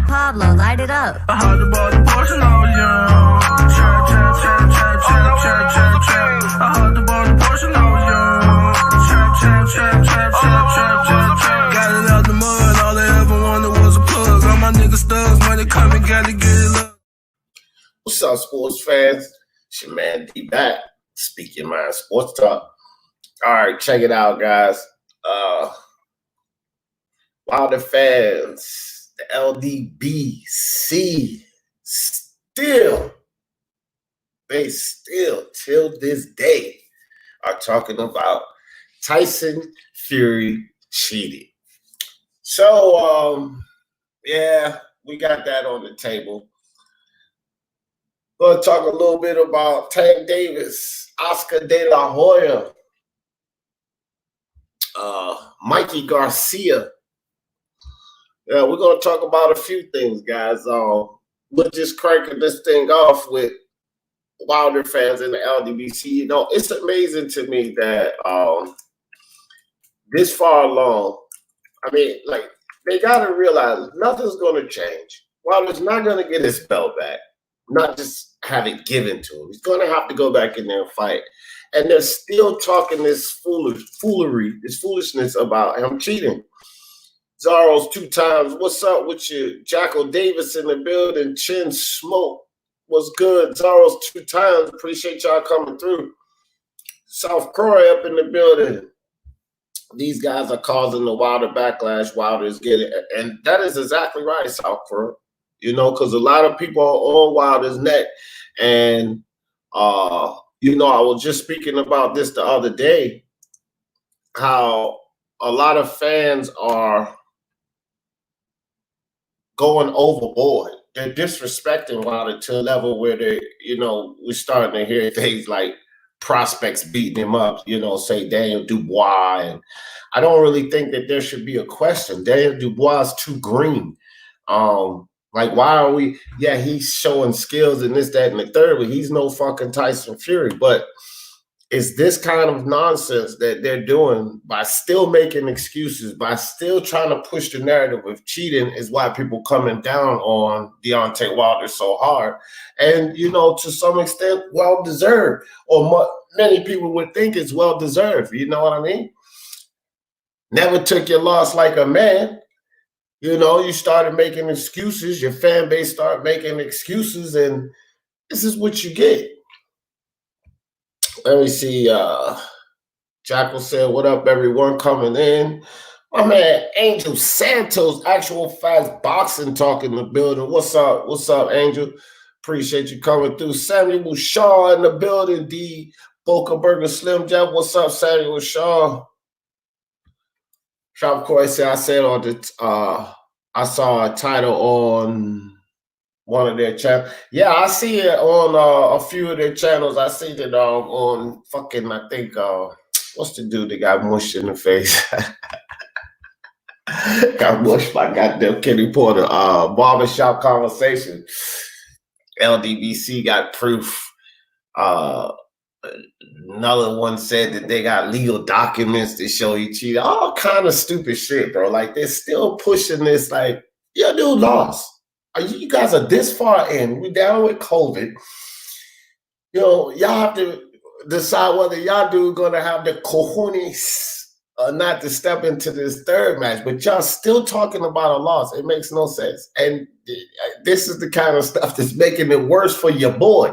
Pablo, light it up. I had to buy the Porsche when I was young. Trap, trap, trap, trap, trap, trap, trap, trap. I had to buy the Porsche when I was young. Trap, trap, trap, trap, trap, trap, trap, trap. Got it out the mud, all they ever wanted was a plug. All my niggas thugs, money coming, gotta get it up. What's up, sports fans? It's your man D back. Speak Your Mind Sports Talk. All right, check it out, guys. Wilder fans, the LDBC still till this day are talking about Tyson Fury cheating. So, yeah, we got that on the table. Going to talk a little bit about Tank Davis, Oscar De La Hoya, Mikey Garcia. Yeah, we're going to talk about a few things, guys. We're just cranking this thing off with Wilder fans in the LDBC. You know, it's amazing to me that this far along, I mean, like, they got to realize nothing's going to change. Wilder's not going to get his belt back, not just have it given to him. He's going to have to go back in there and fight. And they're still talking this foolishness about him cheating. Zaro's 2 times. What's up with you? Jackal Davis in the building. Chin Smoke. What's good? Zaro's 2 times. Appreciate y'all coming through. South Croy up in the building. These guys are causing the Wilder backlash. Wilder is getting it. And that is exactly right, South Croy. You know, because a lot of people are on Wilder's neck. And, you know, I was just speaking about this the other day, how a lot of fans are going overboard. They're disrespecting Wilder to a level where they, you know, we're starting to hear things like prospects beating him up, you know, say Daniel Dubois. And I don't really think that there should be a question. Daniel Dubois is too green. Like, why are we, yeah, he's showing skills in this, that, and the third, but he's no fucking Tyson Fury. But it's this kind of nonsense that they're doing by still making excuses, by still trying to push the narrative of cheating is why people coming down on Deontay Wilder so hard. And, you know, to some extent, well-deserved, or many people would think it's well-deserved. You know what I mean? Never took your loss like a man. You know, you started making excuses. Your fan base started making excuses, and this is what you get. Let me see. Jackal said, what up, everyone coming in? My man, Angel Santos, Actual Facts Boxing Talk in the building. What's up? What's up, Angel? Appreciate you coming through. Samuel Shaw in the building. D. Boca Burger Slim Jam. What's up, Samuel Shaw? Shop Coy said, I saw a title on one of their channels. Yeah, I see it on a few of their channels. I see that on fucking, I think, what's the dude that got mushed in the face? Got mushed by goddamn Kenny Porter. Barbershop Conversation. LDBC got proof. Another one said that they got legal documents to show he cheated. All kind of stupid shit, bro. Like, they're still pushing this, like, your dude lost. You guys are this far in. We down with COVID. You know, y'all have to decide whether y'all dude gonna have the cojones or not to step into this third match. But y'all still talking about a loss. It makes no sense. And this is the kind of stuff that's making it worse for your boy.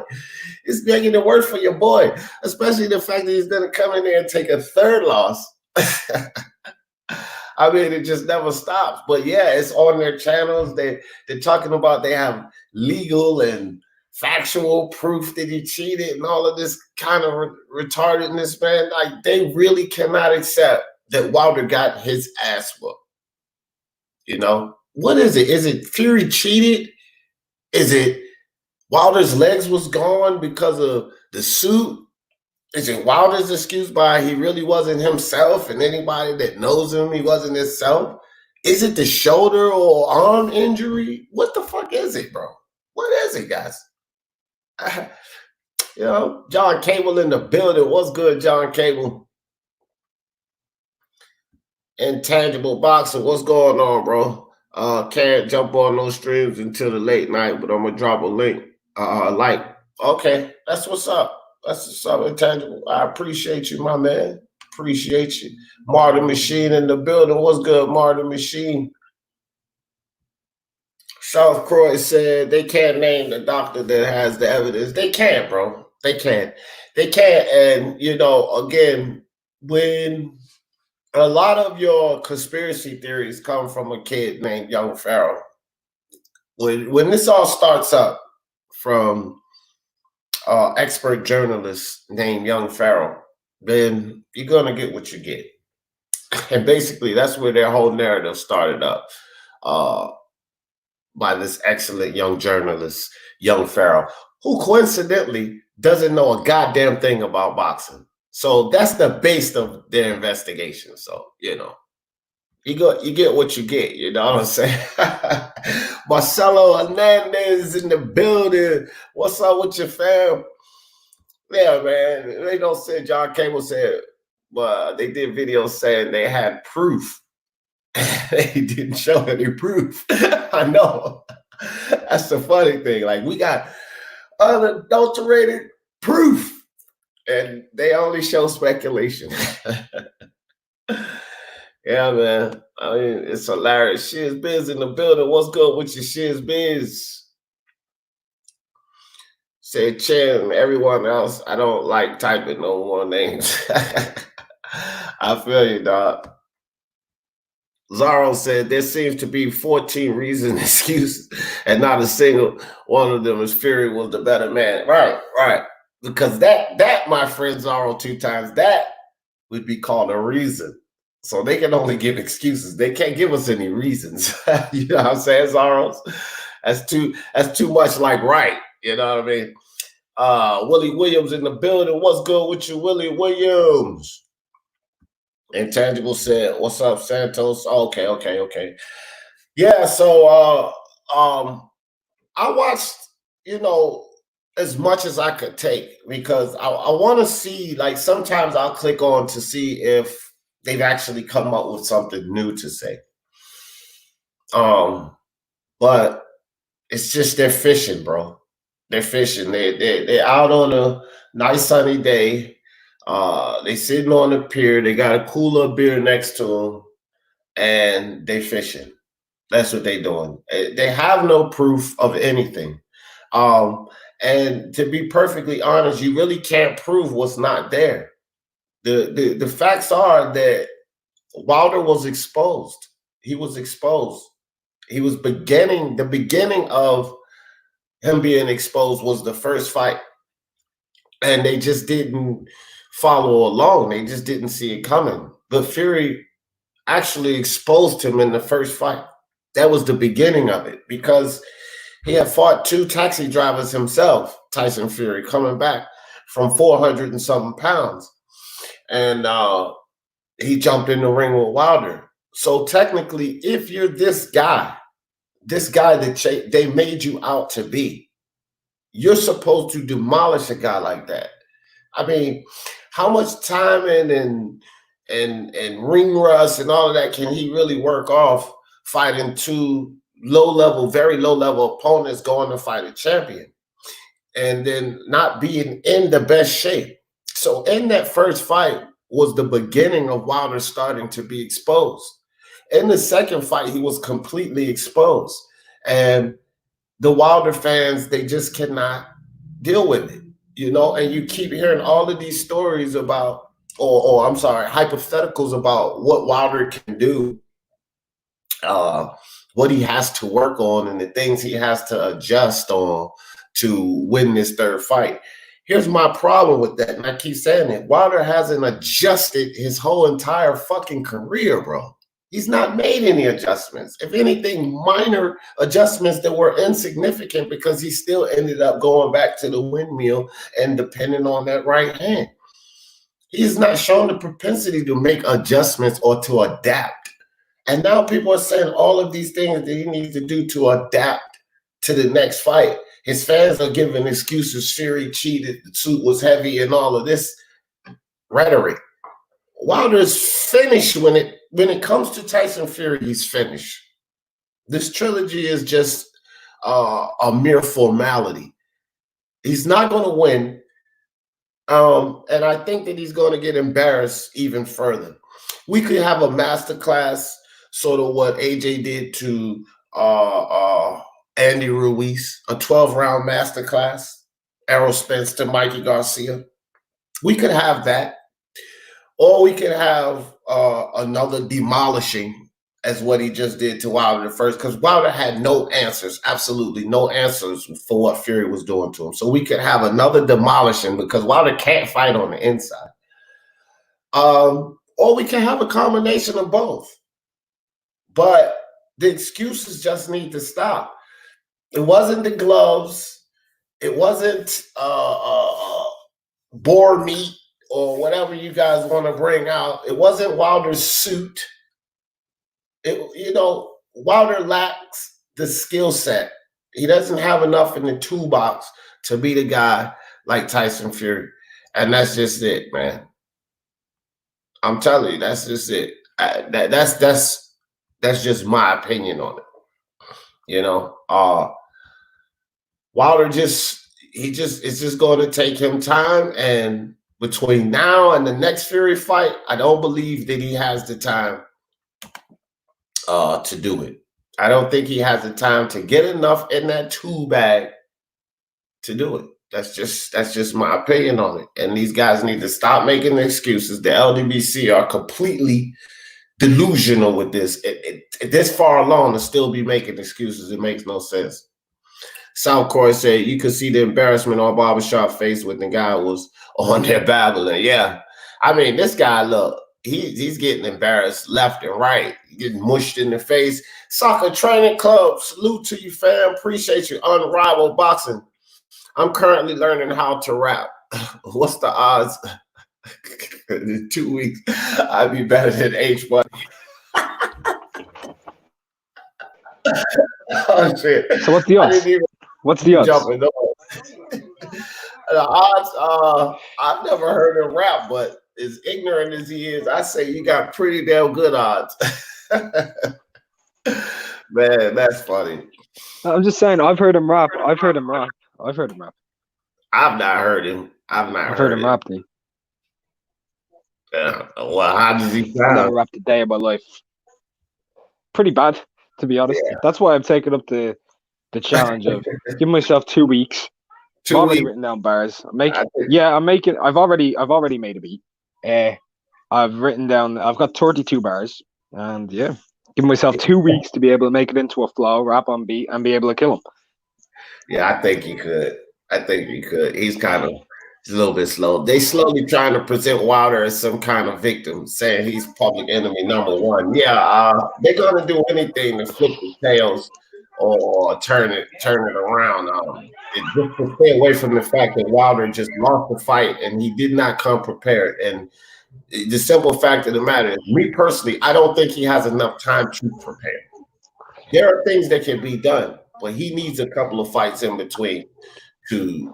It's making it worse for your boy, especially the fact that he's going to come in there and take a third loss. I mean, it just never stops. But, yeah, it's on their channels. They're talking about they have legal and factual proof that he cheated and all of this kind of retardedness, man. Like, they really cannot accept that Wilder got his ass whooped. You know? What is it? Is it Fury cheated? Is it Wilder's legs was gone because of the suit? Is it Wilder's excuse by he really wasn't himself, and anybody that knows him, he wasn't himself? Is it the shoulder or arm injury? What the fuck is it, bro? What is it, guys? You know, John Cable in the building. What's good, John Cable? Intangible Boxer, what's going on, bro? Can't jump on those streams until the late night, but I'm gonna drop a link. Okay, that's what's up. That's what's up, Intangible. I appreciate you, my man. Appreciate you. Martin Machine in the building. What's good, Martin Machine? South Croy said they can't name the doctor that has the evidence. They can't, bro. They can't. They can't. And again, when a lot of your conspiracy theories come from a kid named Young Pharaoh, when this all starts up from expert journalist named Young Pharaoh, then you're gonna get what you get. And basically, that's where their whole narrative started up. By this excellent young journalist, Young Pharaoh, who coincidentally doesn't know a goddamn thing about boxing. So that's the base of their investigation. So, you get what you get, you know what I'm saying? Marcelo Hernandez in the building. What's up with your fam? Yeah, man. They don't say John Cable said, well, they did videos saying they had proof. They didn't show any proof. I know. That's the funny thing. Like, we got unadulterated proof, and they only show speculation. Yeah, man. I mean, it's hilarious. Shiz Biz in the building. What's good with your Shiz Biz? Said Chen, everyone else, I don't like typing no more names. I feel you, dog. Zaro said there seems to be 14 reasons excuses, and not a single one of them is Fury was the better man. Right. Because that my friend Zaro 2 times, that would be called a reason. So they can only give excuses. They can't give us any reasons. You know what I'm saying, Zaros? That's too much like right. You know what I mean? Willie Williams in the building. What's good with you, Willie Williams? Intangible said, "What's up, Santos?" Okay. Yeah, so I watched, as much as I could take, because I want to see, like, sometimes I'll click on to see if they've actually come up with something new to say. But it's just they're fishing, bro. They're fishing. They're out on a nice sunny day. They sitting on the pier. They got a cooler beer next to them, and they fishing. That's what they doing. They have no proof of anything. And to be perfectly honest, you really can't prove what's not there. The facts are that Wilder was exposed. He was exposed. He was the beginning of him being exposed was the first fight. And they just didn't follow along. They just didn't see it coming. But Fury actually exposed him in the first fight. That was the beginning of it, because he had fought 2 taxi drivers himself, Tyson Fury, coming back from 400 and something pounds. And he jumped in the ring with Wilder. So technically, if you're this guy that they made you out to be, you're supposed to demolish a guy like that. I mean, how much timing and ring rust and all of that can he really work off fighting 2 very low level opponents going to fight a champion, and then not being in the best shape? So in that first fight was the beginning of Wilder starting to be exposed. In the second fight, he was completely exposed. And the Wilder fans, they just cannot deal with it, and you keep hearing all of these stories about, hypotheticals about what Wilder can do, what he has to work on, and the things he has to adjust on to win this third fight. Here's my problem with that, and I keep saying it. Wilder hasn't adjusted his whole entire fucking career, bro. He's not made any adjustments. If anything, minor adjustments that were insignificant, because he still ended up going back to the windmill and depending on that right hand. He's not shown the propensity to make adjustments or to adapt. And now people are saying all of these things that he needs to do to adapt to the next fight. His fans are giving excuses. Fury cheated, the suit was heavy, and all of this rhetoric. Wilder is finished when it comes to Tyson Fury. He's finished. This trilogy is just a mere formality. He's not going to win. And I think that he's going to get embarrassed even further. We could have a masterclass, sort of what AJ did to Andy Ruiz, a 12-round masterclass, Errol Spence to Mikey Garcia. We could have that. Or we could have another demolishing as what he just did to Wilder the first, because Wilder had no answers, absolutely no answers for what Fury was doing to him. So we could have another demolishing because Wilder can't fight on the inside. Or we can have a combination of both. But the excuses just need to stop. It wasn't the gloves. It wasn't boar meat or whatever you guys want to bring out. It wasn't Wilder's suit. Wilder lacks the skill set. He doesn't have enough in the toolbox to beat a guy like Tyson Fury. And that's just it, man. I'm telling you, that's just it. That's just my opinion on it. Wilder it's just going to take him time, and between now and the next Fury fight, I don't believe that he has the time to do it. I don't think he has the time to get enough in that tool bag to do it. That's just my opinion on it. And these guys need to stop making excuses. The LDBC are completely delusional with this. This far along to still be making excuses, it makes no sense. South Korea said you could see the embarrassment on Barbershop face when the guy was on there babbling. Yeah. I mean, this guy, look, he's getting embarrassed left and right, getting mushed in the face. Soccer Training Club, salute to you, fam. Appreciate you. Unrivaled boxing. I'm currently learning how to rap. What's the odds? In 2 weeks, I'd be better than H, buddy. Oh, shit. So what's the odds? What's the odds? The odds, I've never heard him rap, but as ignorant as he is, I say you got pretty damn good odds. Man, that's funny. I'm just saying, I've heard him rap. I've not heard him. I've heard him rap, dude. Well, how does he sound? I've never rapped a day of my life. Pretty bad, to be honest. Yeah. That's why I've taken up the challenge of giving myself 2 weeks. I've already written down bars. I've already made a beat. I've got 32 bars, and yeah, giving myself 2 weeks to be able to make it into a flow, rap on beat, and be able to kill him. Yeah, I think he could. He's a little bit slow. They slowly trying to present Wilder as some kind of victim, saying he's public enemy number one. Yeah, they're gonna do anything to flip the tails or turn it around. Just to stay away from the fact that Wilder just lost the fight and he did not come prepared. And the simple fact of the matter is, me personally, I don't think he has enough time to prepare. There are things that can be done, but he needs a couple of fights in between to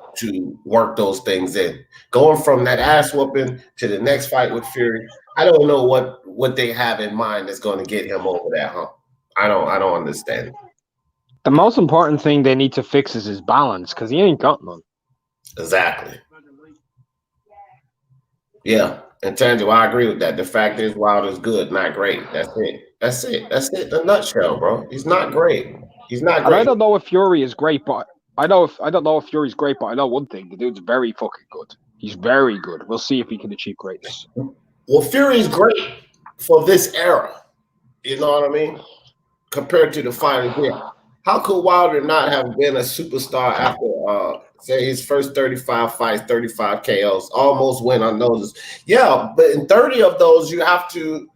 work those things in. Going from that ass whooping to the next fight with Fury, I don't know what they have in mind that's going to get him over that hump. I don't understand. The most important thing they need to fix is his balance, because he ain't got none. Exactly. Yeah, and Tangible, I agree with that. The fact is, Wilder's good, not great. That's it. The nutshell, bro. He's not great. And I don't know if Fury is great, but I don't know if Fury's great, but I know one thing: the dude's very fucking good. He's very good. We'll see if he can achieve greatness. Well, Fury's great for this era. You know what I mean? Compared to the fighters here. How could Wilder not have been a superstar after, say, his first 35 fights, 35 KOs, almost went unnoticed? Yeah, but in 30 of those, you have to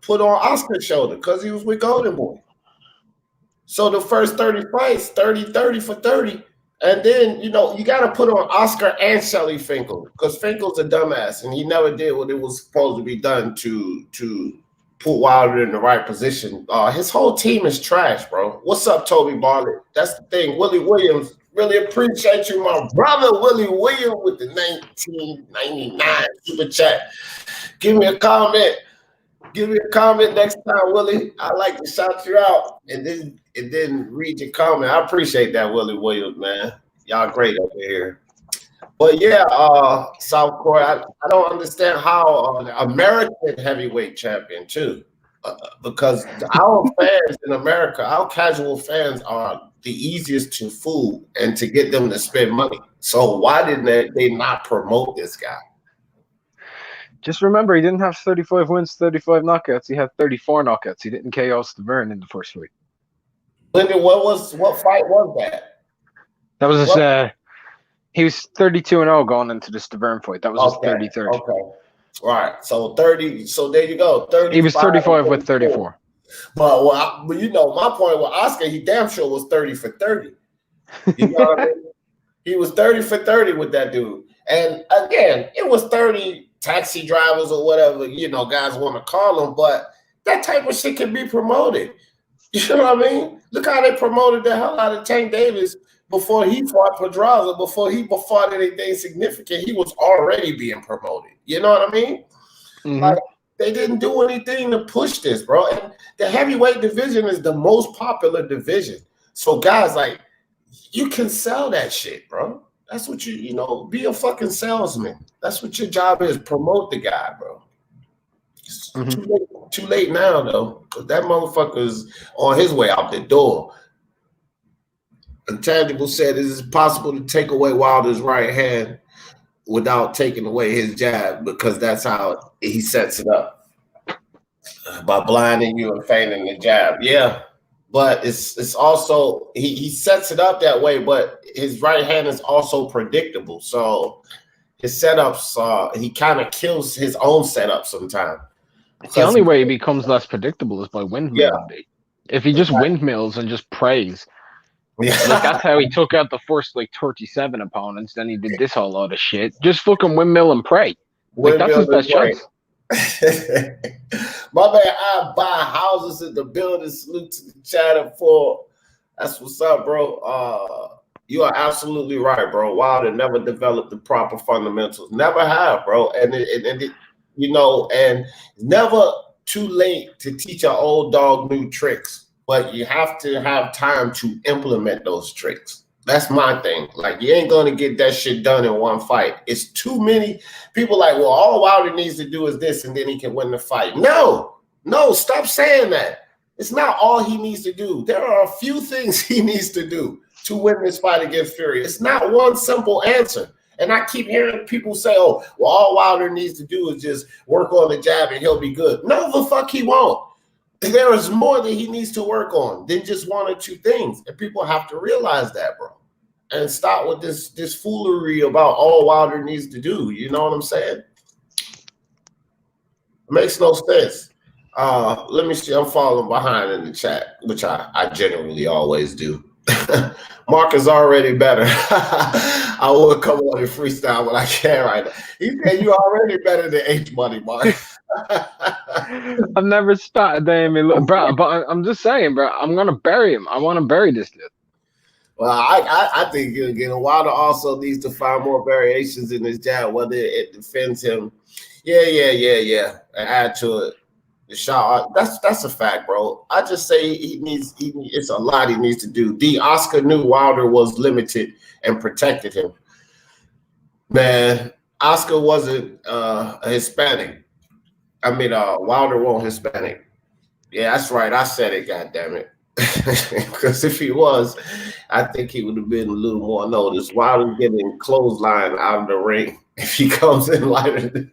put on Oscar's shoulder because he was with Golden Boy. So the first 30 fights, 30 for 30. And then, you got to put on Oscar and Shelly Finkel because Finkel's a dumbass and he never did what it was supposed to be done to put Wilder in the right position. His whole team is trash, bro. What's up, Toby Bartlett? That's the thing. Willie Williams, really appreciate you, my brother Willie Williams with the 1999 super chat. Give me a comment. Give me a comment next time, Willie. I like to shout you out and then read your comment. I appreciate that, Willie Williams, man. Y'all great over here. But yeah, South Korea, I don't understand how American heavyweight champion too, because our fans in America, our casual fans are the easiest to fool and to get them to spend money. So why didn't they not promote this guy? Just remember, he didn't have 35 wins, 35 knockouts. He had 34 knockouts. He didn't KO Stavern in the first fight. What fight was that? That was he was 32-0 going into the Stavern fight. That was his 33rd. Okay. Right. So 30. So there you go. 30. He was 35 with 34. But you know, my point with Oscar, he damn sure was 30 for 30. You know what I mean? He was 30 for 30 with that dude. And again, it was 30 taxi drivers or whatever, you know, guys want to call them, but that type of shit can be promoted. You know what I mean? Look how they promoted the hell out of Tank Davis before he fought Pedraza, before he fought anything significant. He was already being promoted. You know what I mean? Mm-hmm. Like, they didn't do anything to push this, bro. And the heavyweight division is the most popular division. So guys, like, you can sell that shit, bro. That's what you know, be a fucking salesman. That's what your job is, promote the guy, bro. It's too late now, though, because that motherfucker's on his way out the door. Intangible said, is it possible to take away Wilder's right hand without taking away his jab? Because that's how he sets it up. By blinding you and feigning the jab. Yeah. But it's also he sets it up that way, but his right hand is also predictable. So his setups, he kind of kills his own setup sometimes. The only way he becomes less predictable is by windmilling. Yeah. If he just windmills and just prays, like that's how he took out the first 37 opponents. Then he did this whole lot of shit. Just fucking windmill and pray. That's his best chance. My man, I buy houses in the building. Salute to the chatter for. That's what's up, bro. You are absolutely right, bro. Wilder never developed the proper fundamentals. Never have, bro. And you know, and never too late to teach an old dog new tricks. But you have to have time to implement those tricks. That's my thing. Like, you ain't gonna get that shit done in one fight. It's too many people like, well, all Wilder needs to do is this, and then he can win the fight. No, stop saying that. It's not all he needs to do. There are a few things he needs to do to win this fight against Fury. It's not one simple answer. And I keep hearing people say, oh, well, all Wilder needs to do is just work on the jab and he'll be good. No, the fuck he won't. There is more that he needs to work on than just one or two things. And people have to realize that, bro. And stop with this foolery about all Wilder needs to do. You know what I'm saying? It makes no sense. Let me see. I'm falling behind in the chat, which I generally always do. Mark is already better. I would come on and freestyle, but I can't right now. He said you're already better than H Money, Mark. I've never started damn bro, but I'm just saying, bro. I'm gonna bury him. I want to bury this dude. Well, I think again, Wilder also needs to find more variations in his jab, whether it defends him. Yeah. And add to it. The shot. That's a fact, bro. I just say it's a lot he needs to do. Oscar knew Wilder was limited and protected him. Man, Oscar wasn't a Hispanic. I mean, Wilder wasn't Hispanic. Yeah, that's right. I said it, goddammit. Because if he was, I think he would have been a little more noticed. Wilder getting clothesline out of the ring if he comes in lighter.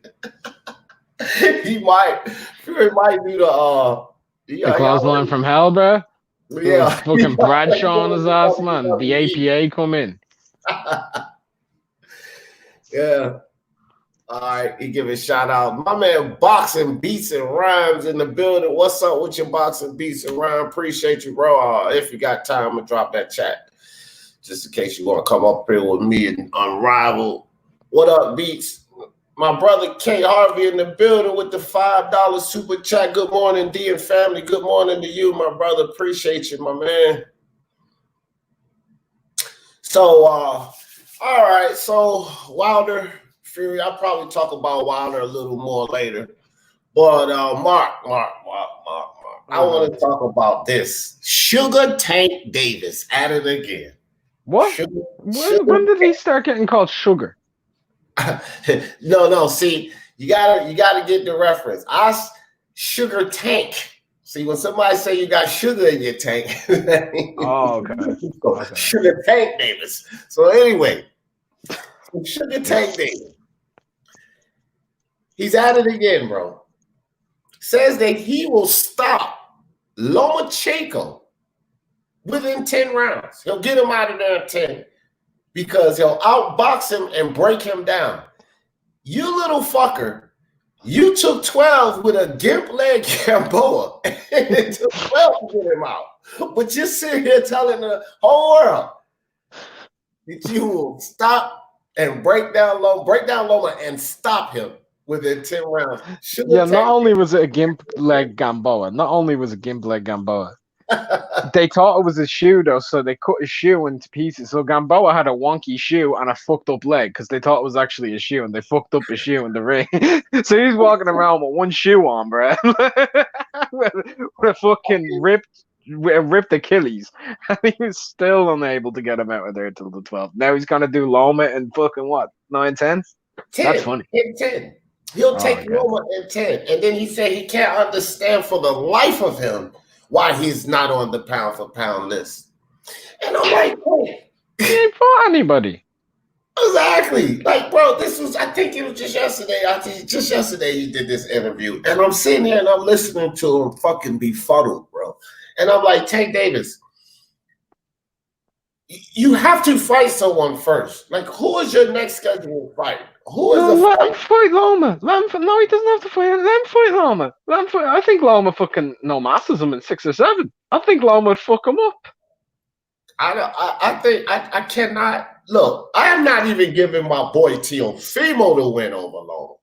He might do the clothesline from hell, bro. Yeah, fucking Bradshaw on his ass, man. The APA come in. Yeah. All right, he give a shout out. My man, Boxing Beats and Rhymes in the building. What's up with your Boxing Beats and Rhymes? Appreciate you, bro. If you got time, I'm gonna drop that chat just in case you want to come up here with me and Unrivaled. What up, Beats? My brother K Harvey in the building with the $5 super chat. Good morning, D and family. Good morning to you, my brother. Appreciate you, my man. So, all right. So Wilder, Fury. I'll probably talk about Wilder a little more later, But Mark. I want to talk about this. Sugar Tank Davis at it again. What? When did he start getting called Sugar? No. See, you gotta get the reference. Sugar Tank. See, when somebody say you got sugar in your tank, okay. Sugar Tank Davis. So anyway, Sugar Tank Davis. He's at it again, bro. Says that he will stop Lomachenko within 10 rounds. He'll get him out of there in 10 because he'll outbox him and break him down. You little fucker. You took 12 with a gimp leg Gamboa, and it took 12 to get him out. But you're sitting here telling the whole world that you will stop and break down Loma and stop him within 10 rounds. Not only was it a gimp leg Gamboa, they thought it was a shoe though, so they cut his shoe into pieces. So Gamboa had a wonky shoe and a fucked up leg because they thought it was actually a shoe, and they fucked up his shoe in the ring. So he's walking around with one shoe on, bro, with a fucking ripped Achilles, and he was still unable to get him out of there till the 12th. Now he's gonna do Loma in fucking what, 9, 10? 10. That's funny. 10. He'll take Loma in 10, and then he said he can't understand for the life of him why he's not on the pound for pound list. And I'm like, hey, he ain't fought anybody. Exactly. Like, bro, I think it was just yesterday. Just yesterday he did this interview. And I'm sitting here and I'm listening to him fucking befuddled, bro. And I'm like, Tank Davis, you have to fight someone first. Like, who is your next scheduled fight? Let him fight Loma. No, he doesn't have to fight him. Let him fight Loma. I think Loma fucking no-masses him in 6 or 7. I think Loma would fuck him up. I cannot. Look, I am not even giving my boy Teofimo the win over Loma.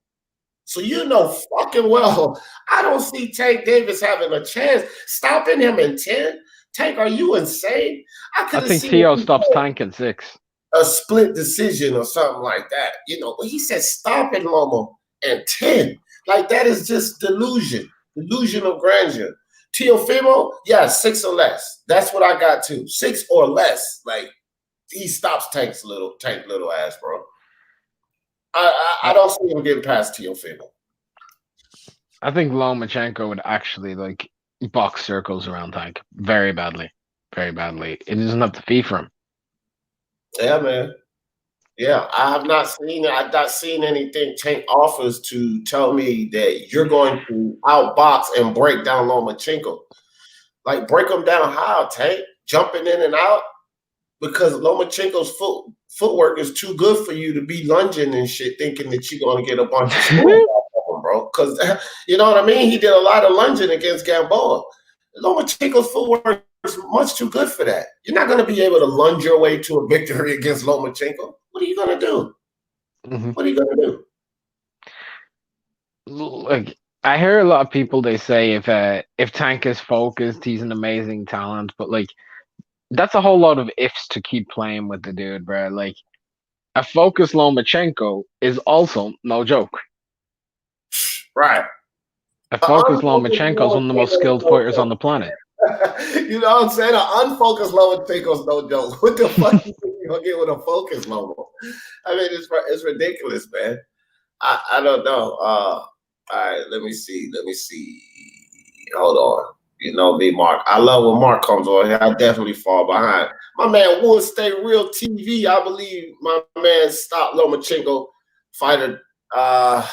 So you know fucking well, I don't see Tank Davis having a chance. Stopping him in 10? Tank, are you insane? I think Teo stops Tank in 6. A split decision or something like that, but he said stopping Loma and 10. Like, that is just delusion of grandeur. Teofimo, 6 or less. That's what I got too. 6 or less. Like, he stops Tank's little ass, bro. I don't see him getting past Teofimo. I think Lomachenko would actually box circles around Tank very badly. Very badly. It doesn't have the feet for him. Yeah, man. Yeah, I have not seen it. I've not seen anything Tank offers to tell me that you're going to outbox and break down Lomachenko. Like, break him down how, Tank? Jumping in and out? Because Lomachenko's footwork is too good for you to be lunging and shit, thinking that you're going to get a bunch of smoke off of him, bro. Because, you know what I mean? He did a lot of lunging against Gamboa. Lomachenko's footwork is much too good for that. You're not going to be able to lunge your way to a victory against Lomachenko. What are you going to do? Mm-hmm. What are you going to do? Like, I hear a lot of people, they say if Tank is focused, he's an amazing talent. But, that's a whole lot of ifs to keep playing with the dude, bro. Like, a focused Lomachenko is also no joke. Right. A focused Lomachenko is one of the most skilled fighters on the planet. You know what I'm saying? An unfocused Lomachenko's no joke. What the fuck you gonna get with a focused Loma? I mean, it's ridiculous, man. I don't know. All right, let me see. Hold on. You know me, Mark. I love when Mark comes on here. I definitely fall behind. My man Wood Stay Real TV. I believe my man stopped Lomachenko fighter. I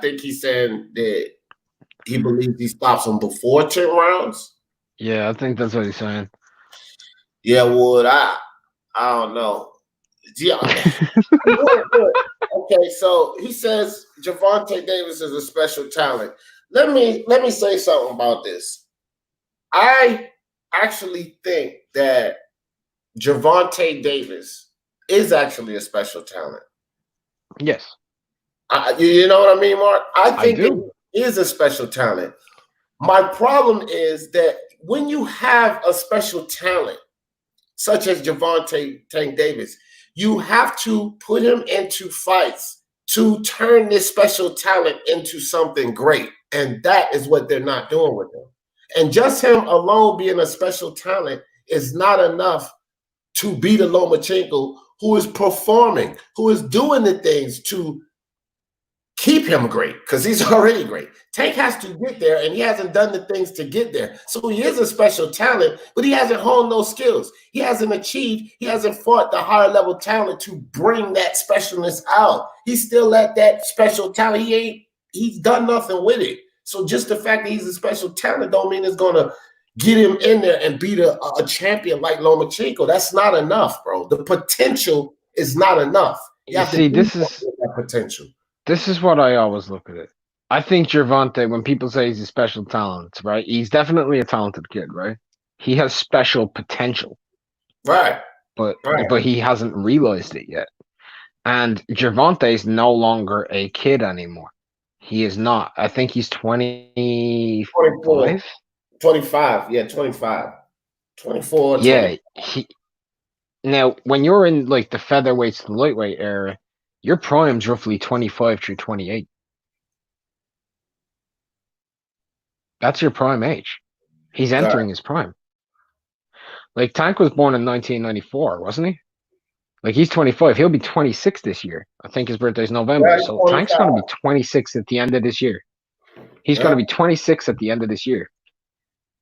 think he's saying that he believes he stops him before 10 rounds. Yeah, I think that's what he's saying. Yeah, Wood. I don't know. Yeah. Okay, so he says Gervonta Davis is a special talent. Let me say something about this. I actually think that Gervonta Davis is actually a special talent. Yes. You know what I mean, Mark? I think it is a special talent. My problem is that when you have a special talent, such as Gervonta Tank Davis, you have to put him into fights to turn this special talent into something great. And that is what they're not doing with him. And just him alone being a special talent is not enough to beat a Lomachenko who is performing, who is doing the things to keep him great, because he's already great. Tank has to get there, and he hasn't done the things to get there. So he is a special talent, but he hasn't honed those skills. He hasn't achieved, he hasn't fought the higher level talent to bring that specialness out. He's still at that special talent. He's done nothing with it. So just the fact that he's a special talent don't mean it's gonna get him in there and beat a champion like Lomachenko. That's not enough, bro. The potential is not enough. You see, this is that potential. This is what I always look at it. I think Gervonta, when people say he's a special talent, right? He's definitely a talented kid, right? He has special potential. Right. But he hasn't realized it yet. And Gervonta is no longer a kid anymore. He is not. I think he's 25. 25. Yeah, 25. 24. Yeah. Now, when you're in like the featherweights to lightweight era, your prime's roughly 25 through 28. That's your prime age. He's entering his prime. Like, Tank was born in 1994, wasn't he? Like, he's 25. He'll be 26 this year. I think his birthday's November. Yeah, so Tank's going to be 26 at the end of this year. He's going to be 26 at the end of this year.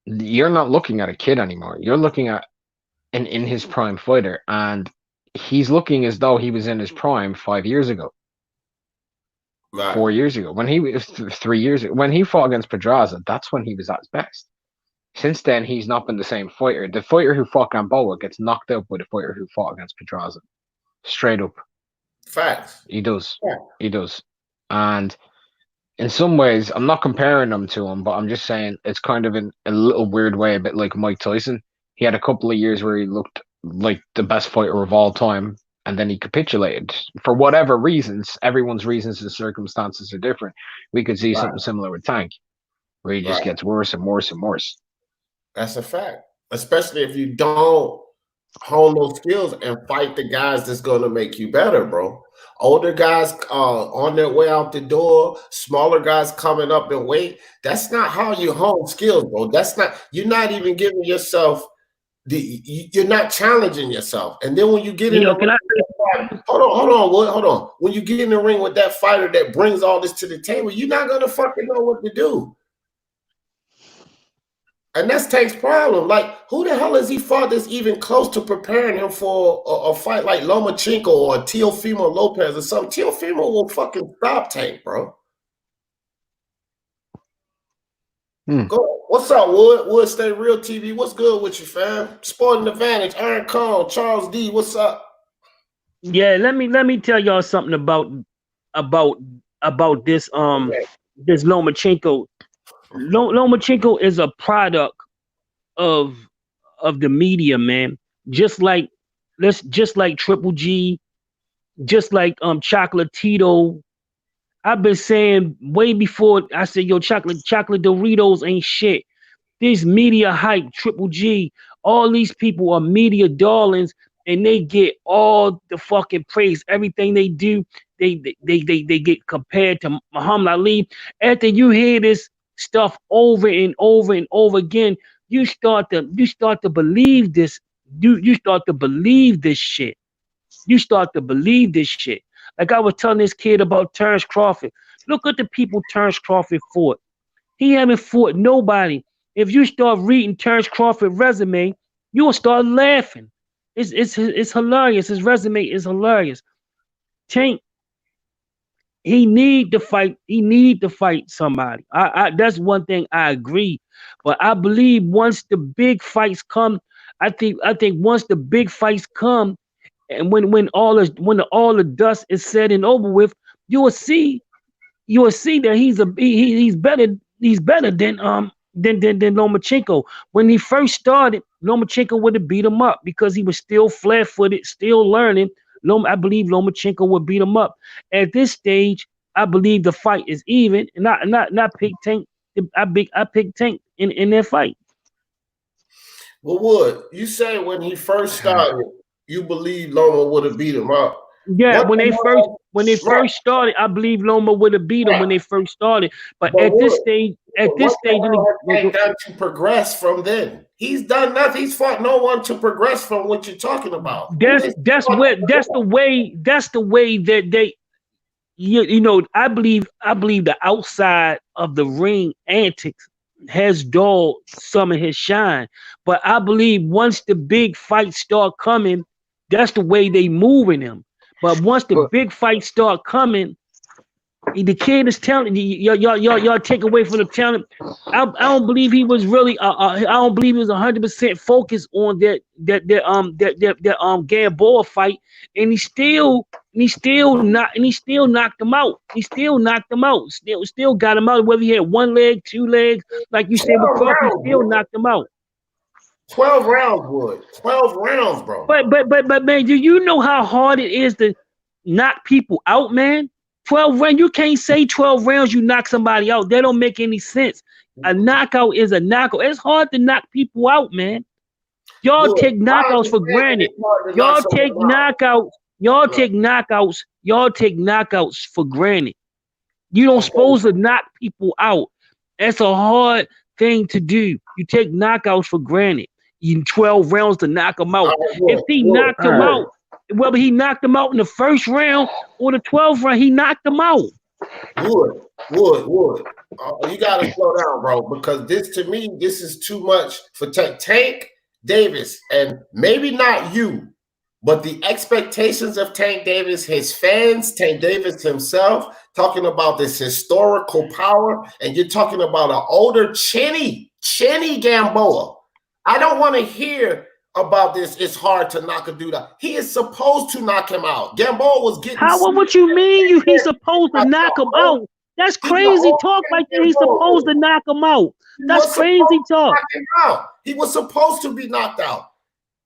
You're not looking at a kid anymore. You're looking at an in his prime fighter. And he's looking as though he was in his prime 5 years ago. Right. 4 years ago. When he was 3 years ago. When he fought against Pedraza, that's when he was at his best. Since then, he's not been the same fighter. The fighter who fought Gamboa gets knocked out by the fighter who fought against Pedraza. Straight up. Facts. He does. Yeah. He does. And in some ways, I'm not comparing him to him, but I'm just saying it's kind of in a little weird way, a bit like Mike Tyson. He had a couple of years where he looked like the best fighter of all time, and then he capitulated. For whatever reasons, everyone's reasons and circumstances are different. We could see something similar with Tank, where he just gets worse and worse and worse. That's a fact. Especially if you don't hone those skills and fight the guys that's going to make you better, bro. Older guys on their way out the door, smaller guys coming up in weight. That's not how you hone skills, bro. That's not, you're not even giving yourself you're not challenging yourself. And then when you get in the ring, hold on. When you get in the ring with that fighter that brings all this to the table, you're not gonna fucking know what to do. And that's Tank's problem. Like, who the hell has he fought that's even close to preparing him for a fight like Lomachenko or Teofimo Lopez or something? Teofimo will fucking stop Tank, bro. Go. What's up, Wood? Wood Stay Real TV. What's good with you, fam? Sporting Advantage, Aaron Cone, Charles D. What's up? Yeah, let me tell y'all something about this this Lomachenko. Lomachenko is a product of the media, man. Just like Triple G, just like Chocolatito. I've been saying way before I said, yo, chocolate Doritos ain't shit. This media hype, Triple G, all these people are media darlings, and they get all the fucking praise. Everything they do, they get compared to Muhammad Ali. After you hear this stuff over and over and over again, you start to believe this. You start to believe this shit. You start to believe this shit. Like I was telling this kid about Terrence Crawford. Look at the people Terrence Crawford fought. He haven't fought nobody. If you start reading Terrence Crawford's resume, you will start laughing. It's hilarious. His resume is hilarious. Tank, he need to fight. He need to fight somebody. I that's one thing I agree. But I believe once the big fights come, I think once the big fights come, and when all the dust is said and over with, you will see that he's better than Lomachenko. When he first started, Lomachenko would have beat him up because he was still flat-footed, still learning. I believe Lomachenko would beat him up. At this stage, I believe the fight is even, and not pick Tank. I pick Tank in that fight. Well, Wood, you say when he first started, you believe Loma would have beat him up. Yeah, when they first started, I believe Loma would have beat him when they first started. But at this stage, has Tank done to progress from then? He's done nothing. He's fought no one to progress from what you're talking about. That's the way that they I believe the outside of the ring antics has dulled some of his shine. But I believe once the big fights start coming, that's the way they moving him. But once the big fights start coming, the kid is talented. Y'all take away from the talent. I don't believe he was really. I don't believe he was 100% focused on that Gamboa fight, and he still knocked him out. He still knocked him out. Still got him out. Whether he had one leg, two legs, like you said with Crawford, he still knocked him out. 12 rounds, Wood. 12 rounds, bro. But man, do you know how hard it is to knock people out, man? 12 rounds. You can't say 12 rounds you knock somebody out. That don't make any sense. A knockout is a knockout. It's hard to knock people out, man. Y'all take knockouts for granted. Y'all take knockouts for granted. You don't supposed to knock people out. That's a hard thing to do. You take knockouts for granted. You 12 rounds to knock them out. If he knocked him out, whether he knocked him out in the first round or the 12th round, he knocked him out. Wood. You got to slow down, bro, because this is too much for Tank Davis, and maybe not you, but the expectations of Tank Davis, his fans, Tank Davis himself, talking about this historical power, and you're talking about an older chinny Gamboa. I don't want to hear about this. It's hard to knock a dude out. He is supposed to knock him out. Gamboa was getting. What you mean? He's supposed to knock him out? That's crazy talk right there. He's supposed to knock him out. That's crazy talk. He was supposed to be knocked out.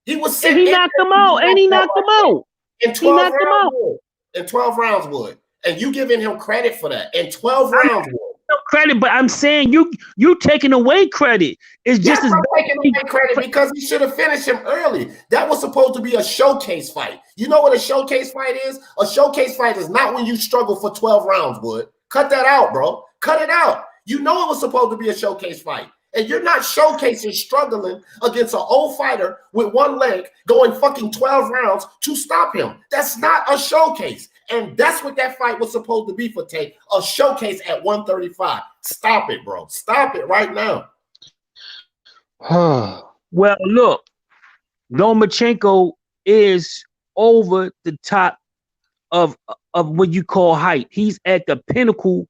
He was. And he knocked him out. And he knocked him out. In 12 rounds, in 12 rounds, Wood. And you giving him credit for that. In 12 rounds, Wood. Credit, but I'm saying you taking away credit. It's just as taking away credit because he should have finished him early. That was supposed to be a showcase fight. You know what a showcase fight is? A showcase fight is not when you struggle for 12 rounds, Wood. Cut that out, bro. Cut it out. You know it was supposed to be a showcase fight. And you're not showcasing struggling against an old fighter with one leg going fucking 12 rounds to stop him. That's not a showcase. And that's what that fight was supposed to be for Tank, a showcase at 135. Stop it, bro. Stop it right now. Well, look, Lomachenko is over the top of what you call hype. He's at the pinnacle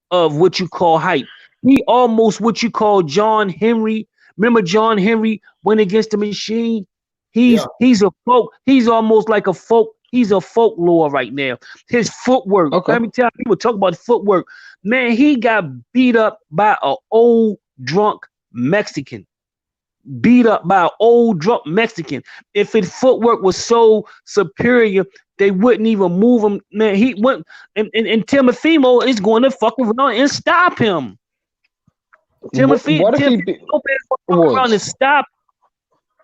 of what you call hype. He almost what you call John Henry. Remember John Henry went against the machine? He's a folk. He's almost like a folk. He's a folklore right now. His footwork. Okay. Let me tell you, people talk about footwork. Man, he got beat up by an old drunk Mexican. If his footwork was so superior, they wouldn't even move him. Man, he went and Timofimo is going to fuck around and stop him. Timothy, what if he around and stop?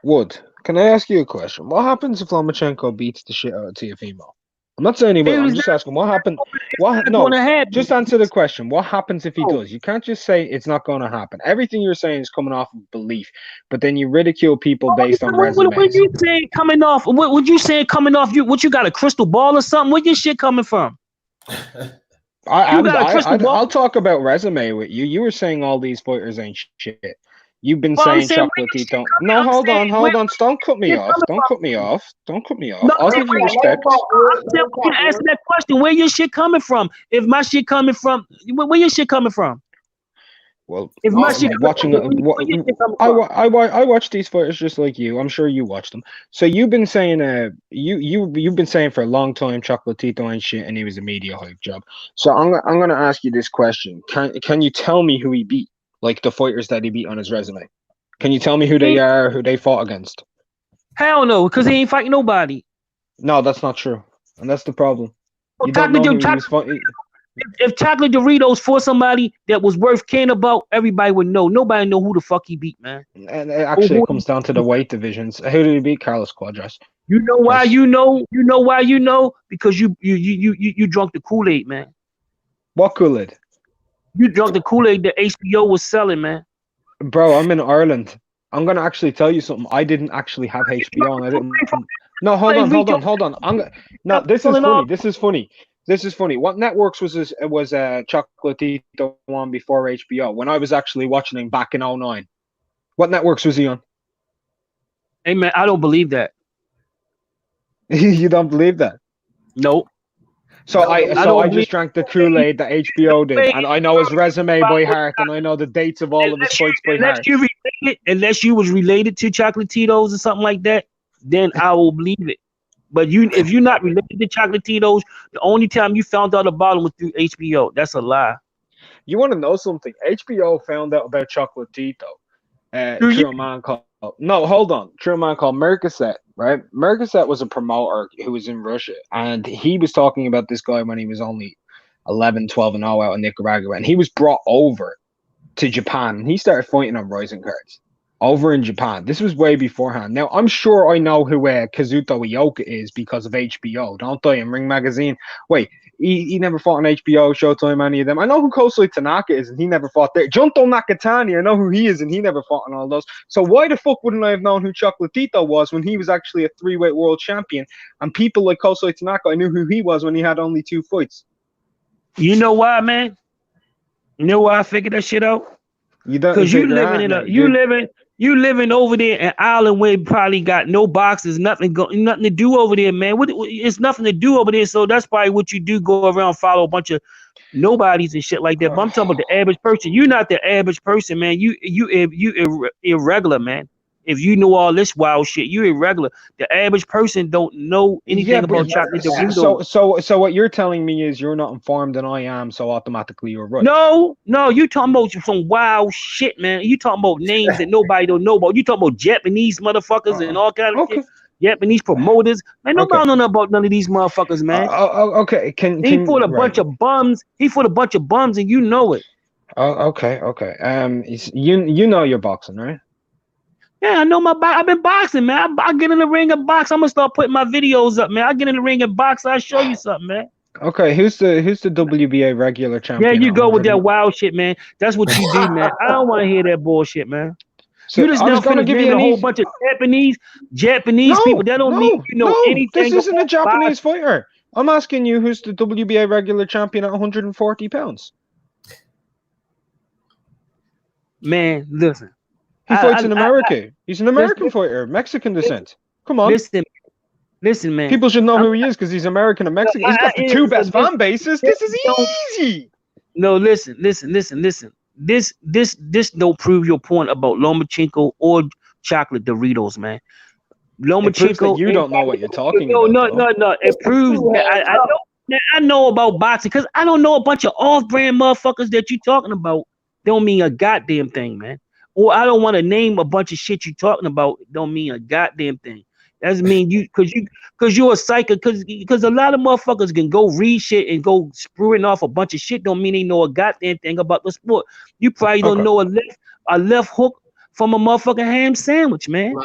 Wood, can I ask you a question? What happens if Lomachenko beats the shit out of Teofimo? I'm not saying he will. I'm just asking what happened. Just answer the question. What happens if he does? You can't just say it's not going to happen. Everything you're saying is coming off of belief, but then you ridicule people based on resumes. What you saying coming off? What you saying coming off? What you got a crystal ball or something? Where your shit coming from? I'll talk about resume with you. You were saying all these fighters ain't shit. You've been saying Chocolatito. No, hold on. Don't cut me off. I'll give you respect. I'm asking that question. Where your shit coming from? If my shit coming from, where your shit coming from? Well, if my shit I watch these fighters just like you. I'm sure you watch them. So you've been saying you've been saying for a long time Chocolatito ain't shit and he was a media hype job. So I'm gonna ask you this question. Can you tell me who he beat? Like the fighters that he beat on his resume. Can you tell me who they are, who they fought against? Hell no, because he ain't fighting nobody. No, that's not true. And that's the problem. If Chocolate Doritos fought somebody that was worth caring about, everybody would know. Nobody know who the fuck he beat, man. And it actually comes down to the weight divisions. Who did he beat? Carlos Cuadras. You know why you know? You know why you know? Because you drunk the Kool-Aid, man. What Kool-Aid? You drunk the Kool-Aid that HBO was selling, man. Bro, I'm in Ireland. I'm gonna actually tell you something. I didn't actually have HBO, and I didn't. No, hold on. No, this is funny. What networks was this? It was Chocolatito on before HBO. When I was actually watching him back in 2009. What networks was he on? Hey man, I don't believe that. You don't believe that? Nope. So I just drank the Kool-Aid that HBO did, and I know his resume by heart, and I know the dates of all of his fights by heart. Unless you was related to Chocolatitos or something like that, then I will believe it. But if you're not related to Chocolatitos, the only time you found out about them was through HBO. That's a lie. You want to know something? HBO found out about Chocolatito through a man called through a man called Mercaset, right? Mercaset was a promoter who was in Russia, and he was talking about this guy when he was only 11, 12 and 0 out in Nicaragua, and he was brought over to Japan, and he started fighting on rising cards over in Japan. This was way beforehand. Now, I'm sure I know who Kazuto Ioka is because of HBO, don't I? In Ring Magazine. Wait, he never fought on HBO, Showtime, any of them. I know who Kosei Tanaka is, and he never fought there. Junto Nakatani, I know who he is, and he never fought on all those. So why the fuck wouldn't I have known who Chocolatito was when he was actually a 3-weight world champion? And people like Kosei Tanaka, I knew who he was when he had only 2 fights. You know why, man? You know why I figured that shit out? You don't, because you living over there in Ireland where it probably got no boxes, nothing to do over there, man. It's nothing to do over there, so that's probably what you do. Go around, follow a bunch of nobodies and shit like that. But I'm talking about the average person. You're not the average person, man. You irregular, man. If you know all this wild shit, you're irregular. The average person don't know anything about chocolate. So what you're telling me is you're not informed and I am, so automatically you're right. No, you talking about some wild shit, man. You talking about names that nobody don't know about. You talking about Japanese motherfuckers and all kind of shit. Japanese promoters. Man, nobody don't know about none of these motherfuckers, man. Okay. He fought a bunch of bums. He fought a bunch of bums, and you know it. Okay. You know your boxing, right? Yeah, I know I've been boxing, man. I get in the ring and box. I'm gonna start putting my videos up, man. I get in the ring and box. I'll show you something, man. Okay, who's the WBA regular champion? Yeah, you go with that wild shit, man. That's what you do, man. I don't want to hear that bullshit, man. So you just now gonna give you a whole bunch of Japanese people. That don't mean you know anything. This isn't a Japanese fighter. I'm asking you, who's the WBA regular champion at 140 pounds? Man, listen. He fights in America. He's an American fighter, Mexican descent. Come on. Listen, man. People should know who he is because he's American and Mexican. He's got the 2 best fan bases. This is easy. No, listen. This don't prove your point about Lomachenko or chocolate Doritos, man. Lomachenko. You don't know what you're talking about. No. It proves that I know about boxing because I don't know a bunch of off-brand motherfuckers that you talking about. Don't mean a goddamn thing, man. Or I don't want to name a bunch of shit you talking about. Don't mean a goddamn thing. Doesn't mean because you're a psycho. Because a lot of motherfuckers can go read shit and go spewing off a bunch of shit. Don't mean they know a goddamn thing about the sport. You probably don't know a left hook from a motherfucking ham sandwich, man.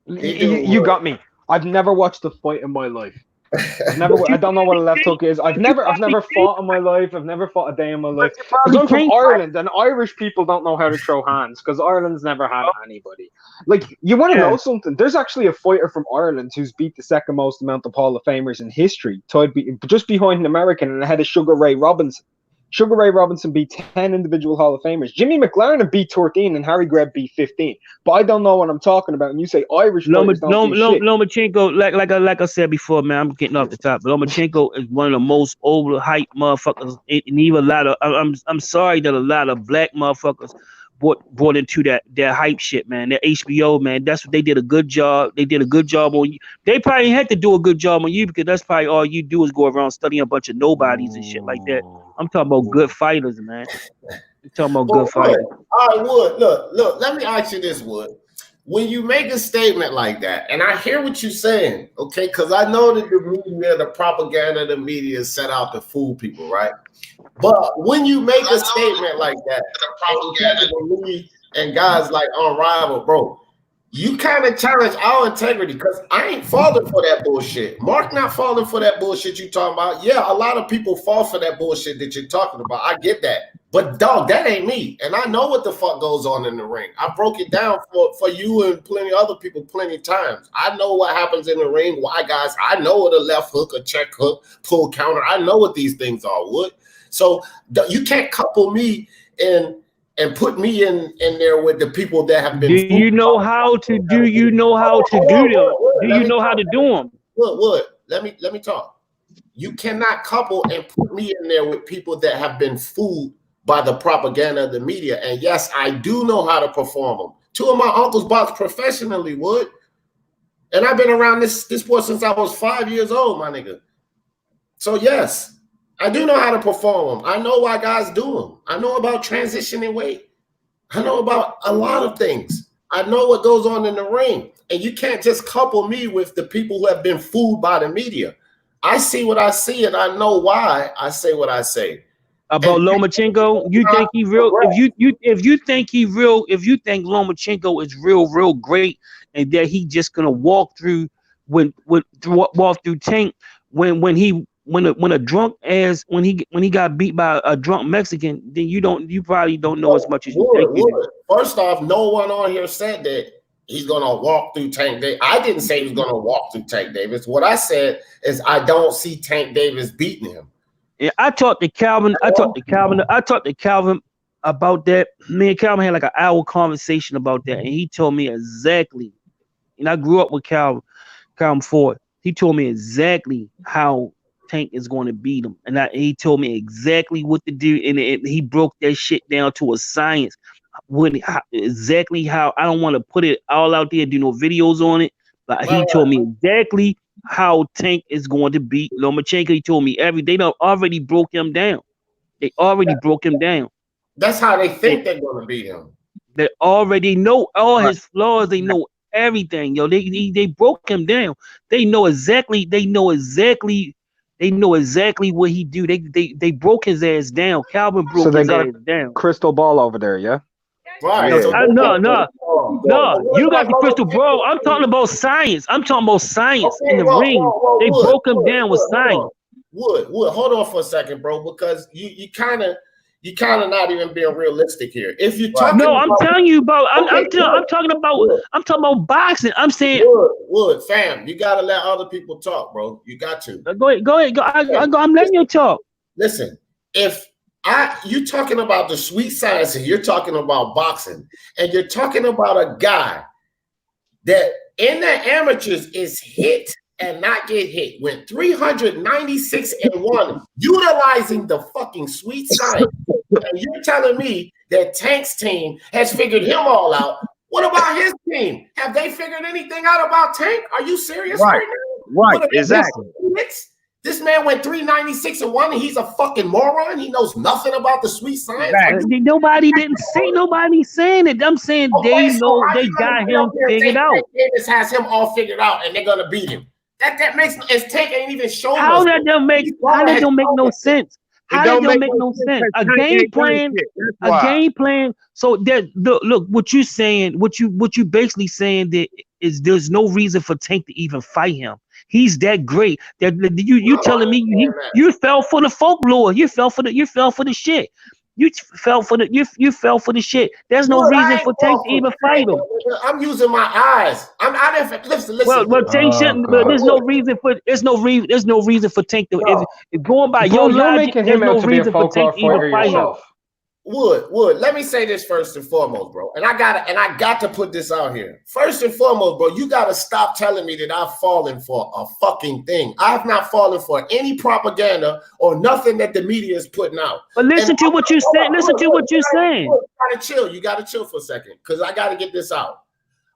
You got me. I've never watched a fight in my life. I don't know what a left hook is. I've never fought in my life. I've never fought a day in my life. Because I'm from Ireland, and Irish people don't know how to throw hands because Ireland's never had anybody. Like, you want to know something? There's actually a fighter from Ireland who's beat the second most amount of Hall of Famers in history, just behind an American and ahead of Sugar Ray Robinson. Sugar Ray Robinson beat 10 individual Hall of Famers. Jimmy McLaren beat 13 and Harry Greb beat 15. But I don't know what I'm talking about. And you say Irish fighters don't do shit. Lomachenko, like I said before, man, I'm getting off the top. But Lomachenko is one of the most overhyped motherfuckers. And even a lot of, I'm sorry that a lot of black motherfuckers brought into that hype shit, man. That HBO, man. That's what they did a good job. They did a good job on you. They probably had to do a good job on you because that's probably all you do is go around studying a bunch of nobodies and shit like that. I'm talking about good fighters, man. I'm talking about good fighters. All right, Wood. Look. Let me ask you this, Wood. When you make a statement like that, and I hear what you're saying, okay, because I know that the media, the propaganda, the media is set out to fool people, right? But when you make a statement like that, and guys like Unrivaled, bro, You kind of challenge our integrity because I ain't falling for that bullshit. Mark not falling for that bullshit you talking about. Yeah, a lot of people fall for that bullshit that you're talking about. I get that. But dog, that ain't me. And I know what the fuck goes on in the ring. I broke it down for you and plenty of other people plenty of times. I know what happens in the ring. Why, guys? I know what a left hook, a check hook, pull counter. I know what these things are, Wood. So you can't couple me and put me in there with the people that have been. Do you know how to do? You know how to do them? Do you know how to do them? Wood, let me talk. You cannot couple and put me in there with people that have been fooled by the propaganda of the media. And yes, I do know how to perform them. Two of my uncles boxed professionally, Wood, and I've been around this sport since I was 5 years old, my nigga. So yes. I do know how to perform them. I know why guys do them. I know about transitioning weight. I know about a lot of things. I know what goes on in the ring. And you can't just couple me with the people who have been fooled by the media. I see what I see, and I know why I say what I say. About Lomachenko, you think he real? If you think Lomachenko is real great, and that he just gonna walk through Tank when a drunk ass when he got beat by a drunk Mexican, then you probably don't know as much as you think you do. First off, no one on here said that he's gonna walk through Tank Davis. I didn't say he's gonna walk through Tank Davis. What I said is I don't see Tank Davis beating him. Yeah, I talked to Calvin about that. Me and Calvin had like an hour conversation about that, and he told me exactly. And I grew up with Calvin Ford. He told me exactly how Tank is going to beat him, and he told me exactly what to do, and he broke that shit down to a science. Exactly how. I don't want to put it all out there, do no videos on it, but he told me exactly how Tank is going to beat Lomachenko. He told me they done already broke him down. They already broke him down. That's how they think they're going to beat him. They already know all his flaws. They know everything, yo. They broke him down. They know exactly what he do. They broke his ass down. Calvin broke his ass down. Crystal ball over there, yeah. Right. Yeah. No. You got the crystal ball. I'm talking about science. In the ring. They broke him down with science. Wood, hold on for a second, bro, because you kind of not even being realistic here. If you talk, I'm telling you about. I'm talking about boxing. I'm saying, Wood, fam, you gotta let other people talk, bro. You got to. Go ahead. I'm letting you talk. Listen, you talking about the sweet science, and you're talking about boxing, and you're talking about a guy that in the amateurs is hit and not get hit, went 396-1, utilizing the fucking sweet science. And you're telling me that Tank's team has figured him all out. What about his team? Have they figured anything out about Tank? Are you serious right now? Right, exactly. This man went 396-1, and he's a fucking moron. He knows nothing about the sweet science. Exactly. Nobody saying it. I'm saying they got him figured out. Davis has him all figured out, and they're gonna beat him. That makes Tank ain't even showing us. How that don't make no sense? How that don't make no sense? A game plan. So that look what you saying. What you basically saying that is there's no reason for Tank to even fight him. He's that great. That you telling me you fell for the folklore. You fell for the shit. You fell for the shit. There's no reason for Tank to even fight him. I'm using my eyes. I didn't listen. Well, Tank shouldn't. But there's no reason for Tank to. If going by your logic, there's no reason for Tank to even fight him. Wood, let me say this first and foremost, bro. And I got to put this out here. First and foremost, bro, you gotta stop telling me that I've fallen for a fucking thing. I've not fallen for any propaganda or nothing that the media is putting out. But listen to what you're saying. Listen to what you're saying. You gotta chill. You gotta chill for a second, because I gotta get this out.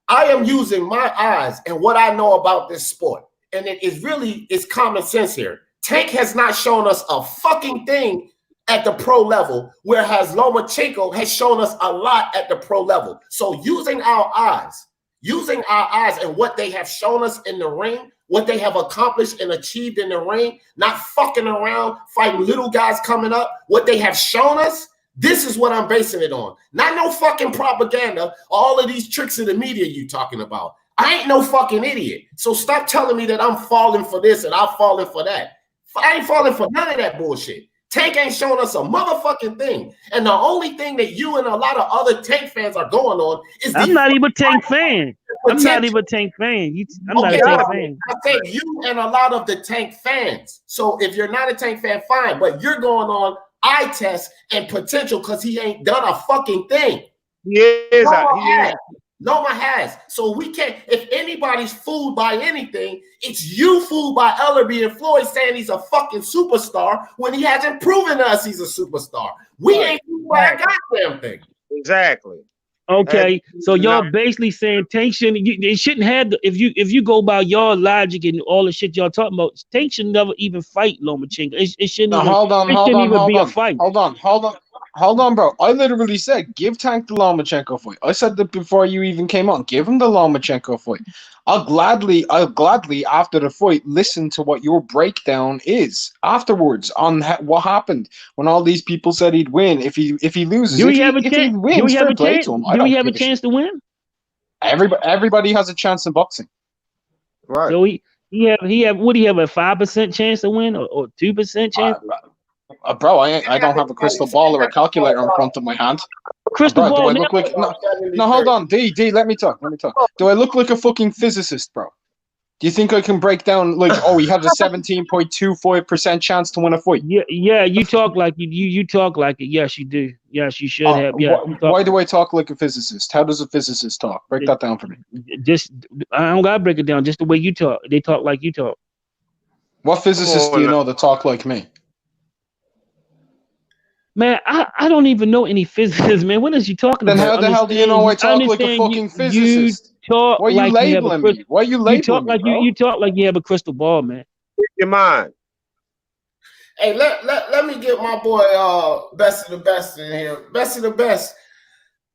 I am using my eyes and what I know about this sport. And it's common sense here. Tank has not shown us a fucking thing at the pro level, whereas Lomachenko has shown us a lot at the pro level. So using our eyes and what they have shown us in the ring, what they have accomplished and achieved in the ring, not fucking around, fighting little guys coming up, what they have shown us, This is what I'm basing it on. Not no fucking propaganda. All of these tricks of the media you talking about. I ain't no fucking idiot. So stop telling me that I'm falling for this and I'm falling for that. I ain't falling for none of that bullshit. Tank ain't showing us a motherfucking thing. And the only thing that you and a lot of other Tank fans are going on is I'm not even a Tank fan. I'm not even a Tank fan. I'm not a Tank fan. I said you and a lot of the Tank fans. So if you're not a Tank fan, fine. But you're going on eye test and potential because he ain't done a fucking thing. He is. Loma has. So we can't, if anybody's fooled by anything, it's you fooled by Ellerby and Floyd saying he's a fucking superstar when he hasn't proven to us he's a superstar. We ain't fooled by a goddamn thing. Exactly. Okay, so y'all basically saying Tank shouldn't. It shouldn't have. If you go by y'all logic and all the shit y'all talking about, Tank should never even fight Lomachenko. It shouldn't. No, even, hold on, be a fight. Hold on, bro. I literally said give Tank the Lomachenko fight. I said that before you even came on. Give him the Lomachenko fight. I'll gladly after the fight listen to what your breakdown is afterwards on what happened when all these people said he'd win if he loses. Do we have a chance? Do we have a chance? Do we have a chance to win? Everybody has a chance in boxing. Right. So he have would he have a 5% chance to win or 2% chance? Bro, I don't have a crystal ball or a calculator in front of my hand. Crystal ball. Do I look like no? Hold on, D. Let me talk. Do I look like a fucking physicist, bro? Do you think I can break down like, oh, he has a 17.25% chance to win a fight? Yeah. You talk like you talk like it. Yes, you do. Yes, you should have. Yeah. Why do I talk like a physicist? How does a physicist talk? Break that down for me. Just I don't gotta break it down. Just the way you talk. They talk like you talk. What physicists do you know that talk like me? Man, I don't even know any physicists, man. What is you talking about? Then how the hell do you know I talk like a fucking physicist? Why are you labeling me? Why are you labeling me, bro? You talk like you have a crystal ball, man. Your mind. Hey, let me get my boy Best of the Best in here. Best of the Best.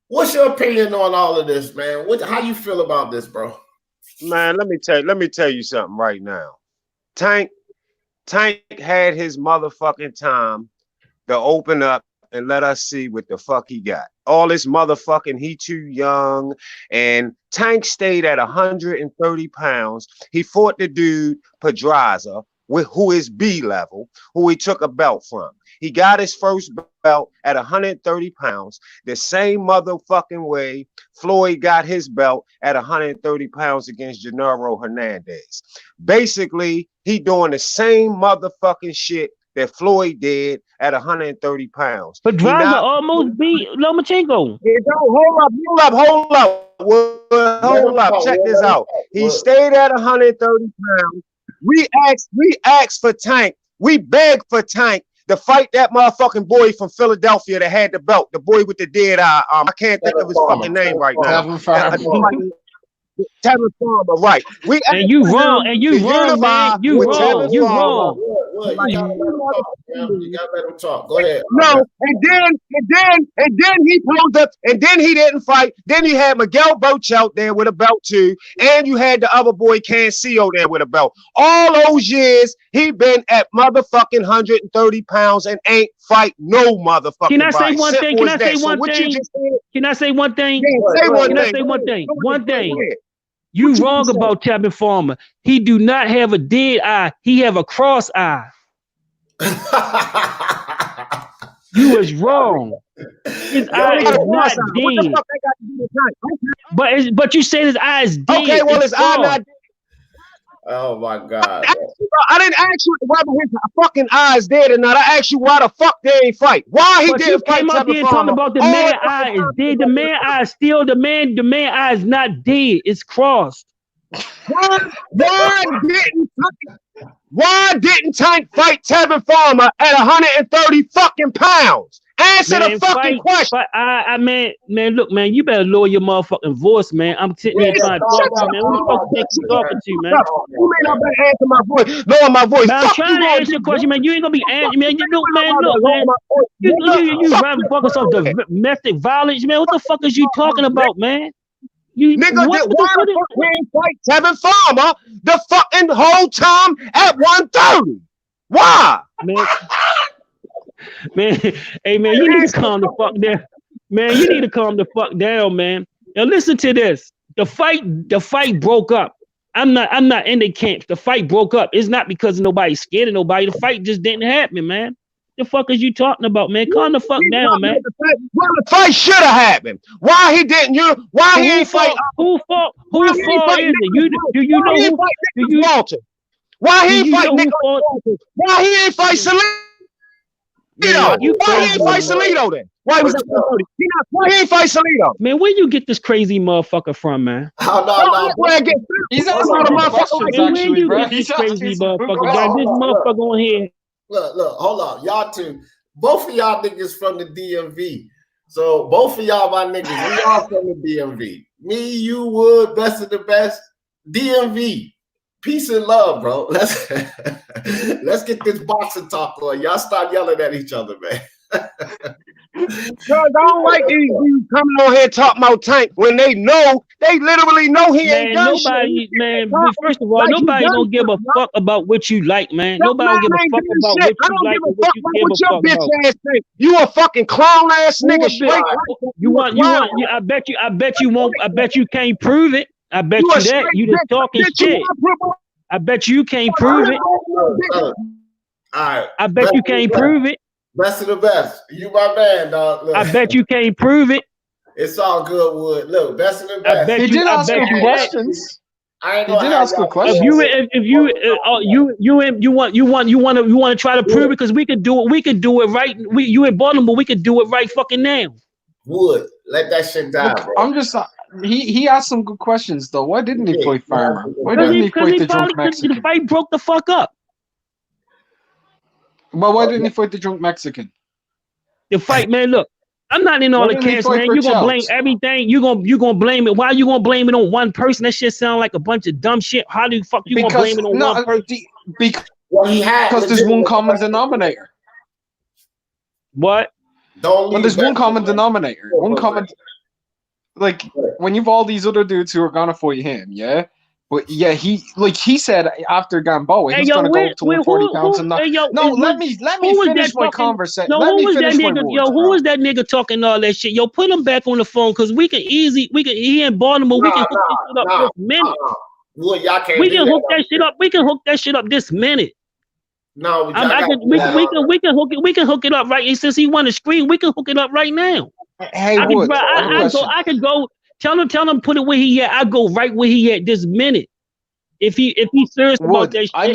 What's your opinion on all of this, man? How you feel about this, bro? Man, let me tell you something right now. Tank had his motherfucking time to open up and let us see what the fuck he got. All this motherfucking he too young, and Tank stayed at 130 pounds. He fought the dude Pedraza, who is B level, who he took a belt from. He got his first belt at 130 pounds, the same motherfucking way Floyd got his belt at 130 pounds against Gennaro Hernandez. Basically, he doing the same motherfucking shit that Floyd did at 130 pounds. But Pedraza almost beat Lomachenko. Hold up. Check this out. He stayed at 130 pounds. We asked for Tank. We begged for Tank to fight that motherfucking boy from Philadelphia that had the belt, the boy with the dead eye. I can't think of his fucking name right now. Tevin Farmer, right? And you wrong, man. You wrong. You wrong. You gotta let him talk. Go ahead. No, and then he pulled up, and then he didn't fight. Then he had Miguel Boach out there with a belt too, and you had the other boy Cancio there with a belt. All those years he been at motherfucking 130 pounds and ain't fight no motherfucking. Can I say one thing? Can I say one thing? Can I say one thing? Can I say one thing? One thing. You wrong about Tevin Farmer. He do not have a dead eye. He have a cross eye. You was wrong. His eye is not dead. But you said his eye is dead. Okay, well his eye not dead. Oh my God. I didn't ask you whether his fucking eye is dead or not. I asked you why the fuck they ain't fight. Why he didn't fight Tevin Farmer. Talking about the man eye is dead. The man eye is still the man eye is not dead. It's crossed. Why didn't Tank fight Tevin Farmer at 130 fucking pounds? Answer the fucking question. Man, look, man, you better lower your motherfucking voice, man. I'm sitting here trying to talk to you, man. Who the fuck think you talking to, man? You may not better answer my voice. Lower my voice. Man, I'm trying to answer your question, man. You ain't gonna be answering, man. Look, man. You rather focus on domestic violence, man. What the fuck is you talking about, man? Nigga, why the fuck we ain't fight Tevin Farmer the fucking whole time at 130? Why? Man. Man, hey man, you need to calm the fuck down. Man, you need to calm the fuck down, man. Now listen to this. The fight broke up. I'm not in the camps. The fight broke up. It's not because nobody's scared of nobody. The fight just didn't happen, man. The fuck is you talking about, man? Calm the fuck down, man. Well, the fight should have happened. Why he didn't? Why he ain't fight? Who fault is it? Do you know who? Walter? Why he ain't fight Nick Walter? Why he ain't fight Salido? Why he ain't fight Salido then? Why he ain't fight Salido? Man, where you get this crazy motherfucker from, man? No. He's asking questions, actually, bro. He's crazy motherfucker. Got this motherfucker on here. Look, hold on. Y'all two, both of y'all niggas from the DMV. So both of y'all my niggas, we all from the DMV. Me, you, Wood, best of the best. DMV. Peace and love, bro. Let's get this boxing talk on. Y'all start yelling at each other, man. Cause I don't like these dudes coming on here talking about Tank when they literally know he ain't done shit. Man, first of all, nobody don't give a fuck about what you like, man. Nobody don't give a fuck about what you like and what you give a fuck about. You a fucking clown ass nigga. I bet you won't. I bet you can't prove it. I bet you that. You just talking shit. I bet you can't prove it. All right. I bet you can't prove it. Best of the best. You my man, dog. Look. I bet you can't prove it. It's all good, Wood. Look, best of the best. He did ask good questions. He did ask good questions. If you want to try to prove it, because we could do it. We could do it right. You in Baltimore, we could do it right fucking now. Wood, let that shit die, bro. I'm just. He asked some good questions though. Why didn't he play Farmer? Why didn't he fight the drunk Mexican? The fight broke the fuck up. But why didn't he fight the drunk Mexican? The fight, man. Look, I'm not in all the camps, man. You're gonna blame everything. You're gonna blame it. Why you gonna blame it on one person? That shit sound like a bunch of dumb shit. How do you fuck you gonna blame it on one person? Because there's one common denominator. What? When there's one common denominator, like when you've all these other dudes who are gonna fight him, yeah. But yeah, he said after Gamboa, he's gonna go up to 140 pounds and not. Let me finish my conversation. Who was that nigga talking all that shit? Yo, put him back on the phone because he in Baltimore, we can hook this shit up this minute. Well, y'all can't we can hook that shit up. We can hook that shit up this minute. No, we can hook it up right. Since he won the screen, we can hook it up right now. Hey, I could go. Tell him put it where he at. I go right where he at this minute. If he's serious about that shit. I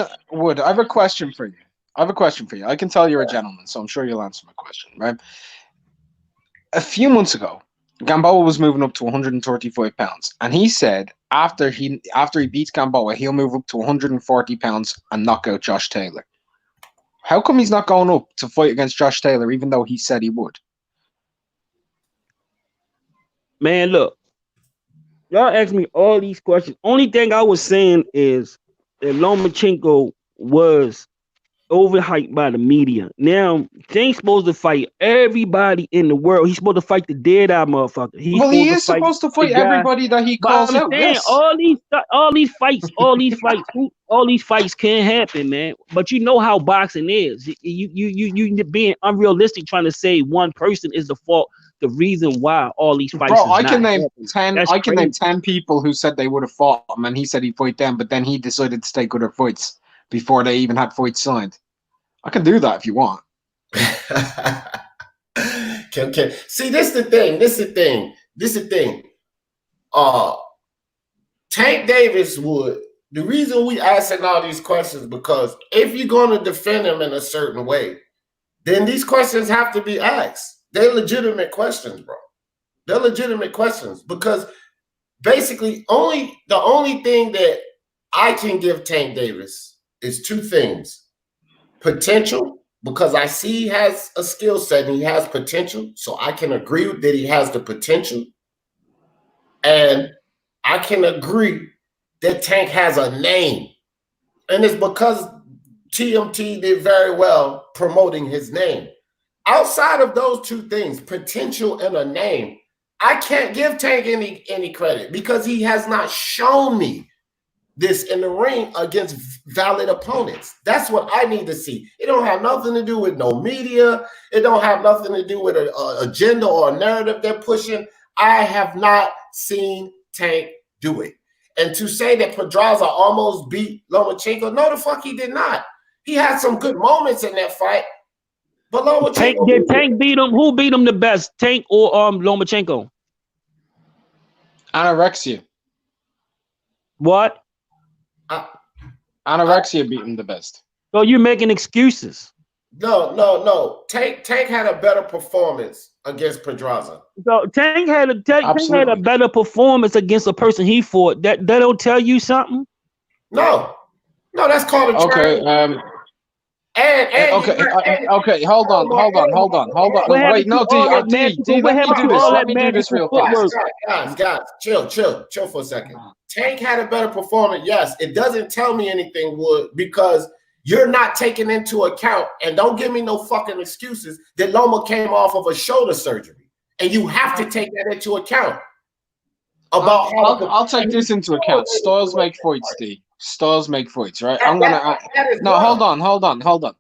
have a question for you. I can tell you're a gentleman, so I'm sure you'll answer my question, right? A few months ago, Gamboa was moving up to 135 pounds, and he said after he beats Gamboa, he'll move up to 140 pounds and knock out Josh Taylor. How come he's not going up to fight against Josh Taylor, even though he said he would? Man, look. Y'all asked me all these questions. Only thing I was saying is that Lomachenko was overhyped by the media. Now, Tank's supposed to fight everybody in the world. He's supposed to fight the dead-eye motherfucker. He is supposed to fight everybody that he calls out. Yes. All these fights can't happen, man. But you know how boxing is. You being unrealistic trying to say one person is the fault. The reason why all these fights. Bro, I can name 10 people who said they would have fought him, and he said he'd fight them, but then he decided to take other fights before they even had fights signed. I can do that if you want. Okay. See, this is the thing. Tank Davis would. The reason we asking all these questions because if you're going to defend him in a certain way, then these questions have to be asked. They're legitimate questions, bro. They're legitimate questions because basically the only thing that I can give Tank Davis is two things. Potential, because I see he has a skill set and he has potential. So I can agree that he has the potential. And I can agree that Tank has a name. And it's because TMT did very well promoting his name. Outside of those two things, potential and a name, I can't give Tank any credit because he has not shown me this in the ring against valid opponents. That's what I need to see. It don't have nothing to do with no media. It don't have nothing to do with an agenda or a narrative they're pushing. I have not seen Tank do it. And to say that Pedraza almost beat Lomachenko, no, the fuck he did not. He had some good moments in that fight, but Lomachenko did Tank beat him? Who beat him the best, Tank or Lomachenko? Anorexia. What? Anorexia beat him the best. So you're making excuses. No. Tank had a better performance against Pedraza. So Tank had a better performance against a person he fought. That don't tell you something? No, that's called a okay. Okay. Hold on. Wait, no, D. Let me do this real fast. Guys, chill for a second. Tank had a better performance. Yes, it doesn't tell me anything, Wood, because you're not taking into account, and don't give me no fucking excuses, that Loma came off of a shoulder surgery. And you have to take that into account. I'll take this into account. Styles make fights, D. Styles make fights, right? Hold on.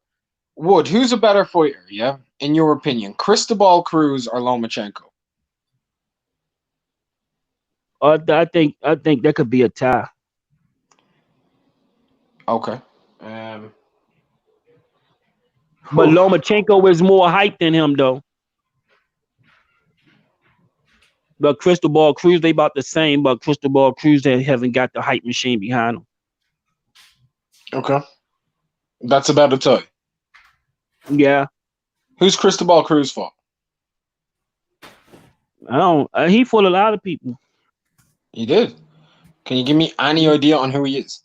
Wood, who's a better fighter, yeah? In your opinion, Cristobal Cruz or Lomachenko? I think that could be a tie. Okay. But Lomachenko is more hyped than him, though. But Cristobal Cruz, they about the same, but Cristobal Cruz, they haven't got the hype machine behind them. Okay. That's about a tie. Yeah. Who's Cristobal Cruz for? He fought a lot of people. He did. Can you give me any idea on who he is?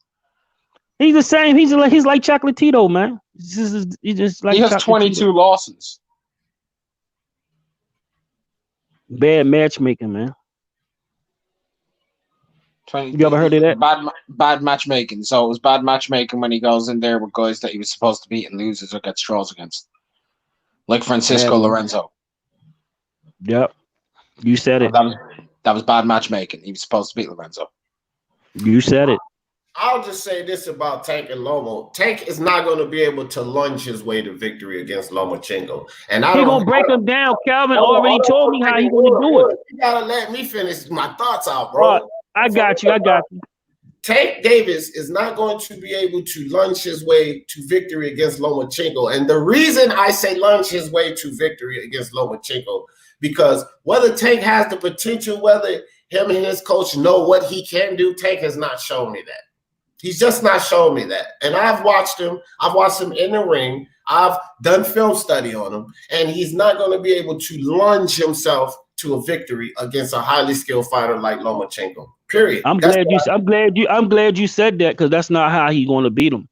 He's the same. He's like Chocolatito, man. He has 22 losses. Bad matchmaking, man. You ever heard of that? Bad matchmaking. So it was bad matchmaking when he goes in there with guys that he was supposed to beat and loses or gets draws against. Like Francisco Lorenzo. Yep. You said it. That was bad matchmaking. He was supposed to beat Lorenzo. You said it. I'll just say this about Tank and Loma. Tank is not going to be able to lunge his way to victory against Lomachenko. And he's going to break him down. Calvin already told me how he's going to do it. You got to let me finish my thoughts out, bro. I got you. Tank Davis is not going to be able to lunge his way to victory against Lomachenko. And the reason I say lunge his way to victory against Lomachenko, because whether Tank has the potential, whether him and his coach know what he can do, Tank has not shown me that. He's just not shown me that. And I've watched him. I've watched him in the ring. I've done film study on him. And he's not going to be able to lunge himself to a victory against a highly skilled fighter like Lomachenko. Period. I'm glad you said that, because that's not how he's going to beat him.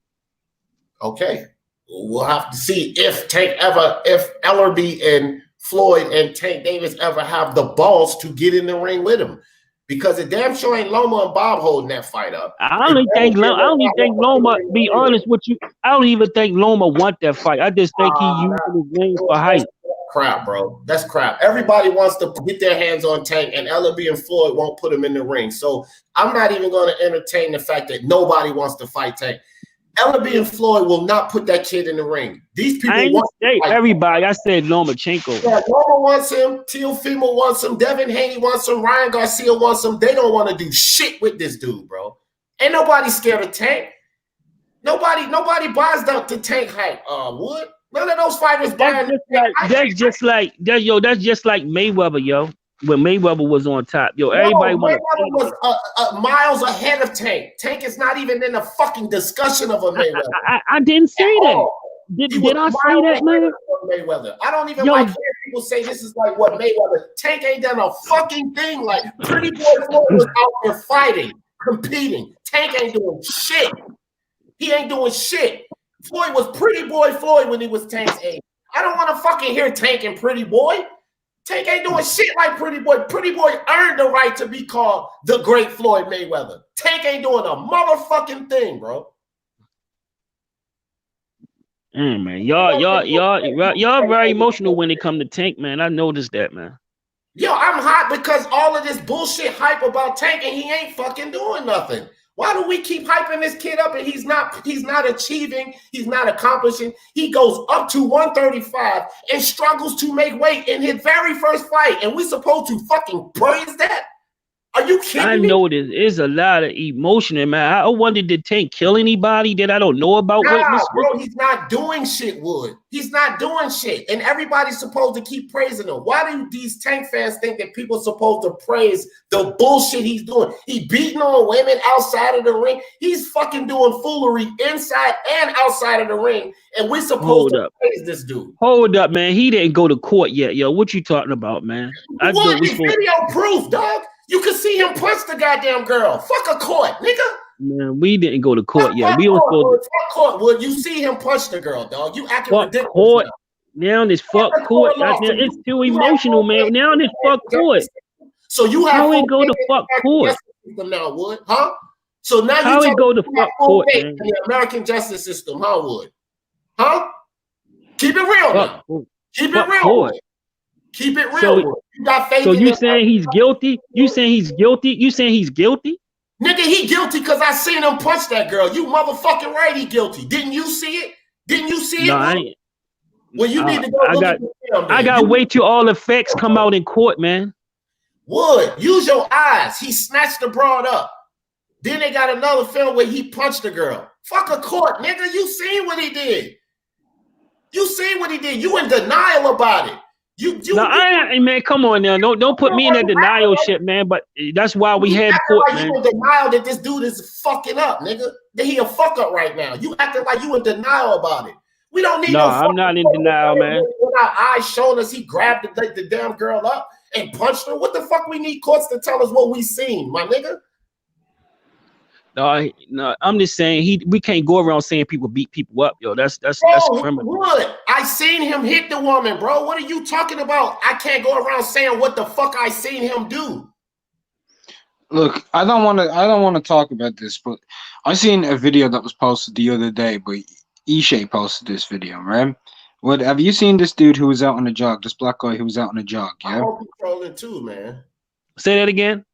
Okay. We'll have to see if Ellerby and Floyd and Tank Davis ever have the balls to get in the ring with him. Because it damn sure ain't Loma and Bob holding that fight up. I don't even think Loma, be honest with you, I don't even think Loma want that fight. I just think he using his name for hype. Crap, bro. That's crap. Everybody wants to get their hands on Tank, and Ellerby and Floyd won't put him in the ring. So I'm not even going to entertain the fact that nobody wants to fight Tank. Ellerby and Floyd will not put that kid in the ring. These people want everybody. I said Lomachenko. Yeah, Loma wants him. Teofimo wants him. Devin Haney wants him. Ryan Garcia wants him. They don't want to do shit with this dude, bro. Ain't nobody scared of Tank. Nobody buys down to Tank hype. Wood. None of those fighters buy. That's just like Mayweather, yo. When Mayweather was on top, everybody Mayweather was miles ahead of Tank. Tank is not even in the fucking discussion of a Mayweather. I didn't say that. Did I say that, man? Mayweather. I don't even like hearing people say this is like what Mayweather. Tank ain't done a fucking thing. Like Pretty Boy Floyd was out there fighting, competing. Tank ain't doing shit. He ain't doing shit. Floyd was Pretty Boy Floyd when he was Tank's age. I don't want to fucking hear Tank and Pretty Boy. Tank ain't doing shit like Pretty Boy. Pretty Boy earned the right to be called the great Floyd Mayweather. Tank ain't doing a motherfucking thing, bro. Man, y'all very emotional when it come to Tank, man. I noticed that, man. Yo, I'm hot because all of this bullshit hype about Tank and he ain't fucking doing nothing. Why do we keep hyping this kid up and he's not achieving, he's not accomplishing? He goes up to 135 and struggles to make weight in his very first fight, and we supposed to fucking praise that? Are you kidding me? I know there's a lot of emotion in man. I wonder, did Tank kill anybody that I don't know about? Nah, bro, he's not doing shit, Wood. He's not doing shit. And everybody's supposed to keep praising him. Why do these Tank fans think that people are supposed to praise the bullshit he's doing? He beating on women outside of the ring. He's fucking doing foolery inside and outside of the ring. And we're supposed to praise this dude. Hold up, man. He didn't go to court yet, yo. What you talking about, man? What? It's video proof, dog. You can see him punch the goddamn girl. Fuck a court, nigga. Man, we didn't go to court yet. We don't go to court. Would you see him punch the girl, dog? You acting ridiculous. Court. Now this fuck court. It's too emotional, man. Now this fuck court. So you have how we go to fuck court now, Wood? Huh? So now how we go to fuck court in the American justice system, huh, Wood? Huh? Keep it real now. Keep it real. Keep it real. So, you got faith. So you saying he's guilty? You saying he's guilty? You saying he's guilty? Nigga, he guilty because I seen him punch that girl. You motherfucking right, he guilty. Didn't you see it? Didn't you see it? No, I ain't. Well, you need to go look at the film. I got to wait till all the facts come out in court, man. Wood, use your eyes. He snatched the broad up. Then they got another film where he punched the girl. Fuck a court, nigga. You seen what he did. You seen what he did. You in denial about it. Man, come on now. Don't put me in that denial shit, man. But that's why we had court, man. You in denial that this dude is fucking up, nigga. That he a fuck up right now. You acting like you in denial about it. We don't need no. I'm not in denial, man. With our eyes showing us, he grabbed the damn girl up and punched her. What the fuck we need courts to tell us what we seen, my nigga? No, I'm just saying we can't go around saying people beat people up, yo. That's criminal. What? I seen him hit the woman, bro. What are you talking about? I can't go around saying what the fuck I seen him do. Look, I don't want to talk about this, but I seen a video that was posted the other day, but Ishay posted this video, right? What have you seen this dude who was out on a jog? This black guy who was out on a jog, yeah? I hope he's trolling too, man. Say that again.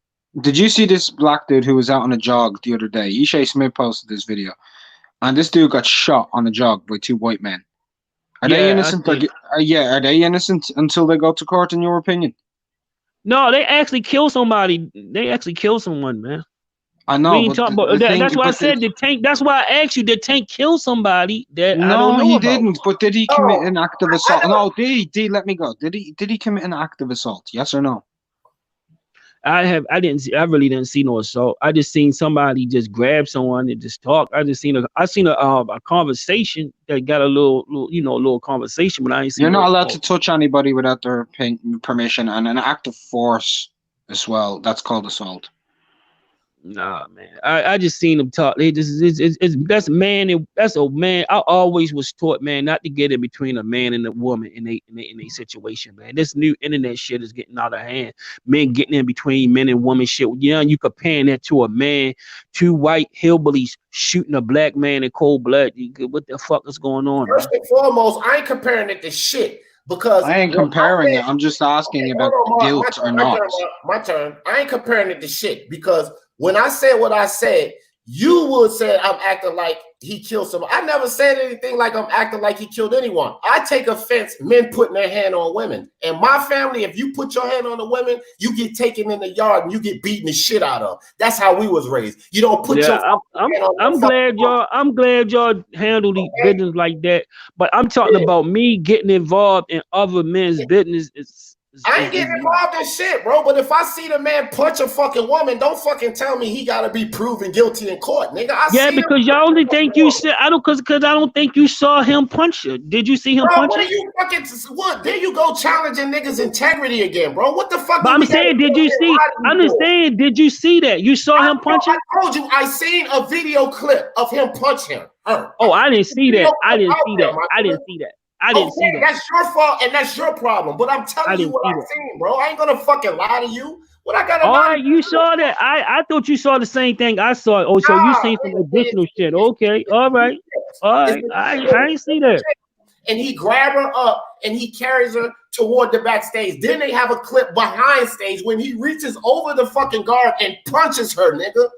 Did you see this black dude who was out on a jog the other day? Ishay Smith posted this video, and this dude got shot on a jog by two white men. Are they innocent? Are they innocent until they go to court? In your opinion? No, they actually killed somebody. They actually killed someone, man. I know. We ain't talking about that. That's why I said the Tank. That's why I asked you. Did Tank kill somebody? That I don't know he about. didn't. But did he commit an act of assault? No, did let me go. Did he commit an act of assault? Yes or no? I really didn't see no assault. I just seen somebody just grab someone and just talk. I seen a conversation that got a little conversation, but I ain't seen. You're not allowed to touch anybody without their permission, and an act of force as well. That's called assault. Nah, man. I just seen them talk. That's man. That's a man. I always was taught, man, not to get in between a man and a woman in a situation, man. This new internet shit is getting out of hand. Men getting in between men and women shit. Yeah, you comparing that to a man, two white hillbillies shooting a black man in cold blood. What the fuck is going on? First and foremost, I ain't comparing it to shit. Because I ain't comparing it. I'm just asking about guilt or not. My turn. I ain't comparing it to shit because when I said what I said, you would say I'm acting like he killed someone. I never said anything like I'm acting like he killed anyone. I take offense men putting their hand on women. And my family, if you put your hand on the women, you get taken in the yard and you get beaten the shit out of. That's how we was raised. You don't put your hand on I'm glad y'all handle these business like that. But I'm talking about me getting involved in other men's business. I ain't getting involved in shit, bro. But if I see the man punch a fucking woman, don't fucking tell me he gotta be proven guilty in court, nigga. Because y'all only think you said because I don't think you saw him punch her. Did you see him punch her? There you go challenging niggas' integrity again, bro. What the fuck? But I'm saying, did you see? I'm just saying, did you see that? You saw him punch her? I told you, I seen a video clip of him punching her. Oh, I didn't see that. I didn't see that. I didn't see that. That's your fault and that's your problem. But I'm telling you what I've seen, bro. I ain't gonna fucking lie to you. What I gotta lie? All right, you saw that. I thought you saw the same thing I saw. Oh, so you seen some additional shit. Okay, all right. I ain't see that. And he grabbed her up and he carries her toward the backstage. Then they have a clip behind stage when he reaches over the fucking guard and punches her, nigga.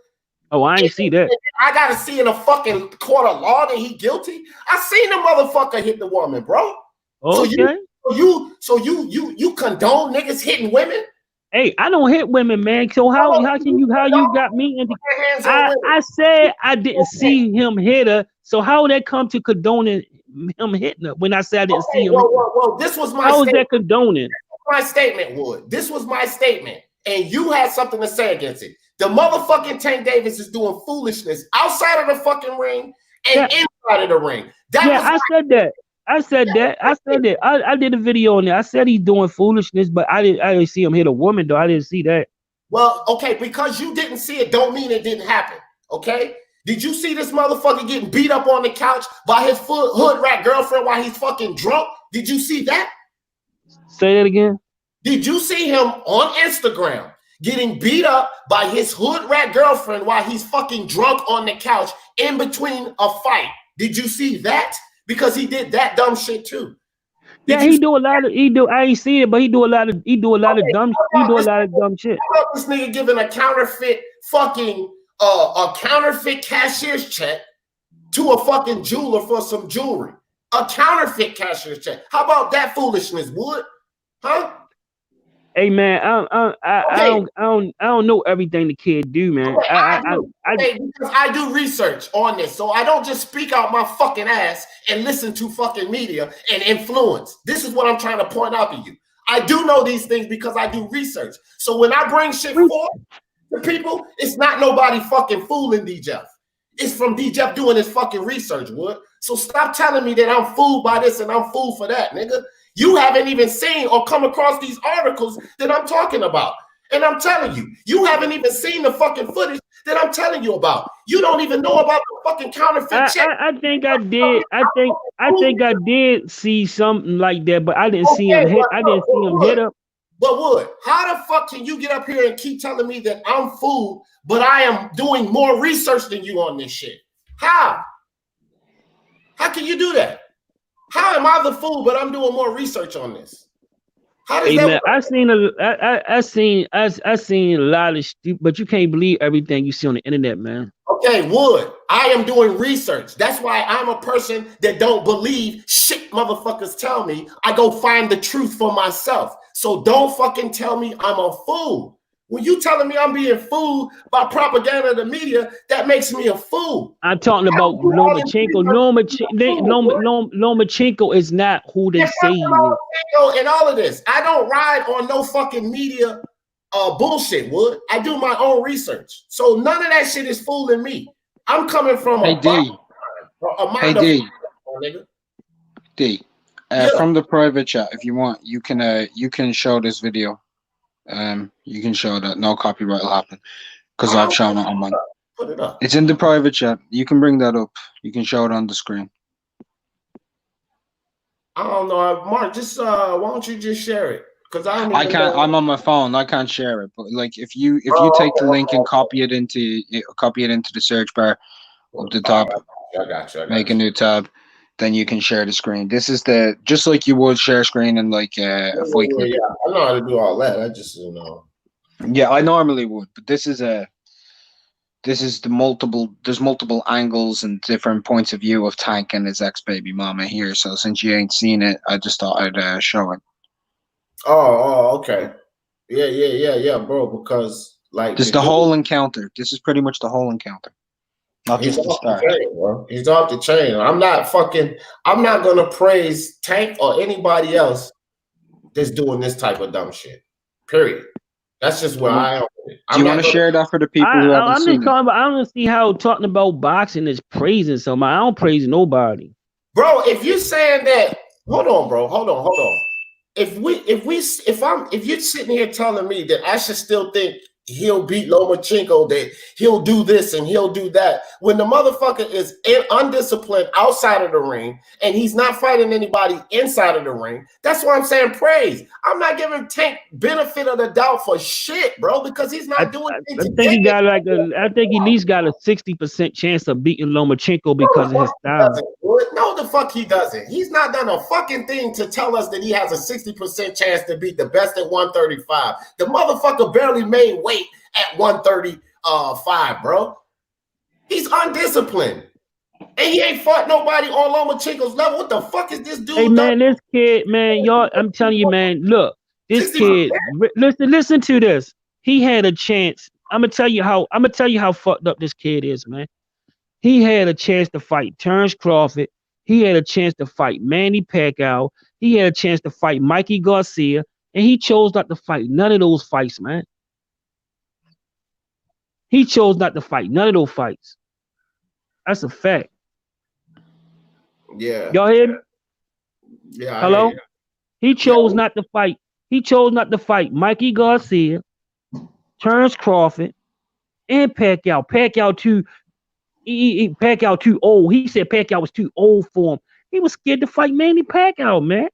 Oh, I ain't see that. I gotta see in a fucking court of law that he guilty. I seen the motherfucker hit the woman, bro. Okay. So you condone niggas hitting women? Hey, I don't hit women, man. So how you got me into? I said I didn't see him hit her. So how would that come to condoning him hitting her when I said I didn't see him? Well, this was my. How is that condoning? My statement, Wood. This was my statement, and you had something to say against it. The motherfucking Tank Davis is doing foolishness outside of the fucking ring and inside of the ring. I said that. I said that. I did a video on that. I said he's doing foolishness, but I didn't see him hit a woman, though. I didn't see that. Well, okay, because you didn't see it don't mean it didn't happen. Okay? Did you see this motherfucker getting beat up on the couch by his hood rat girlfriend while he's fucking drunk? Did you see that? Say that again. Did you see him on Instagram getting beat up by his hood rat girlfriend while he's fucking drunk on the couch in between a fight? Did you see that? Because he did that dumb shit too. I ain't see it, but he do a lot of dumb shit. How about this nigga giving a counterfeit fucking a counterfeit cashier's check to a fucking jeweler for some jewelry? A counterfeit cashier's check. How about that foolishness, Wood? Huh? Hey man, I don't know everything the kid do, man. Because I do research on this, so I don't just speak out my fucking ass and listen to fucking media and influence. This is what I'm trying to point out to you. I do know these things because I do research. So when I bring shit forth to people, it's not nobody fucking fooling D Jeff. It's from D Jeff doing his fucking research, Wood. So stop telling me that I'm fooled by this and I'm fooled for that, nigga. You haven't even seen or come across these articles that I'm talking about. And I'm telling you, you haven't even seen the fucking footage that I'm telling you about. You don't even know about the fucking counterfeit check. I think I did. I think I did see something like that, but I didn't see him hit. I didn't see him hit up. But Wood, how the fuck can you get up here and keep telling me that I'm fooled, but I am doing more research than you on this shit? How? How can you do that? How am I the fool, but I'm doing more research on this? How does that work? I seen a lot of stupid, but you can't believe everything you see on the internet, man. Okay, Wood, I am doing research. That's why I'm a person that don't believe shit motherfuckers tell me. I go find the truth for myself. So don't fucking tell me I'm a fool. When you telling me I'm being fooled by propaganda of the media, that makes me a fool. I'm talking about Lomachenko. Lomachenko is not who they say he is. And all of this. I don't ride on no fucking media bullshit, Wood. I do my own research. So none of that shit is fooling me. I'm coming from from the private chat, if you want, you can show this video. You can show that no copyright will happen because I've shown it on mine. Put it up. It's in the private chat. You can bring that up. You can show it on the screen. I don't know, Mark. Just why don't you just share it? Because I can't. I'm on my phone. I can't share it. But like, if you take the link and copy it into the search bar up the top, I got you. Make a new tab. Then you can share the screen. This is just like you would share screen in like a fight clip. Yeah, I know how to do all that. I just Yeah, I normally would, but this is the multiple. There's multiple angles and different points of view of Tank and his ex-baby mama here. So since you ain't seen it, I just thought I'd show it. Oh, okay. Yeah, bro. Because like this is the whole encounter. This is pretty much the whole encounter. Not just the start. He's off the chain. I'm not gonna praise Tank or anybody else that's doing this type of dumb shit. Period. That's just where I am. Do you want to share that for the people who haven't seen it? I don't see how talking about boxing is praising somebody. I don't praise nobody. Bro, if you're saying that, hold on, bro. Hold on. If you're sitting here telling me that I should still think he'll beat Lomachenko, that he'll do this and he'll do that, when the motherfucker is undisciplined outside of the ring and he's not fighting anybody inside of the ring, that's why I'm saying praise. I'm not giving Tank benefit of the doubt for shit, bro, because he's not doing anything. I think he at least got a 60% chance of beating Lomachenko because of his style. No, the fuck he doesn't. He's not done a fucking thing to tell us that he has a 60% chance to beat the best at 135. The motherfucker barely made weight at 135, bro. He's undisciplined. And he ain't fought nobody on Lomachenko's level. What the fuck is this dude? Hey man, this kid, man, y'all, I'm telling you, man, look, this kid, listen to this. He had a chance. I'm gonna tell you how fucked up this kid is, man. He had a chance to fight Terrence Crawford. He had a chance to fight Manny Pacquiao. He had a chance to fight Mikey Garcia, and he chose not to fight none of those fights, man. He chose not to fight none of those fights. That's a fact. Yeah. Y'all hear me? Yeah. Hello? He chose not to fight. He chose not to fight Mikey Garcia, Terrence Crawford, and Pacquiao. Pacquiao too old. He said Pacquiao was too old for him. He was scared to fight Manny Pacquiao, man.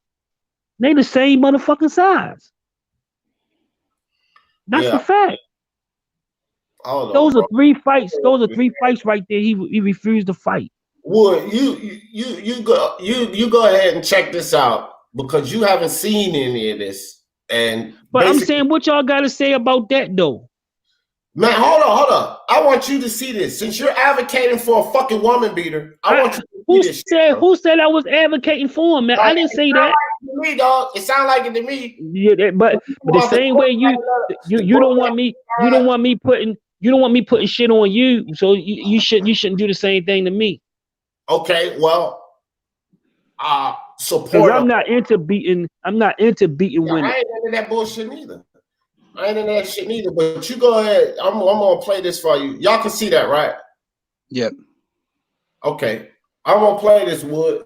They the same motherfucking size. That's the fact. Those are 3 fights. Those are 3 fights right there. He refused to fight. Wood, you go ahead and check this out because you haven't seen any of this. But I'm saying, what y'all got to say about that though? Man, hold on. I want you to see this. Since you're advocating for a fucking woman beater, I want you to see this. Who said I was advocating for him, man? I didn't say that. To me, dog. It sounds like it to me. Yeah, but the same way you don't want me putting shit on you, so you shouldn't do the same thing to me. Okay, well, support. I'm not into beating women. I ain't into that bullshit neither. I ain't into that shit neither. But you go ahead. I'm gonna play this for you. Y'all can see that, right? Yep. Okay, I'm gonna play this, Wood.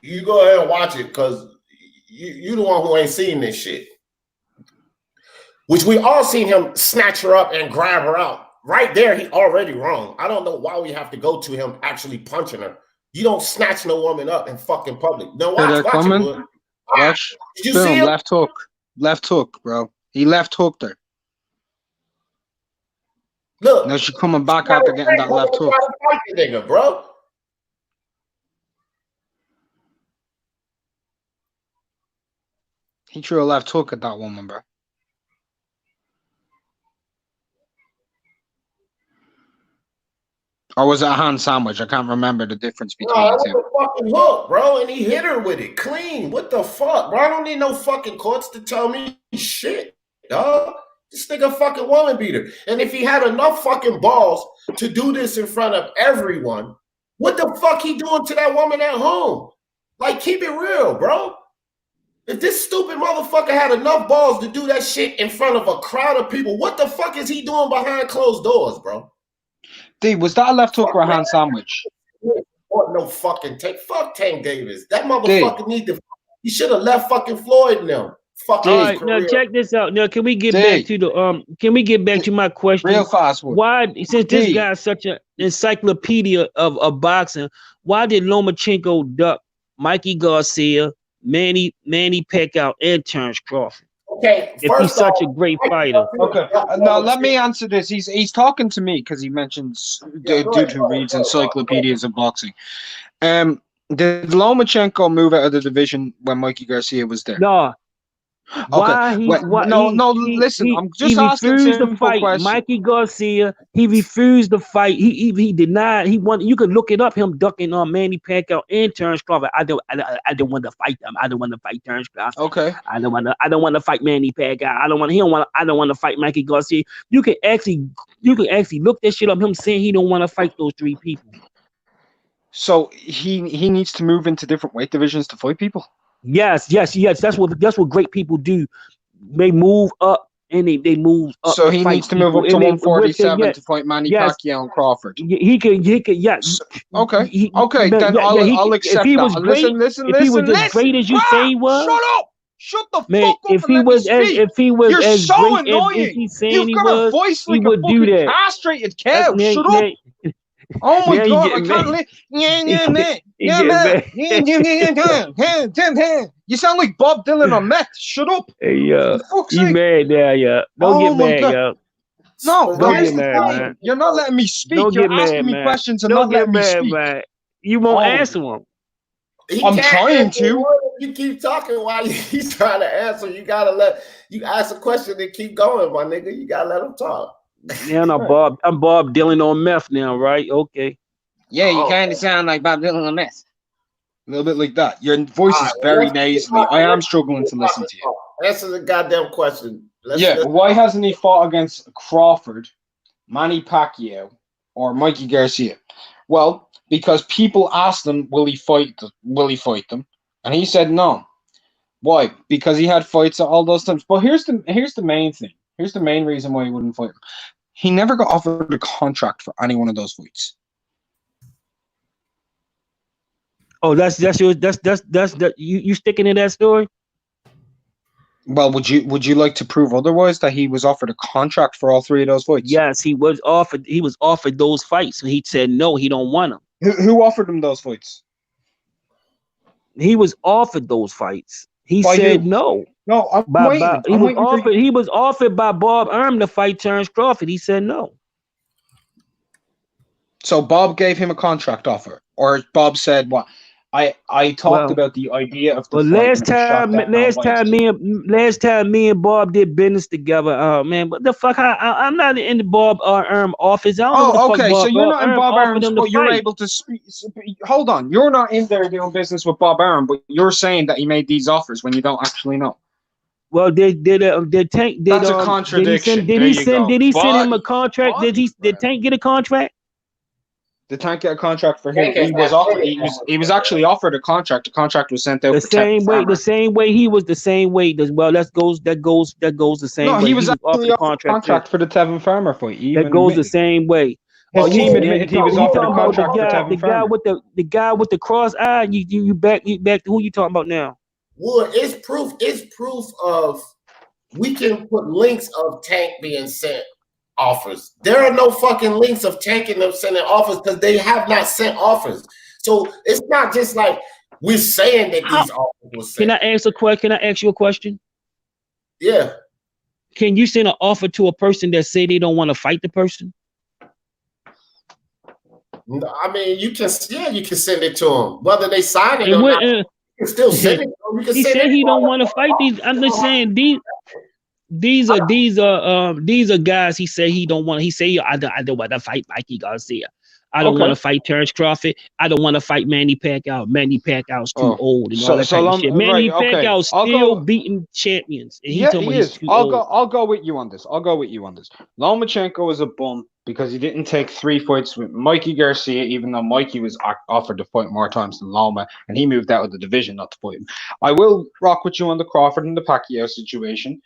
You go ahead and watch it because you the one who ain't seen this shit. Which we all seen him snatch her up and grab her out. Right there, he already wrong. I don't know why we have to go to him actually punching her. You don't snatch no woman up in fucking public. No, watch it, watch. Did you see him? Left hook, bro. He left hooked her. Look. Now she's coming back out again that left hook. Nigga, bro. He threw a left hook at that woman, bro. Or was it a hand sandwich? I can't remember the difference between the two. That was a fucking hook, bro, and he hit her with it clean. What the fuck, bro? I don't need no fucking courts to tell me shit, dog. This nigga fucking woman beater. And if he had enough fucking balls to do this in front of everyone, what the fuck he doing to that woman at home? Like, keep it real, bro. If this stupid motherfucker had enough balls to do that shit in front of a crowd of people, what the fuck is he doing behind closed doors, bro? D, was that a left hook or a hand sandwich? No fucking take. Fuck Tank Davis. That motherfucker he should have left fucking Floyd now. Fuck. All right, now check this out. Now, can we get back to the Can we get back to my question? Real fast. Why, since this guy's such an encyclopedia of boxing, why did Lomachenko duck Mikey Garcia, Manny Pacquiao, and Terrence Crawford? Okay, if he's such a great fighter. Okay, now let me answer this. He's talking to me because he mentions dude who reads encyclopedias of boxing. Did Lomachenko move out of the division when Mikey Garcia was there? No. Okay. Listen, I'm just asking refused to fight Mikey Garcia. He refused to fight. He denied. He wanted. You could look it up. Him ducking on Manny Pacquiao and Terrence Crawford. I don't want to fight them. I don't want to fight Terrence Crawford. Okay. I don't want to fight Manny Pacquiao. I don't want to fight Mikey Garcia. You can actually look that shit up. Him saying he don't want to fight those 3 people. So he needs to move into different weight divisions to fight people. Yes. That's what great people do. They move up and they move up. So he needs to move up to 147 to fight Manny Pacquiao and Crawford. He could, yes. Okay. Then I'll accept that. Listen. If he was as great as you say he was, shut up. Shut the fuck up. If he was as great as he's saying he was, he would do that. Castrated cow. Shut up. Oh my God! I can't live. You sound like Bob Dylan on meth. Shut up. Hey, you mad now, yeah? Don't get mad, yo. No, don't get mad, man. You're not letting me speak. You're asking me questions and not letting me speak. Man. You won't answer them. I'm trying to. You keep talking while he's trying to answer. You ask a question and keep going, my nigga. You gotta let him talk. Now I'm Bob Dylan on meth now, right? Okay. Yeah, you kind of sound like Bob Dylan on meth. A little bit like that. Your voice is very nasally. I am struggling to listen to you. Answer the goddamn question. But why hasn't he fought against Crawford, Manny Pacquiao, or Mikey Garcia? Well, because people asked him, will he fight them? And he said no. Why? Because he had fights at all those times. But here's the main thing. Here's the main reason why he wouldn't fight him. He never got offered a contract for any one of those fights. Oh, that's you sticking to that story? Well, would you like to prove otherwise, that he was offered a contract for all three of those fights? Yes, he was offered those fights, and he said no, he don't want them. Who offered him those fights? He was offered those fights. He said no. No, I'm waiting. He was offered by Bob Arum to fight Terence Crawford. He said no. So Bob gave him a contract offer, or Bob said what? I talked about the idea of the last time me and Bob did business together. Oh man, what the fuck? I'm not in the Bob Arum office. I don't know what the fuck so you're not in Bob Arum's, but you're fight. able to speak. Hold on, you're not in there doing business with Bob Arum, but you're saying that he made these offers when you don't actually know. Well, did Tank? That's a contradiction. Did he send him a contract? Did Tank get a contract? The Tank get a contract for him. He was offered. He was actually offered a contract. The contract was sent out the same way. The same way he was. The same way. Well, that goes the same way. No, he was actually offered a contract for the Tevin Farmer fight. That goes the same way. His team admitted he was offered a contract for Tevin Farmer. The guy with the cross eye. You back to who you talking about now? Well, it's proof of we can put links of Tank being sent offers. There are no fucking links of Tank and them sending offers because they have not sent offers. So it's not just like we're saying that these offers were sent. Can I ask you a question? Yeah. Can you send an offer to a person that say they don't want to fight the person? No, I mean, you can send it to them. Whether they sign it or not, you can still send it. He said he don't want to fight these. I'm just saying these are guys. He said he don't want. He say I don't want to fight Mikey Garcia. I don't want to fight Terence Crawford. I don't want to fight Manny Pacquiao. Manny Pacquiao's too old and all that kind of shit. Manny Pacquiao's still beating champions. And he is. I'll go with you on this. Lomachenko is a bum because he didn't take 3 fights with Mikey Garcia, even though Mikey was offered to fight more times than Loma, and he moved out of the division not to fight him. I will rock with you on the Crawford and the Pacquiao situation.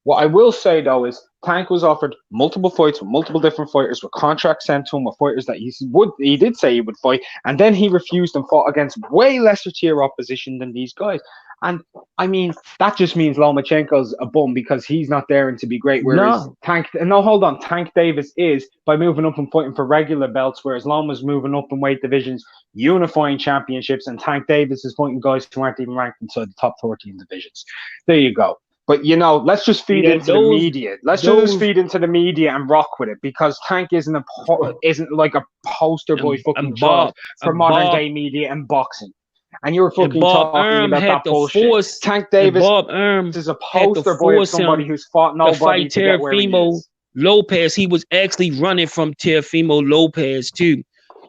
What I will say though is Tank was offered multiple fights with multiple different fighters, with contracts sent to him with fighters that he did say he would fight, and then he refused and fought against way lesser tier opposition than these guys. And I mean, that just means Lomachenko's a bum because he's not daring to be great. Whereas Tank Davis is by moving up and fighting for regular belts, whereas Loma's moving up in weight divisions, unifying championships, and Tank Davis is fighting guys who aren't even ranked inside the top 14 divisions. There you go. But, let's just feed into the media. Let's just feed into the media and rock with it, because Tank isn't like a poster boy fucking child for modern day media and boxing. And you're fucking talking about that bullshit. Tank Davis is a poster boy of somebody who's fought nobody to get where he is. Lopez, he was actually running from Teofimo Lopez too.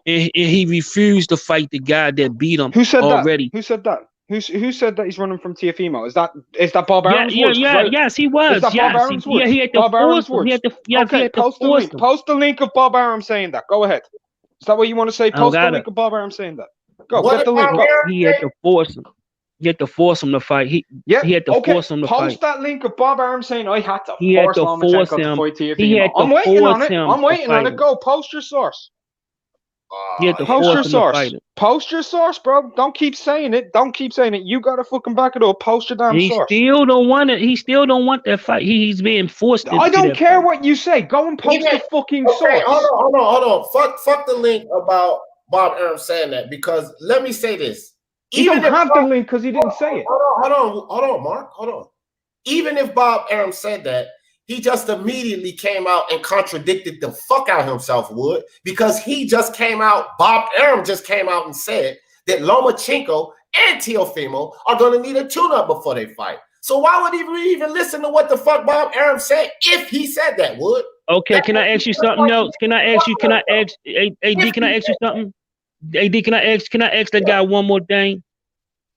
And he refused to fight the guy that beat him. Who said already. That? Who said that? Who said that he's running from Teofimo? Is that Bob Arum's words? Yes, he was. Is that Bob Arum's words? He had to force him. Post the link of Bob Arum saying that. Go ahead. Is that what you want to say? Post the link of Bob Arum saying that. Go, get the link. Go. He had to force him. He had to force him to fight. He had to force him to fight. Post that link of Bob Arum saying I had to force Lomachenko to fight Teofimo. I'm waiting on it. I'm waiting on it. Go, post your source. Post your source. Post your source, bro. Don't keep saying it. You gotta fucking back it up. Post your damn source. He still don't want it. He still don't want that fight. He's being forced. I don't care what you say. Go and post the fucking source. Hold on. Fuck the link about Bob Arum saying that, because let me say this. You don't have the link because he didn't say it. Hold on, Mark. Hold on. Even if Bob Arum said that, he just immediately came out and contradicted the fuck out of himself, because Bob Arum just came out and said that Lomachenko and Teofimo are going to need a tune-up before they fight. So why would he even listen to what the fuck Bob Arum said if he said that, Okay, can I ask you something else? Can I ask? AD, can I ask you something? AD, can I ask that guy one more thing?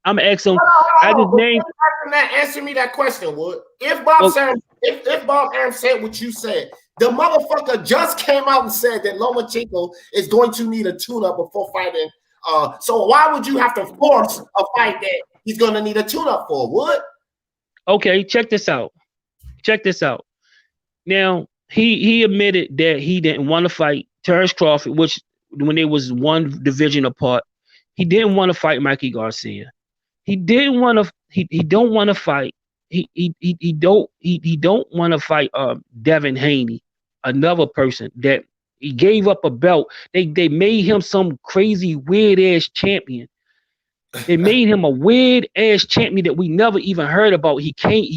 I'm gonna ask him. I just named. Answer me that question, Wood. If Bob Arum said what you said, the motherfucker just came out and said that Lomachenko is going to need a tune-up before fighting. So why would you have to force a fight that he's going to need a tune-up for, Wood? Okay, check this out. Now, he admitted that he didn't want to fight Terrence Crawford, which when they was one division apart, he didn't want to fight Mikey Garcia. He didn't want to. He don't want to fight. He don't want to fight Devin Haney, another person that he gave up a belt. They made him some crazy weird ass champion. They made him a weird ass champion that we never even heard about. He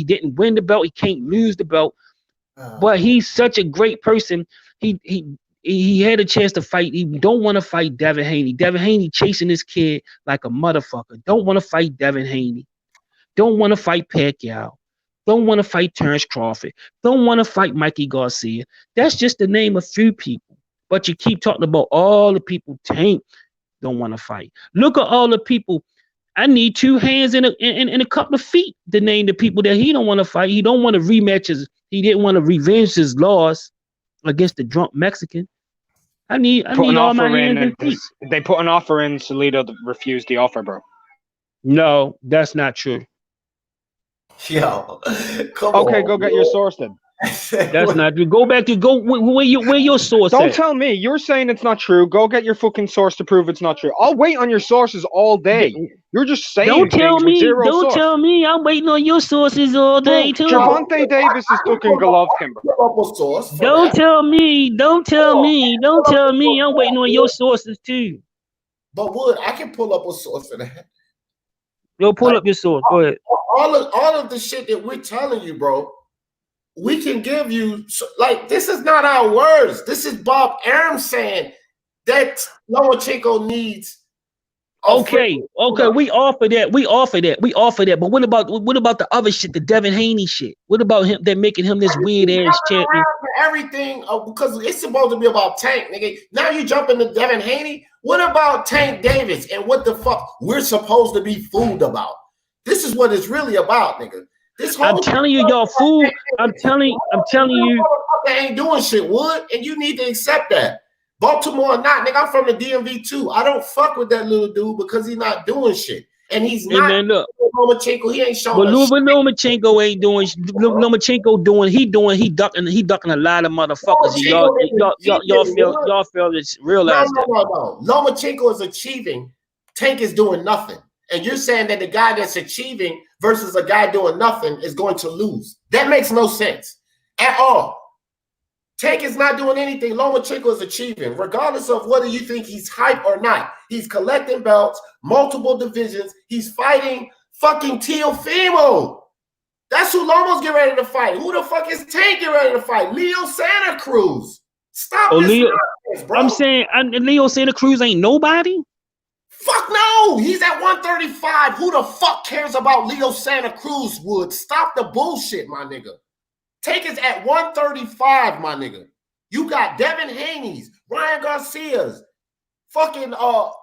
didn't win the belt. He can't lose the belt. But he's such a great person. He had a chance to fight. He don't want to fight Devin Haney. Devin Haney chasing this kid like a motherfucker. Don't want to fight Devin Haney. Don't want to fight Pacquiao. Don't want to fight Terrence Crawford. Don't want to fight Mikey Garcia. That's just to name a few people. But you keep talking about all the people Tank don't want to fight. Look at all the people. I need 2 hands and a couple of feet to name the people that he don't want to fight. He don't want to rematches. He didn't want to revenge his loss against the drunk Mexican. I need all my hands and feet. They put an offer in. Salido refused the offer, bro. No, that's not true. Yo, okay, go get your source then. That's not true. Go back to where your source. Don't tell me. You're saying it's not true. Go get your fucking source to prove it's not true. I'll wait on your sources all day. You're just saying don't tell me. Don't tell me. I'm waiting on your sources all day too. Gervonta Davis is fucking Golovkin, bro. Don't tell me. Don't tell me. Don't tell me. I'm waiting on your sources too. But Wood, I can pull up a source for that. Yo, pull up your source. Go ahead. All of the shit that we're telling you, bro, we can give you, like, this is not our words. This is Bob Arum saying that Lomachenko needs. Okay, we offer that. But what about the other shit, the Devin Haney shit? What about him? They're making him this weird ass champion. Everything because it's supposed to be about Tank, nigga. Now you jump into Devin Haney. What about Tank Davis and what the fuck we're supposed to be fooled about? This is what it's really about, nigga. This whole I'm telling you, y'all fool. I'm telling you, they ain't doing shit, Wood, and you need to accept that. Baltimore or not, nigga, I'm from the DMV too. I don't fuck with that little dude because he's not doing shit. And he's not Lomachenko. He ain't showing. But Lomachenko ain't doing. Lomachenko he ducking a lot of motherfuckers. Y'all feel this. Realize that. No. Lomachenko is achieving. Tank is doing nothing. And you're saying that the guy that's achieving versus a guy doing nothing is going to lose. That makes no sense at all. Tank is not doing anything. Lomachenko is achieving, regardless of whether you think he's hype or not. He's collecting belts, multiple divisions. He's fighting fucking Teofimo. That's who Loma's getting ready to fight. Who the fuck is Tank getting ready to fight? Leo Santa Cruz. Stop this nonsense, bro. I'm saying Leo Santa Cruz ain't nobody. Fuck no. He's at 135. Who the fuck cares about Leo Santa Cruz, Wood? Stop the bullshit, my nigga. Tank is at 135, my nigga. You got Devin Haney's, Ryan Garcia's, fucking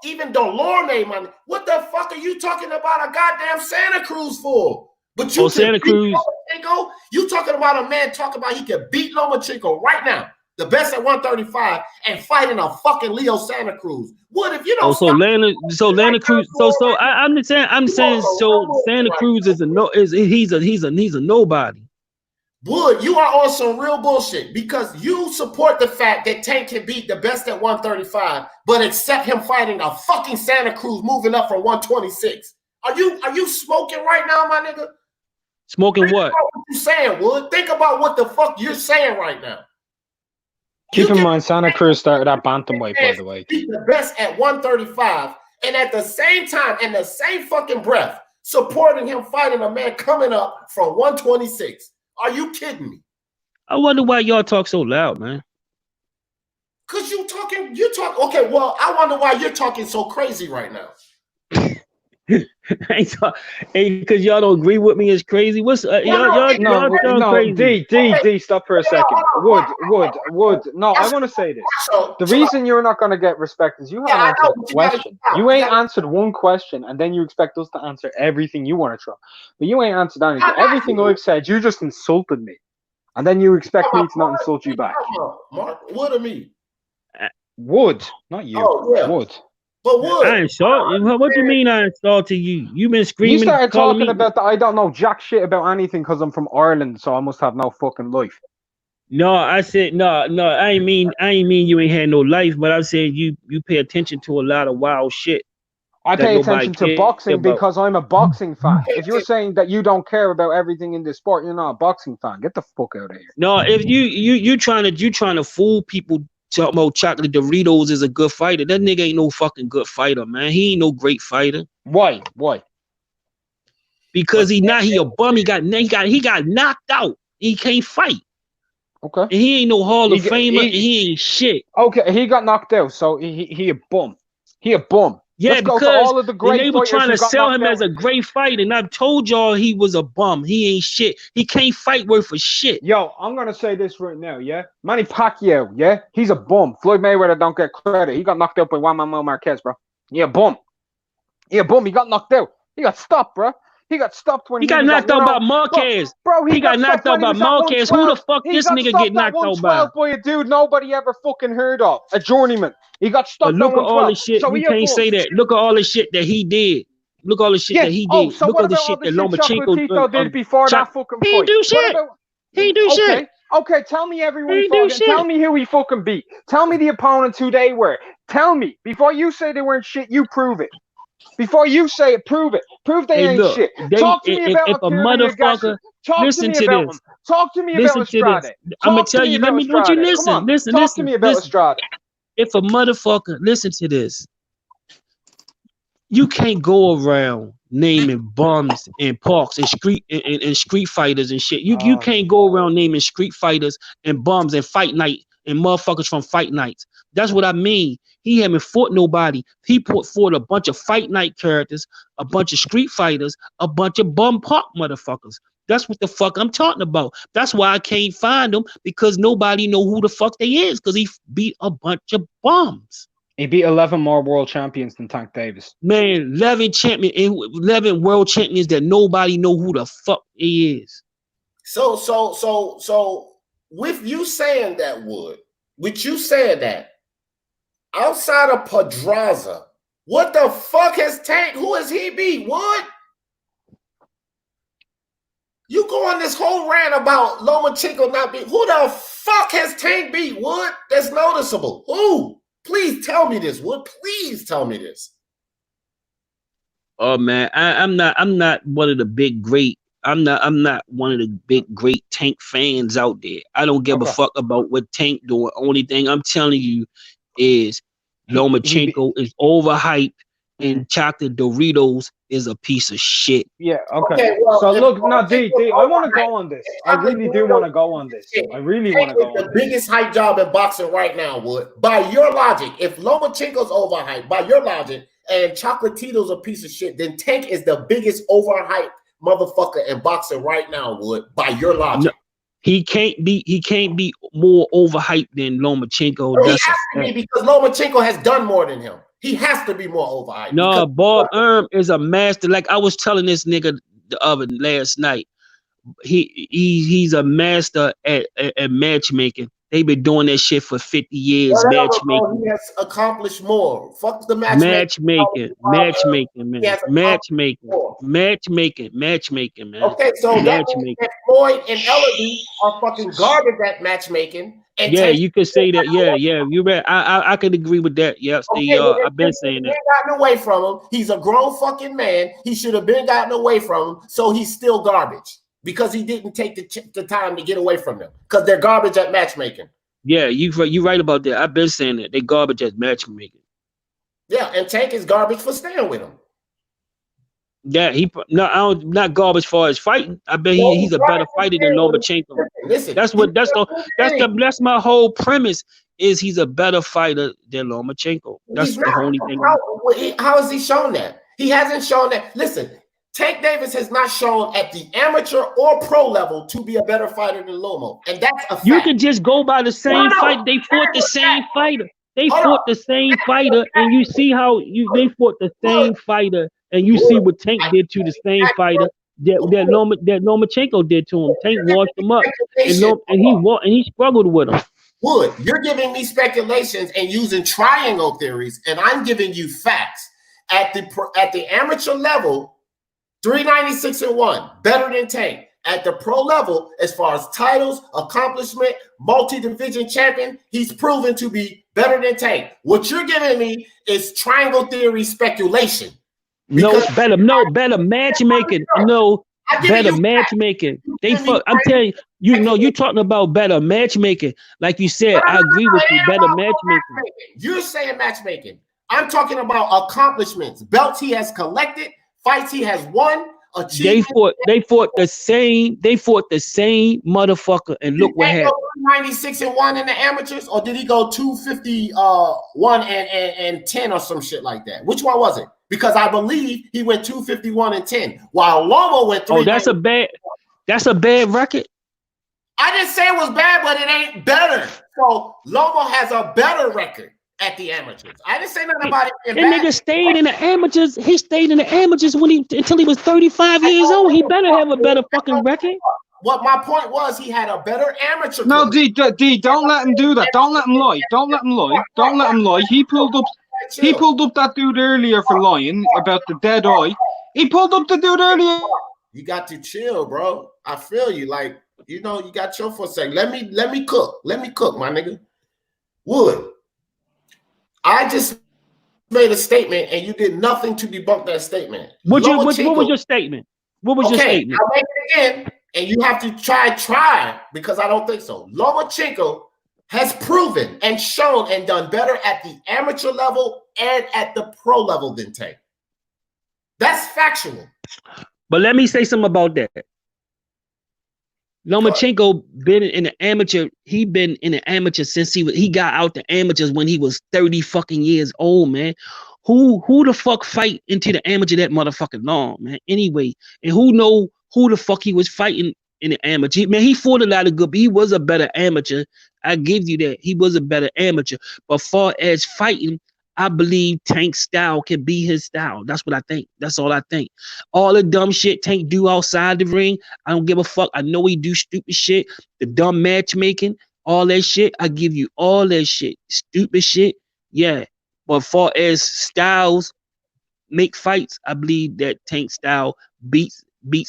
even Delorme, man. What the fuck are you talking about a goddamn Santa Cruz for? But you Santa Cruz. Lomachenko? You talking about a man talking about he can beat Lomachenko right now, the best at 135, and fighting a fucking Leo Santa Cruz. What if you don't? Santa Cruz. I'm saying so Santa Cruz is he's a nobody. Wood, you are on some real bullshit because you support the fact that Tank can beat the best at 135, but accept him fighting a fucking Santa Cruz moving up from 126. Are you smoking right now, my nigga? Smoking what? What you saying, Wood? Think about what the fuck you're saying right now. Keep in mind, Santa Cruz started at bantamweight, by the way. Beat the best at 135, and at the same time, in the same fucking breath, supporting him fighting a man coming up from 126. Are you kidding me? I wonder why y'all talk so loud, man. Cause you talk. Okay, well, I wonder why you're talking so crazy right now. Because y'all don't agree with me is crazy. What's y'all crazy? D, stop for a second. Wood. No, I want to say this. The reason you're not going to get respect is you haven't answered a question. You ain't answered one question, and then you expect us to answer everything you want to try. But you ain't answered anything. Everything I've said, you just insulted me, and then you expect me to not insult you back. Mark, Wood or me? Wood, not you. Oh, yeah. Wood. But Wood, I insulted. What do you mean I insulted you? You've been screaming. You started calling talking me. about that. I don't know jack shit about anything because I'm from Ireland, so I must have no fucking life. No, I said no. I ain't mean you ain't had no life, but I said you pay attention to a lot of wild shit. I pay attention to boxing because I'm a boxing fan. If you're saying that you don't care about everything in this sport, you're not a boxing fan. Get the fuck out of here. No, if you trying to fool people. Talking about Chocolate Doritos is a good fighter. That nigga ain't no fucking good fighter, man. He ain't no great fighter. Why? Because he a bum. He got knocked out. He can't fight. Okay. And he ain't no Hall of Famer. And he ain't shit. Okay, he got knocked out, so he a bum. He a bum. Yeah, Let's go because to all of the great they were trying to sell him as a great fighter, and I've told y'all he was a bum. He ain't shit. He can't fight worth of shit. Yo, I'm gonna say this right now, yeah? Manny Pacquiao, yeah? He's a bum. Floyd Mayweather don't get credit. He got knocked out by Juan Manuel Marquez, bro. Yeah, bum. He got knocked out. He got stopped, bro. He got stopped when he got knocked out by Marquez. Bro, he got knocked out by Marquez. Who the fuck this nigga get knocked out by? By a dude nobody ever fucking heard of. A journeyman. He got stopped. But look at all the shit. So you can't say that. Look at all the shit that he did. Look at all the shit that he did. So look what at about the shit that Lomachenko did before that fucking fight? He didn't do shit. He didn't do shit. Okay, tell me everyone he fought. Tell me who he fucking beat. Tell me the opponents who they were. Tell me. Before you say they weren't shit, you prove it. Before you say it, prove it. Prove they ain't shit. Talk to me about if a motherfucker. Listen to this. Talk to me about Estrada. I'm gonna tell you. Don't you listen? Listen. Talk to me about Estrada. If a motherfucker, listen to this. You can't go around naming bums and parks and street fighters and shit. You can't go around naming street fighters and bums and fight night and motherfuckers from fight nights. That's what I mean. He haven't fought nobody. He fought a bunch of fight night characters, a bunch of street fighters, a bunch of bum park motherfuckers. That's what the fuck I'm talking about. That's why I can't find them, because nobody know who the fuck they is, because he beat a bunch of bums. He beat 11 more world champions than Tank Davis. Man, 11 world champions that nobody know who the fuck he is. So with you saying that, Wood, with you saying that, outside of Pedraza, what the fuck has Tank? Who has he beat? Wood? You go on this whole rant about Lomachenko not beat. Who the fuck has Tank beat, Wood? That's noticeable. Who? Please tell me this, Wood. Please tell me this. Oh man, I'm not one of the big great. I'm not one of the big great Tank fans out there. I don't give a fuck about what Tank doing. Only thing I'm telling you is Lomachenko is overhyped and Chocolate Doritos is a piece of shit. Yeah, okay. So look, now D, I want to go on this. I really do want to go on this. I really want to go on this. The biggest hype job in boxing right now, Wood. By your logic, if Lomachenko's overhyped, by your logic, and Chocolatito's a piece of shit, then Tank is the biggest overhyped motherfucker in boxing right now, Wood. By your logic. No, he can't be more overhyped than Lomachenko. No, he has to be, because Lomachenko has done more than him. He has to be more overhyped. No, Bob is a master. Like I was telling this nigga last night, he's a master at matchmaking. They've been doing that shit for 50 years. Matchmaking. He has accomplished more. Fuck the matchmaking, man. Matchmaking, man. Okay, so that Floyd and Ellerby are fucking garbage at matchmaking. And yeah, you could say that. Yeah, you're right. I could agree with that. Yes, they are. I've been saying that. Gotten away from him. He's a grown fucking man. He should have been gotten away from him. So he's still garbage because he didn't take the time to get away from them, because they're garbage at matchmaking. Yeah, you right about that. I've been saying that they garbage at matchmaking. Yeah, and Tank is garbage for staying with him. Yeah, not garbage for his fighting. I bet he's a better fighter than Lomachenko. Listen, that's my whole premise. Is he's a better fighter than Lomachenko. That's the only thing. How has he shown that? He hasn't shown that. Listen, Tank Davis has not shown at the amateur or pro level to be a better fighter than Loma, and that's a fact. You could just go by the same fight. They fought the same fighter. They fought the same fighter, and you see how they fought the same fighter, and you see what Tank did to the same fighter that Lomachenko did to him. Tank washed him up, and he struggled with him. Wood, you're giving me speculations and using triangle theories, and I'm giving you facts. At the amateur level, 396-1, better than Tank. At the pro level, as far as titles, accomplishment, multi-division champion, he's proven to be better than Tank. What you're giving me is triangle theory speculation. Better matchmaking. Better matchmaking. I'm telling you, you're talking about better matchmaking. Like you said, I agree with you. Better matchmaking. You're saying matchmaking. I'm talking about accomplishments, belts he has collected, fights he has won. They fought the same motherfucker, and look what happened. 96-1 in the amateurs, or did he go 251 and 10 or some shit like that? Which one was it? Because I believe he went 251 and 10, while Loma went 3. Oh, that's a bad record. I didn't say it was bad, but it ain't better. So Loma has a better record at the amateurs. I didn't say nothing about it. That nigga stayed in the amateurs. He stayed in the amateurs until he was 35 years old. He better have a better fucking record. What my point was, he had a better amateur. No, D, don't let him do that. Don't let him lie. Don't let him lie. He pulled up that dude earlier for lying about the dead eye. He pulled up the dude earlier. You got to chill, bro. I feel you. Like, you got to chill for a second. Let me cook. Let me cook, my nigga. Wood. I just made a statement, and you did nothing to debunk that statement. What was your statement? What was your statement? I'll make it again, and you have to try, because I don't think so. Lomachenko has proven and shown and done better at the amateur level and at the pro level than Tank. That's factual. But let me say something about that. Lomachenko been in the amateur. He been in the amateur since he got out the amateurs when he was 30 fucking years old, man. Who the fuck fight into the amateur that motherfucking long, man? Anyway, and who know who the fuck he was fighting in the amateur? Man, he fought a lot of good, but he was a better amateur. I give you that. He was a better amateur. But far as fighting, I believe Tank's style can be his style. That's what I think. That's all I think. All the dumb shit Tank do outside the ring, I don't give a fuck. I know he do stupid shit. The dumb matchmaking, all that shit. I give you all that shit. Stupid shit, yeah. But far as styles make fights, I believe that Tank's style beats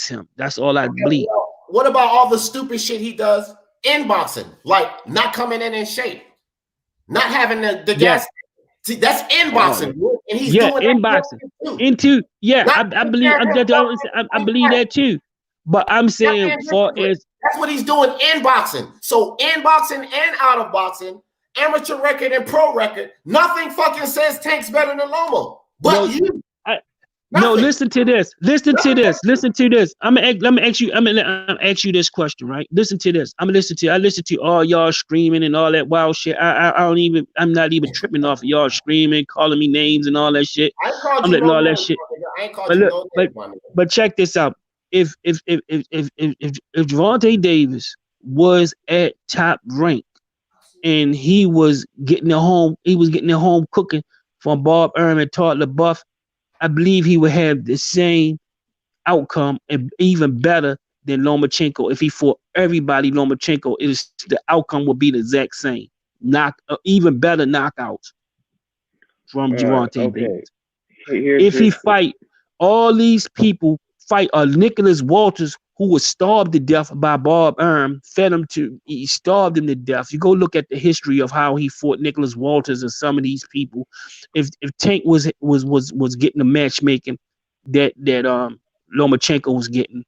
him. That's all I believe. What about all the stupid shit he does in boxing? Like not coming in shape, not having the gas. See, that's in boxing, and he's doing in boxing. I believe that too. But I'm saying that's what he's doing in boxing. So in boxing and out of boxing, amateur record and pro record, nothing fucking says Tank's better than Loma. But listen to this. Listen to this. I'm gonna ask you this question, right? Listen to this. I listen to all y'all screaming and all that wild shit. I'm not even tripping off of y'all screaming, calling me names and all that shit. I'm letting all that shit. But check this out. If Gervonta Davis was at top rank and he was getting it home cooking from Bob Arum and Todd LaBeouf, I believe he would have the same outcome and even better than Lomachenko. If he fought everybody, Lomachenko, the outcome would be the exact same. Even better knockouts from Gervonta Davis. If he fight all these people, fight Nicholas Walters, who was starved to death by Bob Arum, he starved him to death. You go look at the history of how he fought Nicholas Walters and some of these people. If Tank was getting the matchmaking that Lomachenko was getting,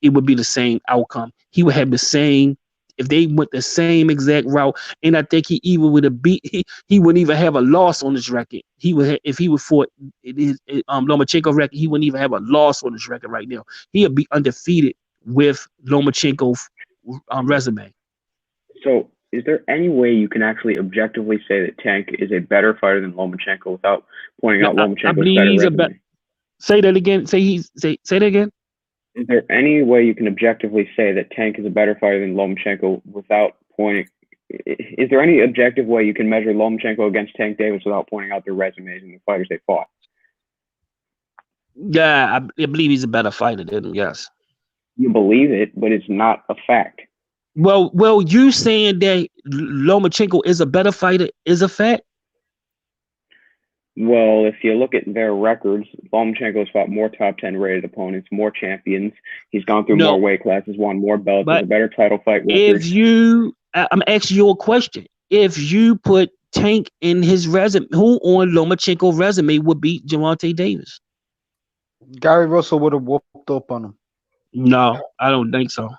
it would be the same outcome. He would have the same, if they went the same exact route, and I think he wouldn't even have a loss on his record. If he would fought Lomachenko record, he wouldn't even have a loss on his record right now. He'd be undefeated with Lomachenko's resume. So, is there any way you can actually objectively say that Tank is a better fighter than Lomachenko without pointing out Lomachenko's better resume? Say that again. Say that again. Is there any way you can objectively say that Tank is a better fighter than Lomachenko without pointing? Is there any objective way you can measure Lomachenko against Tank Davis without pointing out their resumes and the fighters they fought? Yeah, I believe he's a better fighter than him. Yes. You believe it, but it's not a fact. Well, you saying that Lomachenko is a better fighter is a fact? Well, if you look at their records, Lomachenko's fought more top 10 rated opponents, more champions. He's gone through more weight classes, won more belts, has a better title fight record. I'm asking you a question. If you put Tank in his resume, who on Lomachenko's resume would beat Gervonta Davis? Gary Russell would have whooped up on him. No, I don't think so.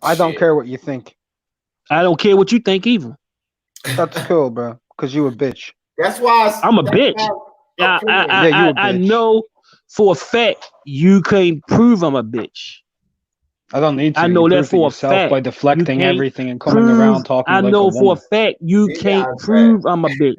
I don't care what you think. I don't care what you think either. That's cool, bro. Because you a bitch. That's why I'm a bitch. I know for a fact you can't prove I'm a bitch. I don't need to. I know that for a fact. By deflecting everything and coming around talking like a woman. I know for a fact you can't prove I'm a bitch.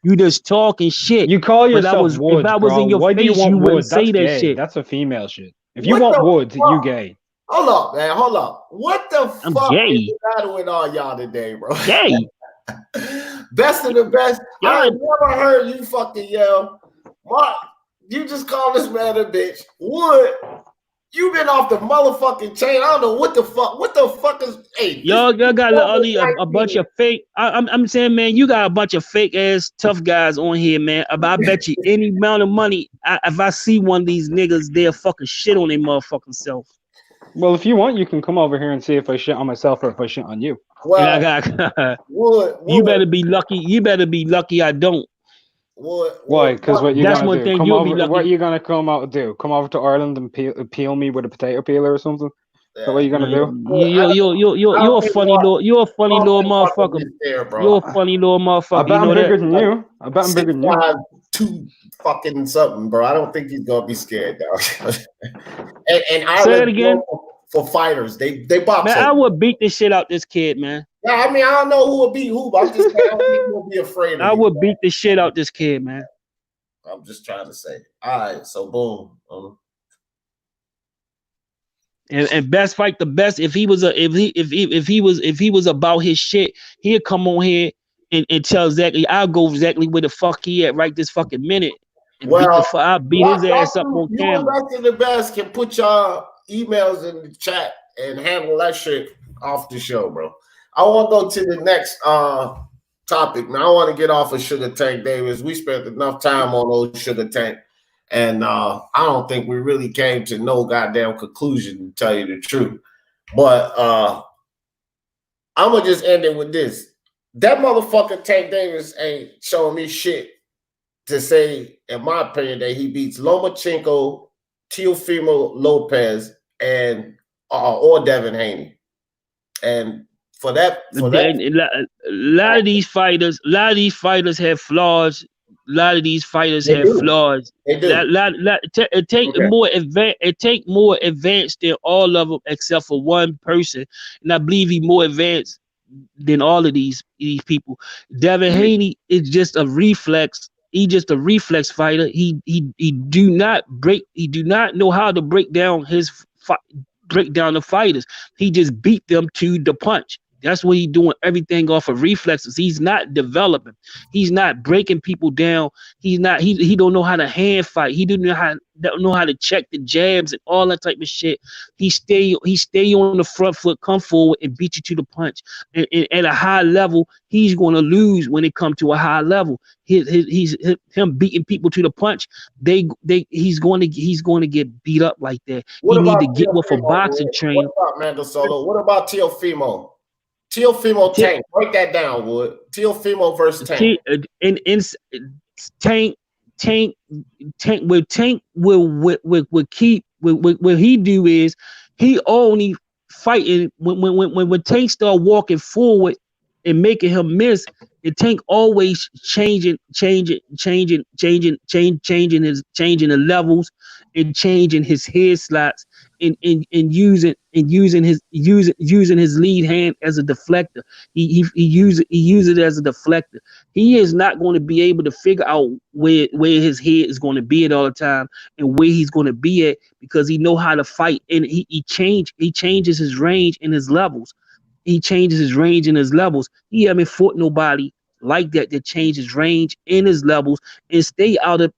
You just talking shit. You call yourself Wood, if I was in your Why face, do you want wouldn't Wood? say That's that gay. shit. That's a female shit. If you want Wood, you gay. Hold up, man. Hold up. What the I'm fuck gay. is the matter with all y'all today, bro? Gay. Best of the best. Y'all- I never heard you fucking yell. What? You just call this man a bitch. Wood, you been off the motherfucking chain. I don't know what the fuck. What the fuck is? Hey, y'all got a bunch of fake. I'm saying, man, you got a bunch of fake ass tough guys on here, man. I bet you any amount of money, if I see one of these niggas, they'll fucking shit on their motherfucking self. Well, if you want, you can come over here and see if I shit on myself or if I shit on you. Well, Wood, you better be lucky. You better be lucky I don't. Why? Because what you That's gonna one do? thing Come you'll over, be lucky. what you gonna come out and do? Come over to Ireland and peel me with a potato peeler or something? Is that what you gonna do? You're a funny little motherfucker. You're a funny little motherfucker. I bet I'm bigger than you. I bet I'm bigger than you. 2 fucking something, bro. I don't think he's gonna be scared, dog. and I say it again. For fighters, they box. Man, I would beat the shit out this kid, man. Yeah, I mean, I don't know who would beat who, but I'm just saying, I don't think he'll be afraid of I would beat the shit out this kid, man. I'm just trying to say. All right, so boom. And best fight the best. If he was about his shit, he'd come on here and tell exactly. I'll go exactly where the fuck he at right this fucking minute. And I'll beat his ass up on camera. You and the best can put your emails in the chat and handle that shit off the show, bro. I want to go to the next topic. Now I want to get off of Sugar Tank Davis. We spent enough time on old Sugar Tank, and I don't think we really came to no goddamn conclusion, to tell you the truth. But I'm gonna just end it with this: that motherfucker Tank Davis ain't showing me shit to say, in my opinion, that he beats Lomachenko, Teofimo Lopez, and or Devin Haney. And for that, a lot of these fighters have flaws. A lot of these fighters have flaws. They do. It take more advanced than all of them, except for one person, and I believe he's more advanced than all of these people. Devin Haney is just a reflex. He's just a reflex fighter. He do not know how to break down the fighters. He just beat them to the punch. That's what he's doing, everything off of reflexes. He's not developing. He's not breaking people down. He don't know how to hand fight. He don't know how to check the jabs and all that type of shit. He stay on the front foot, come forward and beat you to the punch. And at a high level, he's going to lose when it comes to a high level. Him beating people to the punch. He's going to get beat up like that. He need to get with a boxing trainer. What about Mando Solo? What about Teofimo? Teofimo Tank. Break that down, Wood. Teofimo versus Tank. Tank will keep. What he do is he only fighting when Tank start walking forward and making him miss. And Tank always changing the levels and changing his head slots and using his lead hand as a deflector. He uses it as a deflector. He is not going to be able to figure out where his head is going to be at all the time and where he's going to be at, because he know how to fight, and he changes his range and his levels. He changes his range and his levels. He haven't fought nobody like that changes range in his levels and stay out of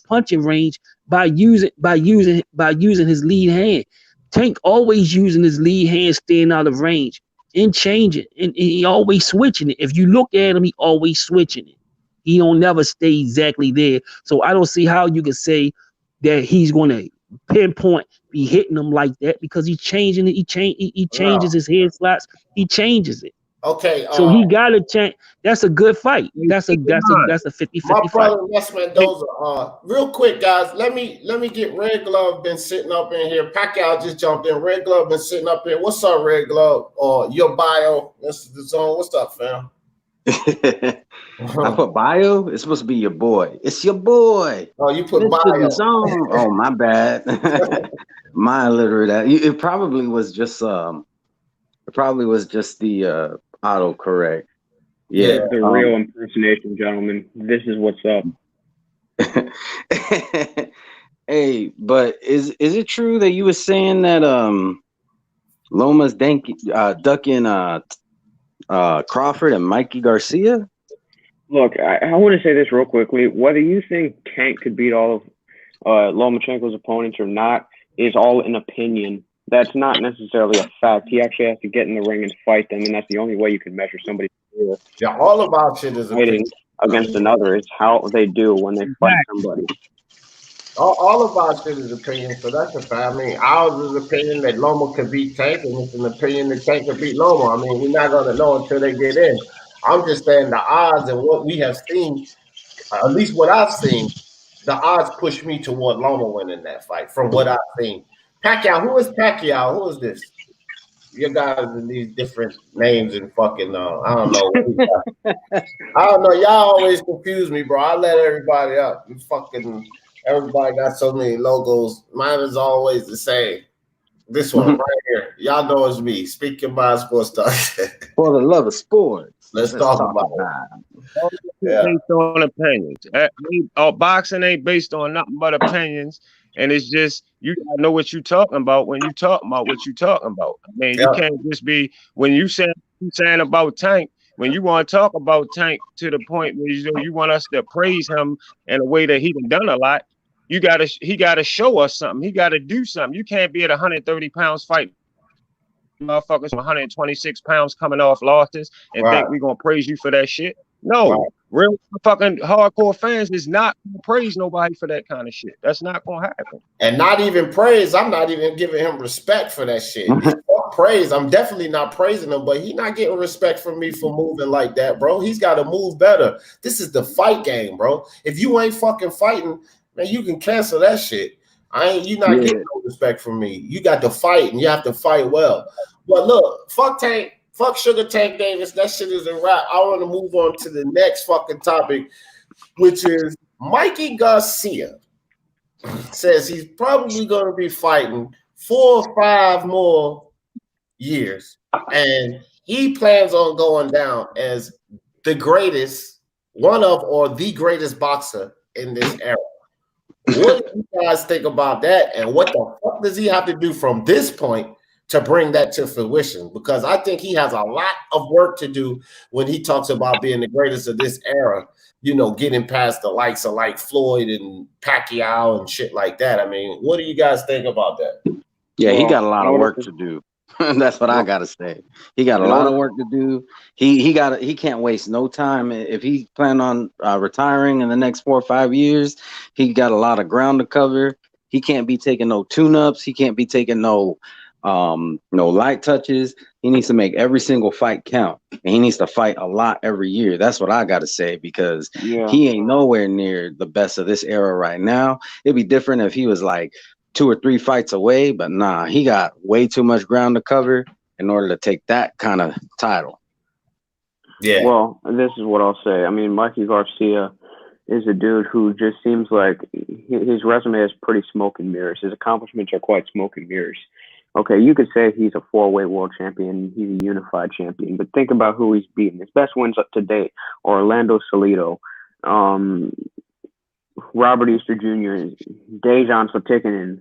punching range by using his lead hand. Tank always using his lead hand, staying out of range and changing, and he always switching it. If you look at him, he always switching it. He don't never stay exactly there. So I don't see how you can say that he's going to pinpoint be hitting him like that, because he's changing it. He changes his head slots. He changes it. Okay. So he got to change. That's a good fight. That's a 50-50 my brother fight. Les Mendoza. Real quick, guys. Let me get Red Glove been sitting up in here. Pacquiao just jumped in. Red Glove been sitting up here. What's up, Red Glove? Or your bio? This is the zone. What's up, fam? I put bio. It's supposed to be your boy. It's your boy. Oh, you put This bio. is the zone. Oh, my bad. My illiterate. It probably was just the autocorrect. Yeah, the real impersonation, gentlemen. This is what's up. Hey, but is it true that you were saying that Loma's ducking Crawford and Mikey Garcia? Look, I want to say this real quickly. Whether you think Tank could beat all of Lomachenko's opponents or not is all an opinion. That's not necessarily a fact. He actually has to get in the ring and fight them, and that's the only way you can measure somebody. Yeah, all of our shit is fighting against another. It's how they do when they fight somebody. All of our shit is opinion, so that's a fact. I mean, ours is opinion that Loma could beat Tank, and it's an opinion that Tank could beat Loma. I mean, we're not going to know until they get in. I'm just saying the odds and what we have seen, at least what I've seen, the odds push me toward Loma winning that fight from what I've seen. Pacquiao, who is Pacquiao? Who is this? You guys in these different names and fucking I don't know. I don't know. Y'all always confuse me, bro. I let everybody up. You fucking everybody got so many logos. Mine is always the same. This one right here. Y'all know it's me. Speaking by Sports Talk. For the love of sports. Let's talk about it. Yeah. Based on opinions. Boxing ain't based on nothing but opinions. And it's just, you gotta know what you're talking about when you talk about what you're talking about. I mean, you can't just be, when you saying about Tank, when you want to talk about Tank to the point where you want us to praise him in a way that he done a lot, he gotta show us something. He gotta do something. You can't be at 130 pounds fight motherfuckers 126 pounds coming off losses and think we're gonna praise you for that shit. No, real fucking hardcore fans is not gonna praise nobody for that kind of shit. That's not gonna happen. And not even praise. I'm not even giving him respect for that shit. Praise. I'm definitely not praising him, but he's not getting respect from me for moving like that, bro. He's got to move better. This is the fight game, bro. If you ain't fucking fighting, man, you can cancel that shit. You're not getting no respect from me. You got to fight, and you have to fight well. But look, fuck Tank. Fuck Sugar Tank Davis. That shit is a wrap. I want to move on to the next fucking topic, which is Mikey Garcia says he's probably going to be fighting 4 or 5 more years, and he plans on going down as the greatest, one of or the greatest boxer in this era. What do you guys think about that, and what the fuck does he have to do from this point to bring that to fruition? Because I think he has a lot of work to do when he talks about being the greatest of this era, you know, getting past the likes of like Floyd and Pacquiao and shit like that. I mean, what do you guys think about that? Yeah, he got a lot of work to do. That's what I gotta say. He got a lot of work to do. He can't waste no time. If he plan on retiring in the next 4 or 5 years, he got a lot of ground to cover. He can't be taking no tune-ups. He can't be taking no light touches. He needs to make every single fight count, and he needs to fight a lot every year. That's what I gotta say, because he ain't nowhere near the best of this era right now. It'd be different if he was like 2 or 3 fights away, but nah, he got way too much ground to cover in order to take that kind of title. Yeah. Well, this is what I'll say. I mean, Mikey Garcia is a dude who just seems like his resume is pretty smoke and mirrors. His accomplishments are quite smoke and mirrors. Okay, you could say he's a 4-weight world champion, he's a unified champion, but think about who he's beaten. His best wins up to date are Orlando Salido, Robert Easter Jr., Dejan Sotikinin,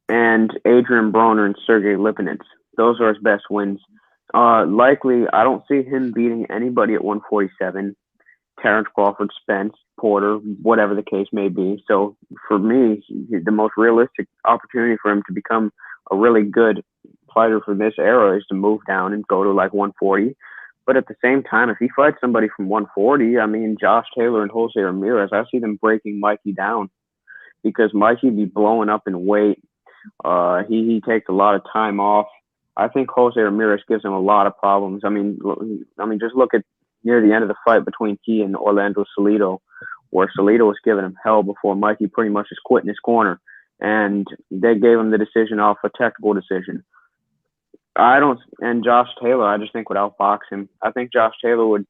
and Adrian Broner and Sergey Lipinets. Those are his best wins. Likely, I don't see him beating anybody at 147. Terrence Crawford, Spence, Porter, whatever the case may be. So for me, the most realistic opportunity for him to become a really good fighter for this era is to move down and go to like 140. But at the same time, if he fights somebody from 140, I mean, Josh Taylor and Jose Ramirez, I see them breaking Mikey down because Mikey be blowing up in weight. He takes a lot of time off. I think Jose Ramirez gives him a lot of problems. I mean, just look at near the end of the fight between he and Orlando Salido, where Salido was giving him hell before Mikey pretty much just quit in his corner. And they gave him the decision off a technical decision. And Josh Taylor, I just think would outbox him. I think Josh Taylor would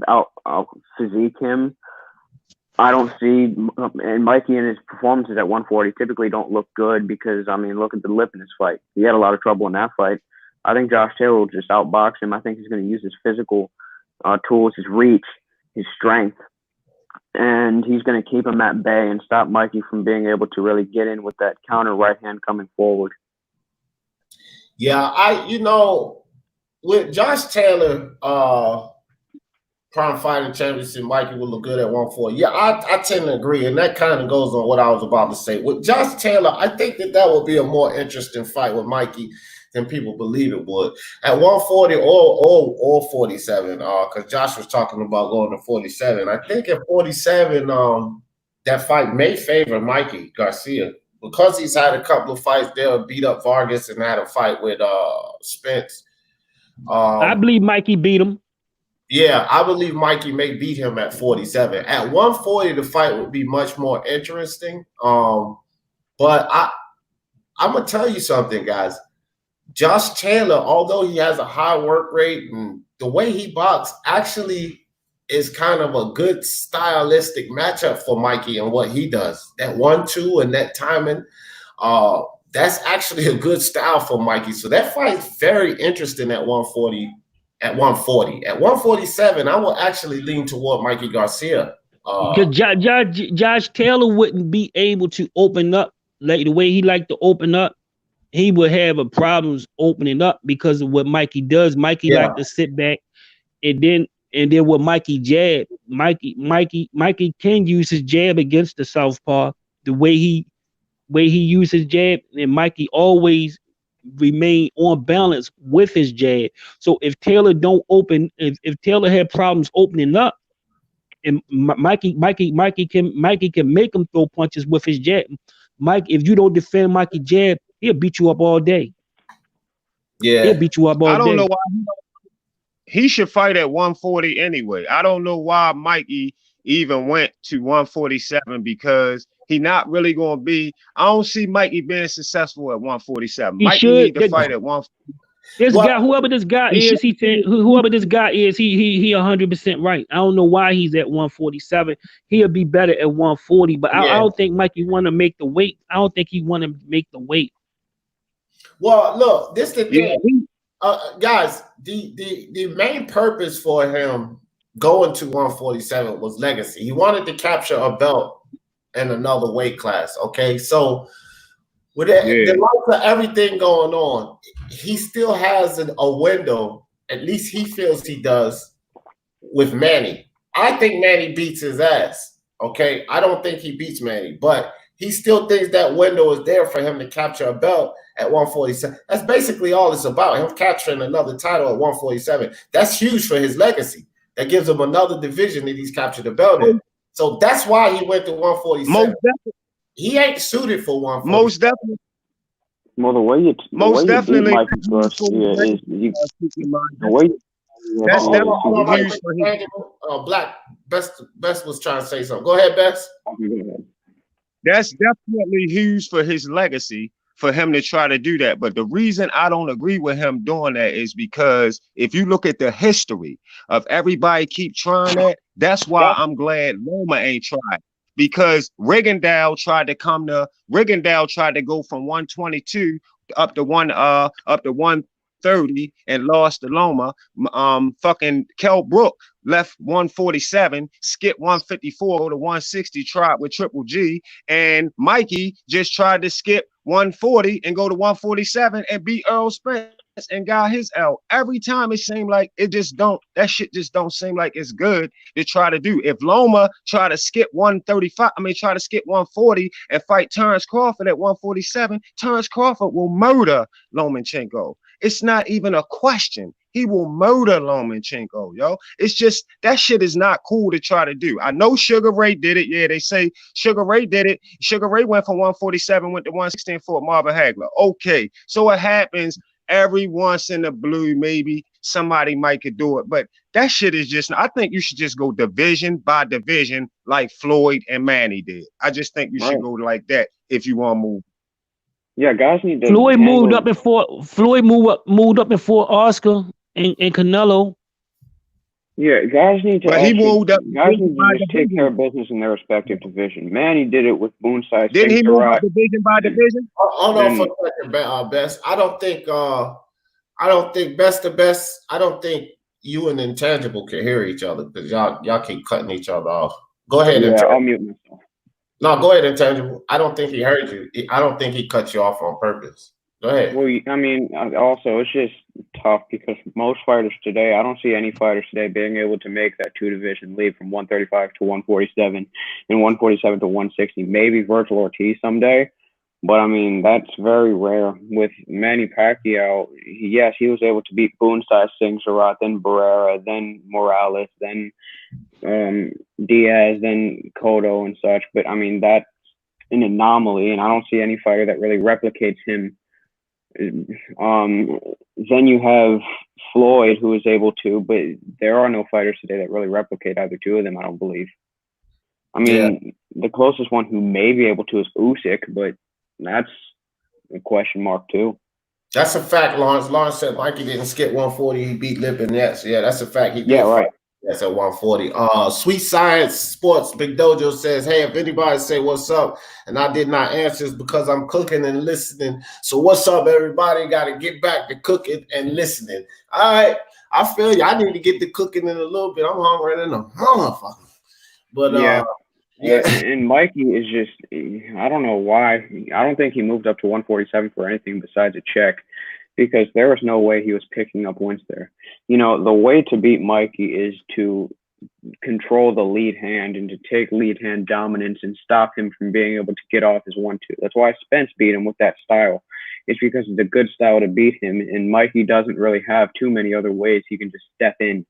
out physique him. I don't see, and Mikey and his performances at 140 typically don't look good because, I mean, look at the lip in his fight. He had a lot of trouble in that fight. I think Josh Taylor will just outbox him. I think he's going to use his physical tools, his reach, his strength, and he's going to keep him at bay and stop Mikey from being able to really get in with that counter right hand coming forward. Yeah, with Josh Taylor, prime fighting championship, Mikey will look good at 140. Yeah, I tend to agree, and that kind of goes on what I was about to say. With Josh Taylor, I think that would be a more interesting fight with Mikey than people believe it would. At 140 or 47, because Josh was talking about going to 47. I think at 47, that fight may favor Mikey Garcia because he's had a couple of fights there, beat up Vargas and had a fight with Spence. I believe Mikey beat him. Yeah, I believe Mikey may beat him at 47. At 140, the fight would be much more interesting. But I'm going to tell you something, guys. Josh Taylor, although he has a high work rate and the way he boxes actually is kind of a good stylistic matchup for Mikey and what he does. That 1-2 and that timing, that's actually a good style for Mikey. So that fight's very interesting at 140. At 140. At 147, I will actually lean toward Mikey Garcia. Because Josh Taylor wouldn't be able to open up like the way he liked to open up. He would have a problems opening up because of what Mikey does. Mikey like to sit back and then what Mikey jab. Mikey can use his jab against the southpaw the way he uses jab, and Mikey always remain on balance with his jab. So if Taylor don't open, if Taylor had problems opening up, and Mikey can make him throw punches with his jab. Mike, if you don't defend Mikey jab, he'll beat you up all day. Yeah, he'll beat you up all day. I don't know why he should fight at 140 anyway. I don't know why Mikey even went to 147 because he not really going to be. I don't see Mikey being successful at 147. Mikey need to fight at 140. This guy, whoever this guy is, he 100% right. I don't know why he's at 147. He'll be better at 140, but I don't think Mikey want to make the weight. I don't think he want to make the weight. Well, look, this is the thing, guys. The main purpose for him going to 147 was legacy. He wanted to capture a belt in another weight class. Okay, so with the likes of everything going on, he still has a window. At least he feels he does with Manny. I think Manny beats his ass. Okay, I don't think he beats Manny, but he still thinks that window is there for him to capture a belt at 147. That's basically all it's about. Him capturing another title at 147. That's huge for his legacy. That gives him another division that he's captured the belt in. So that's why he went to 147. He ain't suited for 140. Most definitely. Well, the way you Mikey Garcia is that's definitely huge for him. Black Best was trying to say something. Go ahead, Best. That's definitely huge for his legacy for him to try to do that. But the reason I don't agree with him doing that is because if you look at the history of everybody keep trying that, that's why I'm glad Loma ain't tried. Because Rigondeaux tried to go from 122 up to 130 and lost to Loma. Fucking Kell Brook left 147, skipped 154, go to 160, tried with Triple G, and Mikey just tried to skip 140 and go to 147 and beat Earl Spence and got his L. Every time it seemed like that shit just don't seem like it's good to try to do. If Loma try to skip 140 and fight Terrence Crawford at 147, Terrence Crawford will murder Lomachenko. It's not even a question. He will murder Lomachenko, yo. It's just that shit is not cool to try to do. I know Sugar Ray did it. Yeah, they say Sugar Ray did it. Sugar Ray went from 147, went to 116 for Marvin Hagler. Okay, so it happens every once in the blue. Maybe somebody might could do it, but that shit is just. I think you should just go division by division like Floyd and Manny did. I just think you should go like that if you want to move. Yeah, guys need to. Floyd moved up before Oscar and Canelo. Yeah, guys need to. But he moved up. Guys need to just take care of business in their respective division. Manny did it with Boonside. Didn't he move up division by division? Hold on for a second, Best. I don't think Best to Best. I don't think you and Intangible can hear each other because y'all keep cutting each other off. Go ahead. Yeah, I'll mute myself. No, go ahead, Intangible. I don't think he heard you. I don't think he cut you off on purpose. Go ahead. Well, I mean, also, it's just tough because most fighters today, I don't see any fighters today being able to make that 2-division leap from 135 to 147 and 147 to 160. Maybe Virgil Ortiz someday, but I mean, that's very rare. With Manny Pacquiao, yes, he was able to beat Boonside, Singh Surratt, then Barrera, then Morales, then Diaz, then Cotto and such. But I mean, that's an anomaly, and I don't see any fighter that really replicates him. Then you have Floyd, who is able to, but there are no fighters today that really replicate either two of them, I don't believe. I mean, the closest one who may be able to is Usyk, but that's a question mark too. That's a fact, Lawrence. Lawrence said Mikey didn't skip 140. He beat Lipinets. Yeah, that's a fact. He did. Yeah, right. That's at 140. Sweet Science Sports Big Dojo says, hey, if anybody say what's up and I did not answer, it's because I'm cooking and listening. So what's up, everybody? Got to get back to cooking and listening. All right. I feel you. I need to get to cooking in a little bit. I'm hungry than a motherfucker. But yeah, and Mikey is just, I don't know why. I don't think he moved up to 147 for anything besides a check, because there was no way he was picking up wins there. You know, the way to beat Mikey is to control the lead hand and to take lead hand dominance and stop him from being able to get off his 1-2. That's why Spence beat him with that style. It's because it's a good style to beat him, and Mikey doesn't really have too many other ways he can just step in.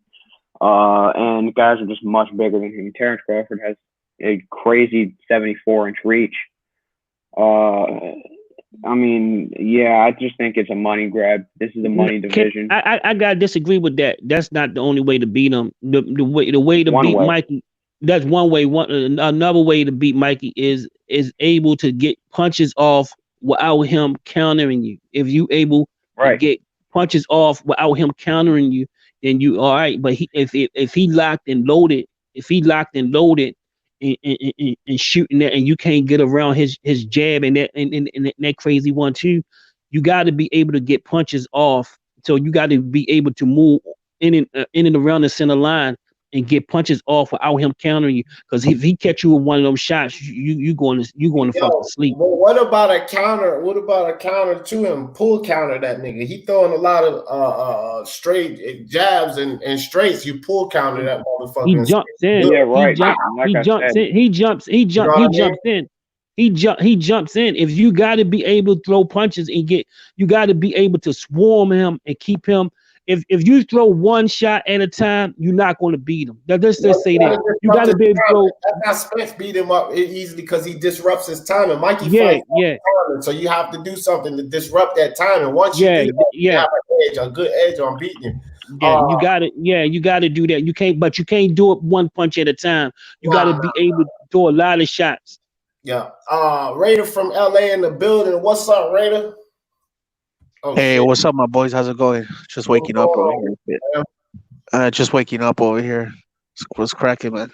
And guys are just much bigger than him. Terrence Crawford has a crazy 74-inch reach. I mean, yeah, I just think it's a money grab. This is a money division. I gotta disagree with that. That's not the only way to beat him. The way to beat Mikey. That's one way. Another way to beat Mikey is able to get punches off without him countering you. If you able to get punches off without him countering you, then you all right. But if he locked and loaded, and shooting that, and you can't get around his jab and that crazy 1-2, you got to be able to get punches off. So you got to be able to move in and around the center line and get punches off without him countering you. Because if he catch you with one of those shots, you going to fucking sleep. Well, what about a counter? What about a counter to him? Pull counter that nigga. He throwing a lot of straight jabs and straights. You pull counter that motherfucker. He jumps in. Yeah, right. He jumps in. He jumps in. If you got to be able to throw punches and you got to be able to swarm him and keep him. If you throw one shot at a time, you're not going to beat him. Let's just say that. You got to be able to throw. That's how Spence beat him up easily because he disrupts his time. And Mikey fights timing, so you have to do something to disrupt that time. And once you do that, you have a good edge on beating him. Yeah, you got it. Yeah, you got to do that. You can't do it one punch at a time. You got to be able to throw a lot of shots. Yeah. Raider from LA in the building. What's up, Raider? Oh, hey, shit. What's up, my boys? How's it going? Just waking up over here. Just waking up over here. What's cracking, man?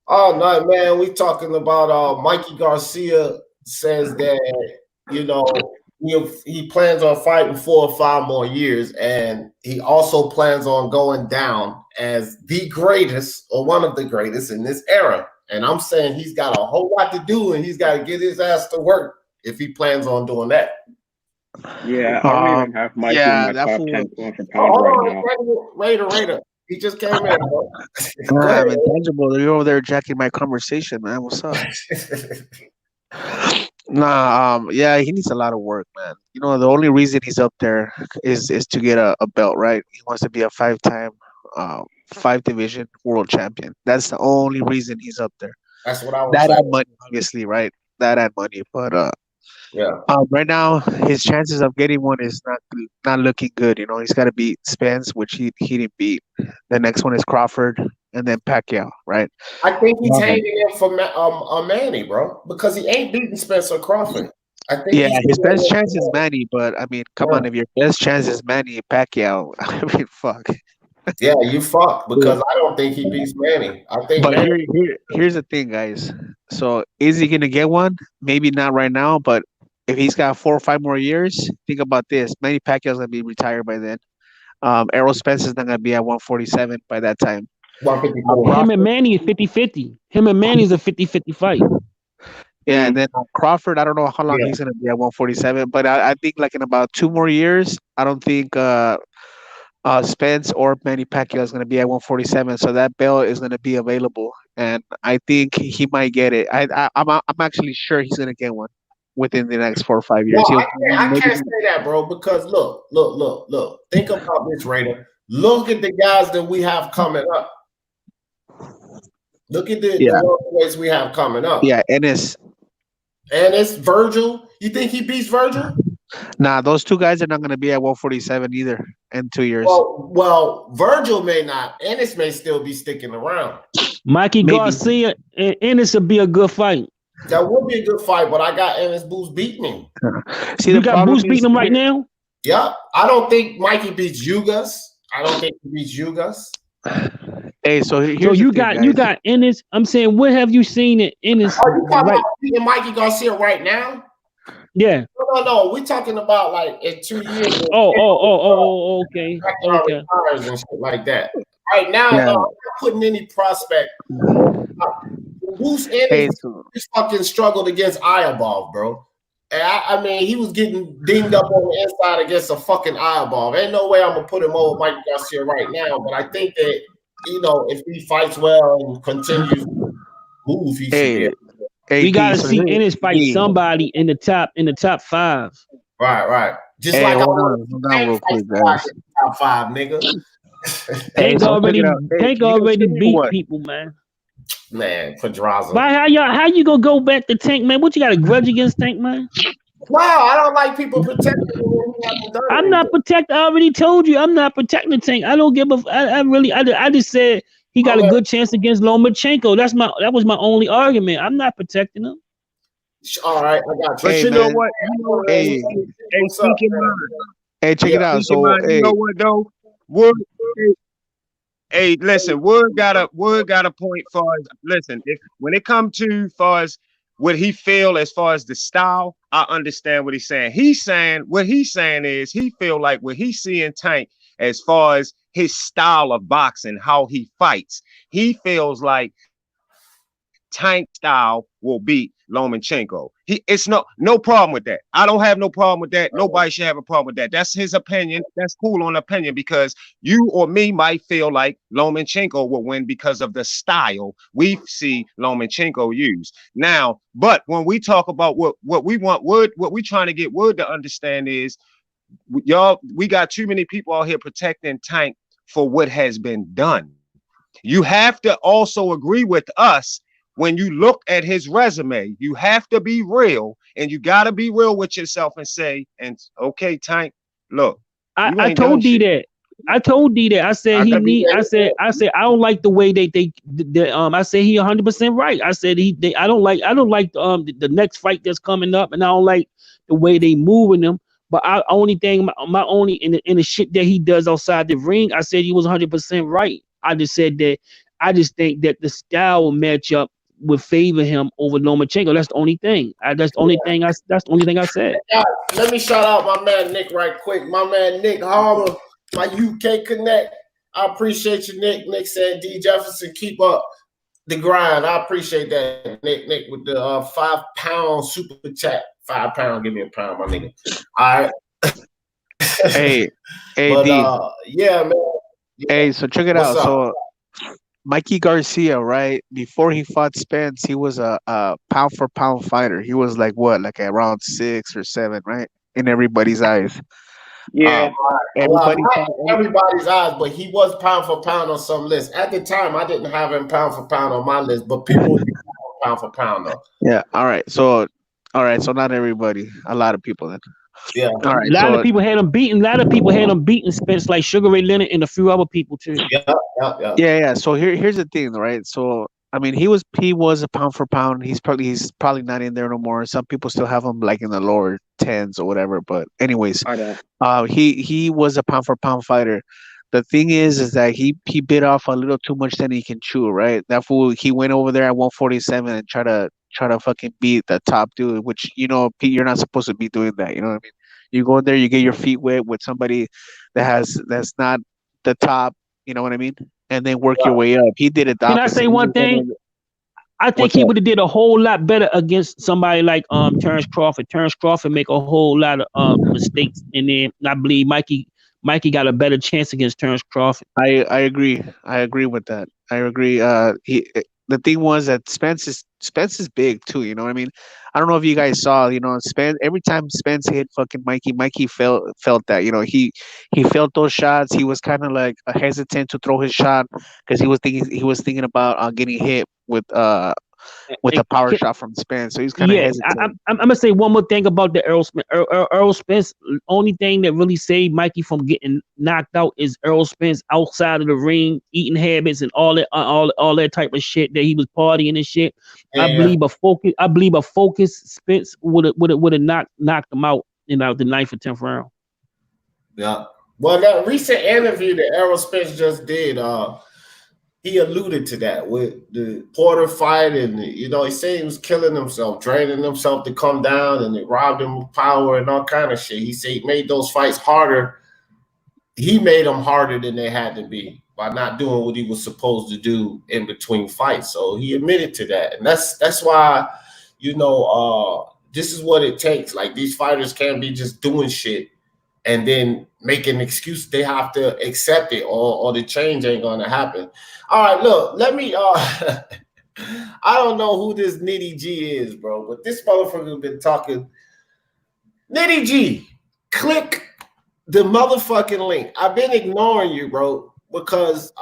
Oh no, man. We talking about Mikey Garcia says that, you know, he plans on fighting 4 or 5 more years, and he also plans on going down as the greatest or one of the greatest in this era. And I'm saying he's got a whole lot to do, and he's got to get his ass to work if he plans on doing that. Yeah, I don't even have Mikey in my top 10 pound for pound right now. Raider. He just came in, bro. I'm intangible. You're over there jacking my conversation, man. What's up? Yeah, he needs a lot of work, man. You know, the only reason he's up there is to get a belt, right? He wants to be a 5-time 5-division world champion. That's the only reason he's up there. That's what I was saying. That and money, obviously, right? That and money, but yeah. Right now his chances of getting one is not looking good. You know, he's got to beat Spence, which he didn't beat. The next one is Crawford, and then Pacquiao, right? I think he's hanging in for Manny, bro, because he ain't beating Spence or Crawford. I think his best chance is Manny, but I mean, come on, if your best chance is Manny and Pacquiao, I mean, fuck. Yeah, you fuck, because I don't think he beats Manny. I think. But here's the thing, guys. So is he gonna get one? Maybe not right now, but if he's got 4 or 5 more years, think about this. Manny Pacquiao's gonna be retired by then. Errol Spence is not gonna be at 147 by that time. Him and Manny is 50-50. Him and Manny is a 50-50 fight. Yeah, and then Crawford, I don't know how long he's gonna be at 147, but I think like in about 2 more years, I don't think Spence or Manny Pacquiao is gonna be at 147, so that belt is gonna be available, and I think he might get it. I'm actually sure he's gonna get one within the next 4 or 5 years. No, I can't say that, bro, because look. Think about this, Raider. Look at the guys that we have coming up. Look at the ways we have coming up. Yeah, Ennis, Virgil. You think he beats Virgil? Nah, those 2 guys are not going to be at 147 either in 2 years. Well, Virgil may not. Ennis may still be sticking around. Mikey Garcia and Ennis will be a good fight. That would be a good fight, but I got Ennis Booth beating him. See, you got Booth beating him right now? Yeah. I don't think Mikey beats Yugas. I don't think he beats Yugas. Hey, so you got Ennis. I'm saying, what have you seen in Ennis? Are you talking about beating Mikey Garcia right now? Yeah. No. We're talking about like in 2 years. Okay. And shit like that. Right now, no, I'm not putting any prospect. Bruce Ennis just fucking struggled against Ayabov, bro. And I mean, he was getting dinged up on the inside against a fucking Ayabov. Ain't no way I'm gonna put him over Mike Garcia right now. But I think that, you know, if he fights well and continues to move, he should be able to. We gotta see Ennis fight somebody in the top 5. Right. Just like I want to fight top 5, nigga. Tank already beat people, man. Man, Pedraza. But how you gonna go back to Tank, man? What, you got a grudge against Tank, man? No, I don't like people protecting him. I'm not protecting. I already told you I'm not protecting Tank. I don't give a. I just said he got a good chance against Lomachenko. That was my only argument. I'm not protecting him. All right, I got you. But you know what? Hey, check it out. So, you know what though? Hey, listen, Wood got a point for us. Listen, when it comes to far as what he feel as far as the style, I understand what he's saying. What he's saying is he feel like what he's seeing Tank as far as his style of boxing, how he fights. He feels like Tank style will beat Lomachenko. It's no problem with that. I don't have no problem with that. Nobody should have a problem with that. That's his opinion. That's cool on opinion, because you or me might feel like Lomachenko will win because of the style we see Lomachenko use. Now, but when we talk about what we want Wood, what we trying to get Wood to understand is, y'all, we got too many people out here protecting Tank for what has been done. You have to also agree with us. When you look at his resume, you have to be real, and you got to be real with yourself and say, okay, Tank, look. I told you that. I told D that. I said he need. I said I don't like the way I said he 100% right. I said I don't like the next fight that's coming up, and I don't like the way they moving them. But my only in the shit that he does outside the ring, I said he was 100% right. I just said that I just think that the style matchup would favor him over Lomachenko. That's the only thing. That's the only thing I said. Let me shout out my man Nick right quick. My man Nick Harmer, my UK Connect. I appreciate you, Nick. Nick said, D Jefferson, keep up the grind. I appreciate that, Nick. Nick with the £5 super chat. £5, give me a pound, my nigga. All right. Hey, but, D. Yeah, man. Hey, so check it out. Up? So Mikey Garcia, right? Before he fought Spence, he was a pound for pound fighter. He was like what, like around 6 or 7, right? In everybody's eyes. Yeah. Everybody's eyes, but he was pound for pound on some list. At the time, I didn't have him pound for pound on my list, but people pound for pound though. Yeah. All right. So not everybody. A lot of people then. Yeah. All right. A lot of people had him beaten. A lot of people had him beaten Spence, like Sugar Ray Leonard and a few other people too. Yeah. So here's the thing, right? So I mean, he was a pound for pound. He's probably not in there no more. Some people still have him like in the lower 10s or whatever. But anyways, he was a pound for pound fighter. The thing is that he bit off a little too much than he can chew, right? That fool, he went over there at 147 and try to fucking beat the top dude, which, you know, Pete, you're not supposed to be doing that. You know what I mean? You go in there, you get your feet wet with somebody that's not the top. You know what I mean? And then work your way up. He did it. Can I say one thing? I think he would have did a whole lot better against somebody like Terrence Crawford. Terrence Crawford make a whole lot of mistakes, and then I believe Mikey got a better chance against Terrence Crawford. I agree. I agree with that. I agree. The thing was that Spence is big too. You know what I mean? I don't know if you guys saw. You know, Spence, every time Spence hit fucking Mikey felt that. You know, he felt those shots. He was kind of like hesitant to throw his shot because he was thinking about getting hit with a power shot from Spence. So he's kind of hesitant. I'm gonna say one more thing about the Errol Spence. Errol Spence, only thing that really saved Mikey from getting knocked out is Errol Spence outside of the ring, eating habits and all that type of shit that he was partying and shit. Yeah. I believe a focus Spence would have knocked him out in the 9th or 10th round. Yeah. Well, that recent interview that Errol Spence just did, he alluded to that with the Porter fight, and you know, he said he was killing himself, draining himself to come down, and it robbed him of power and all kind of shit. He said he made those fights harder. He made them harder than they had to be by not doing what he was supposed to do in between fights. So he admitted to that, and that's why, you know, this is what it takes. Like, these fighters can't be just doing shit and then make an excuse. They have to accept it, or the change ain't gonna happen. All right, look, let me I don't know who this Nitty G is, bro, but this motherfucker been talking. Nitty G, click the motherfucking link. I've been ignoring you, bro, because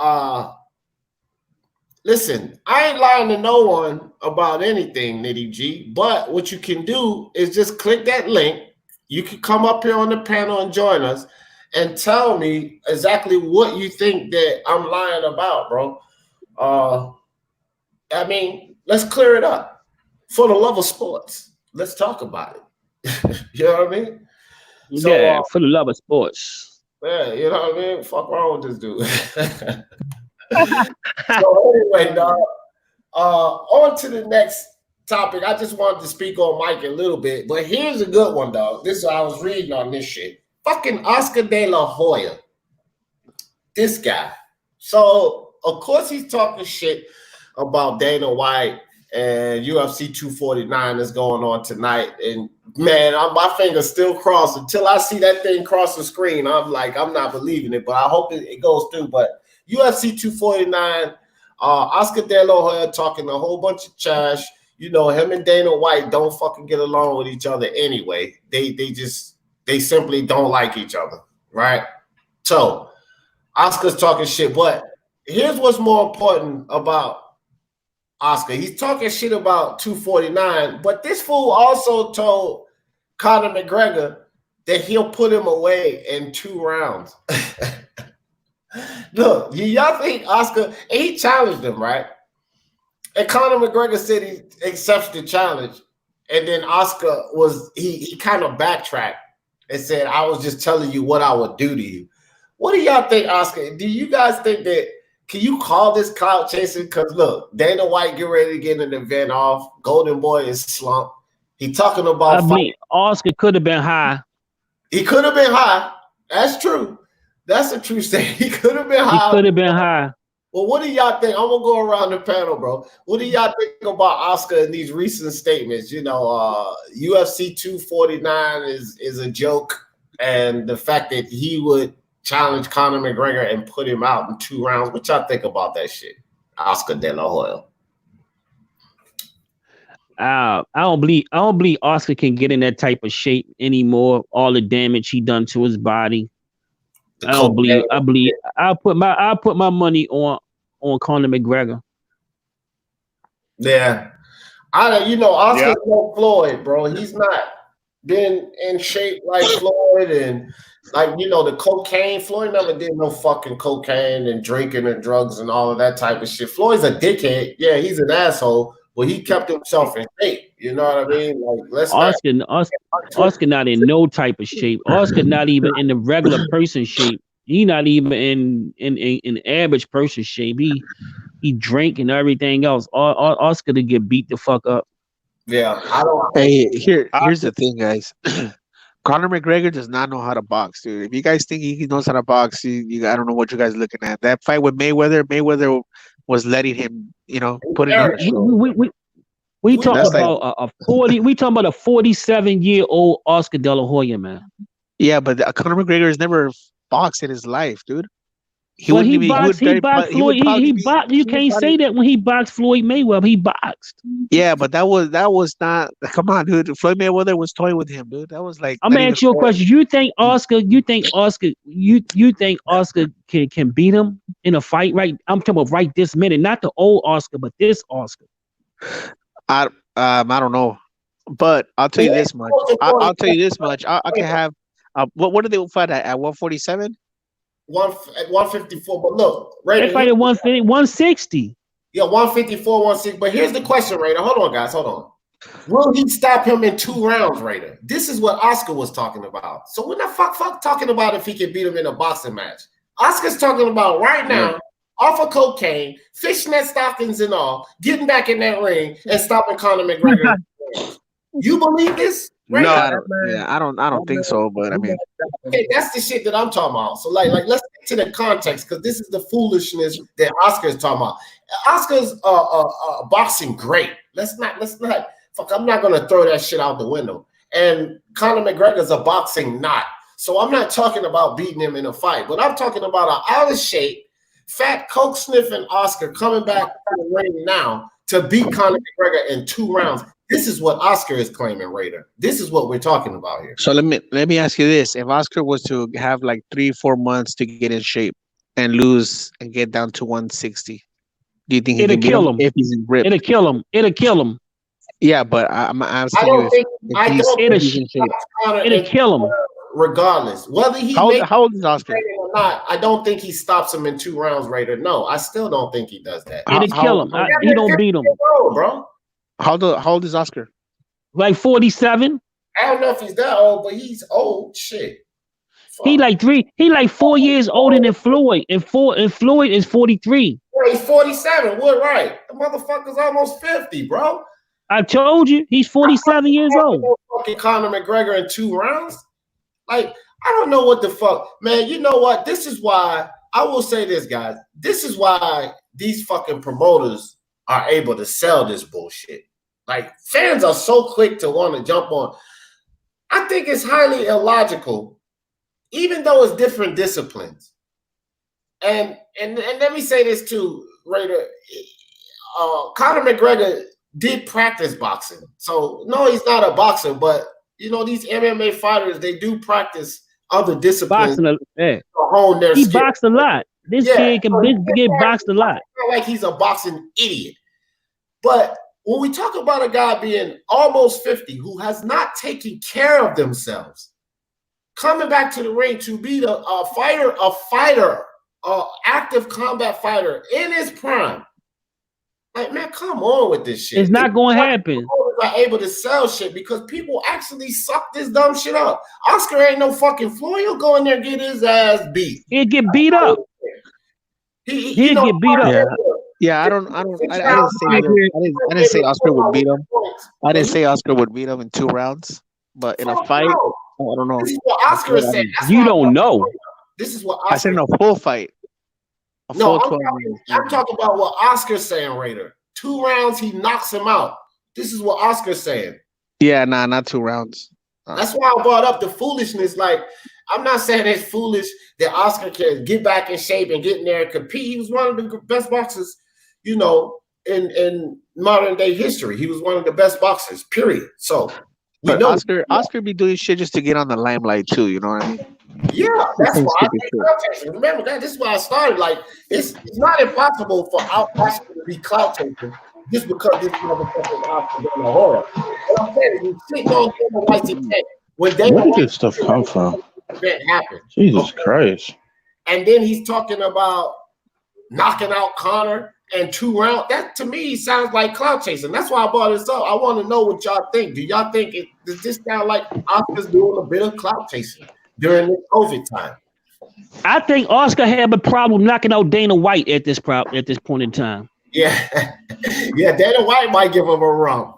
listen, I ain't lying to no one about anything, Nitty G, but what you can do is just click that link. You can come up here on the panel and join us and tell me exactly what you think that I'm lying about, bro. I mean, let's clear it up. For the love of sports, let's talk about it. You know what I mean? So, yeah, for the love of sports. Yeah, you know what I mean? Fuck wrong with this dude. So anyway, dog, on to the next topic. I just wanted to speak on Mike a little bit, but here's a good one, dog. This is what I was reading on this shit. Fucking Oscar De La Hoya. This guy. So, of course, he's talking shit about Dana White and UFC 249 that's going on tonight. And, man, my fingers still crossed. Until I see that thing cross the screen, I'm like, I'm not believing it, but I hope it goes through. But UFC 249, Oscar De La Hoya talking a whole bunch of trash. You know, him and Dana White don't fucking get along with each other anyway. They simply don't like each other, right? So, Oscar's talking shit, but here's what's more important about Oscar. He's talking shit about 249, but this fool also told Conor McGregor that he'll put him away in 2 rounds. Look, y'all think Oscar? And he challenged him, right? And Conor McGregor said he accepts the challenge, and then Oscar he kind of backtracked and said, "I was just telling you what I would do to you." What do y'all think, Oscar? Do you guys think that? Can you call this clout chasing? Because look, Dana White get ready to get an event off. Golden Boy is slumped. He talking about. I mean, Oscar could have been high. He could have been high. That's true. That's a true statement. He could have been high. He could have been high. Well, what do y'all think? I'm gonna go around the panel, bro. What do y'all think about Oscar in these recent statements? You know, UFC 249 is a joke, and the fact that he would challenge Conor McGregor and put him out in 2 rounds. What y'all think about that shit? Oscar De La Hoya. I don't believe Oscar can get in that type of shape anymore. All the damage he done to his body. I'll put my money on Conor McGregor. Yeah. Oscar's no Floyd, bro. He's not been in shape like Floyd, and the cocaine. Floyd never did no fucking cocaine and drinking and drugs and all of that type of shit. Floyd's a dickhead. Yeah, he's an asshole, but he kept himself in shape. You know what I mean? Like, Oscar not in no type of shape. Oscar not even in the regular person shape. He not even in average person shape. He drink and everything else. Oscar to get beat the fuck up. Yeah, I don't. Hey, here's the thing, guys. Conor McGregor does not know how to box, dude. If you guys think he knows how to box, I don't know what you guys are looking at. That fight with Mayweather was letting him, put it on. We talking about a 47-year-old Oscar De La Hoya, man. Yeah, but Conor McGregor has never boxed in his life, dude. He boxed Floyd. He boxed. You can't say that when he boxed Floyd Mayweather. He boxed. Yeah, but that was not. Come on, dude. Floyd Mayweather was toying with him, dude. That was like. I'm gonna ask you a question. You think Oscar can beat him in a fight? Right. I'm talking about right this minute, not the old Oscar, but this Oscar. I don't know, but I'll tell you this much. I'll tell you this much. I can have. What did they fight at 147? At 154, but look, Raider, they fight at 160. Yeah, 154, 160. But here's the question, Raider. Hold on, guys. Hold on. Will he stop him in 2 rounds, Raider? This is what Oscar was talking about. So we're not fuck talking about if he can beat him in a boxing match. Oscar's talking about right now, off of cocaine, fishnet stockings and all, getting back in that ring and stopping Conor McGregor. You believe this? Right? No, I don't think so. But I mean, okay, that's the shit that I'm talking about. So like let's get to the context, because this is the foolishness that Oscar is talking about. Oscar's boxing great. Let's not. Fuck, I'm not gonna throw that shit out the window. And Conor McGregor's a boxing nut. So I'm not talking about beating him in a fight, but I'm talking about an out of shape, fat coke sniffing Oscar coming back to the ring now to beat Conor McGregor in 2 rounds. This is what Oscar is claiming, Raider. This is what we're talking about here. So let me ask you this: if Oscar was to have like 3-4 months to get in shape and lose and get down to 160, do you think it'll kill him if he's in grip? It'll kill him. It'll kill him. Yeah, but I'm asking you it'll kill him. Regardless, whether he how old is Oscar or not, I don't think he stops him in 2 rounds, Raider. No, I still don't think he does that. It'll kill him. He don't beat him, bro. How old is Oscar? Like 47. I don't know if he's that old, but he's old. Shit. Fuck. He like 4 years older than Floyd, and Floyd is 43. Bro, he's 47. We're right. The motherfucker's almost 50, bro. I told you he's 47 years old. Fucking Conor McGregor in 2 rounds. Like, I don't know what the fuck, man. You know what? This is why I will say this, guys. This is why these fucking promoters are able to sell this bullshit. Like, fans are so quick to want to jump on. I think it's highly illogical, even though it's different disciplines. And let me say this too, Raider. Conor McGregor did practice boxing. So, no, he's not a boxer, but, these MMA fighters, they do practice other disciplines to hone their skill. He boxed a lot. This kid can get boxed a lot. It's not like he's a boxing idiot. But when we talk about a guy being almost 50 who has not taken care of themselves, coming back to the ring to be a fighter active combat fighter in his prime. Like, man, come on with this shit. It's not going to happen. Not able to sell shit because people actually suck this dumb shit up. Oscar ain't no fucking Floyd. He'll go in there and get his ass beat. He'll get beat up. He'll get beat up. Yeah, I didn't say Oscar would beat him. I didn't say Oscar would beat him in 2 rounds, but in a fight, I don't know. This is what Oscar is saying. You don't know. This is what Oscar I said in a full fight. I'm talking about what Oscar's saying, Raider. 2 rounds, he knocks him out. This is what Oscar's saying. Yeah, not 2 rounds. That's why I brought up the foolishness. Like, I'm not saying it's foolish that Oscar can get back in shape and get in there and compete. He was one of the best boxers, you know, in modern day history. He was one of the best boxers, period. So we know Oscar be doing shit just to get on the limelight too, you know what I mean? Yeah, that's why I think remember that this is why I started. Like, it's not impossible for Oscar to be clout chasing just because this motherfucker Oscar doing a horror. What I'm saying is, you sitting on Dana White's event when Dana where did this stuff come from? Event happened. Jesus Christ! And then he's talking about knocking out Conor and 2 rounds. That to me sounds like clout chasing. That's why I brought this up. I want to know what y'all think. Do y'all think does this sound like Oscar's doing a bit of clout chasing during this COVID time? I think Oscar had a problem knocking out Dana White at this point in time. Yeah, yeah. Dana White might give him a run.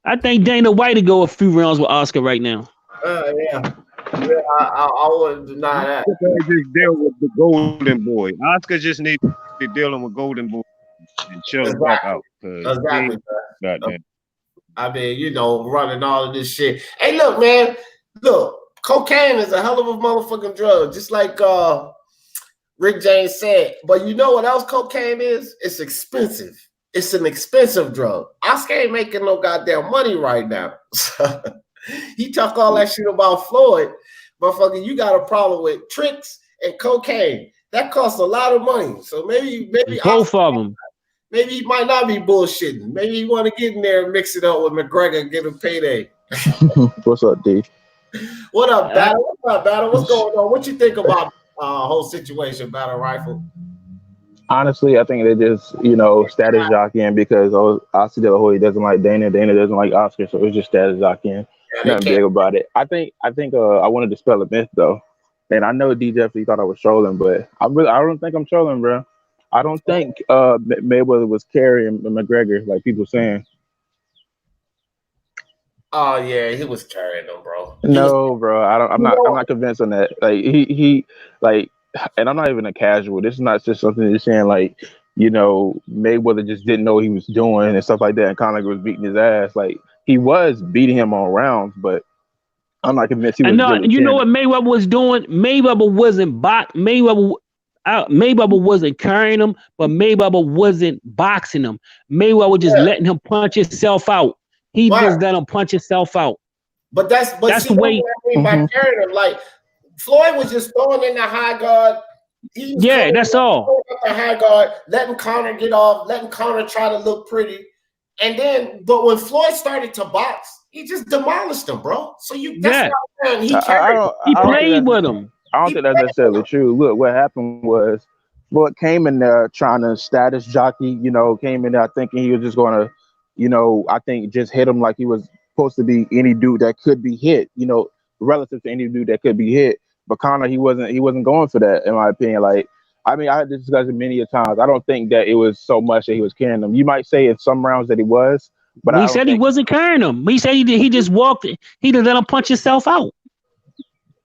I think Dana White would go a few rounds with Oscar right now. Yeah. I wouldn't deny that. Just deal with the Golden Boy. Oscar just needs to be dealing with Golden Boy and chill the fuck out. Exactly. I mean, you know, running all of this shit. Hey, look, man. Look, cocaine is a hell of a motherfucking drug, just like Rick James said. But you know what else cocaine is? It's expensive. It's an expensive drug. Oscar ain't making no goddamn money right now. He talk all that shit about Floyd, motherfucker. You got a problem with tricks and cocaine. That costs a lot of money. So maybe both of them. Maybe he might not be bullshitting. Maybe he want to get in there and mix it up with McGregor and get him payday. What's up, D? What up, Battle? What's up, Battle? What's going on? What you think about whole situation, Battle Rifle? Honestly, I think they just, you know, status jockeying because Oscar De La Hoya doesn't like Dana. Dana doesn't like Oscar, so it's just status jockeying. Nothing big about it. I think I wanted to dispel a myth though, and I know D definitely thought I was trolling, but I don't think I'm trolling, bro. I don't think Mayweather was carrying McGregor like people saying. Oh yeah, he was carrying them, bro. No, bro. I'm not convinced on that. Like he and I'm not even a casual. This is not just something you're saying. Like, you know, Mayweather just didn't know what he was doing and stuff like that, and Conor was beating his ass. Like, he was beating him on rounds, but I'm not convinced he was. And you know what Mayweather was doing? Mayweather wasn't Mayweather wasn't carrying him, but Mayweather wasn't boxing him. Mayweather was just letting him punch himself out. He just let him punch himself out. But that's the way. By carrying him, like Floyd was just throwing in the high guard. That's all. The high guard, letting Conor get off, letting Conor try to look pretty. And then, but when Floyd started to box, he just demolished him, bro. So he played with him. I don't think that's necessarily true. Look, what happened was Floyd came in there trying to status jockey, you know, came in there thinking he was just going to, you know, I think just hit him like he was supposed to be any dude that could be hit, you know, relative to any dude that could be hit. But Conor, he wasn't going for that, in my opinion. Like, I mean, I had this discussion many a times. I don't think that it was so much that he was carrying them. You might say in some rounds that he was, but he said he wasn't carrying them. He said he just walked. He just let him punch himself out.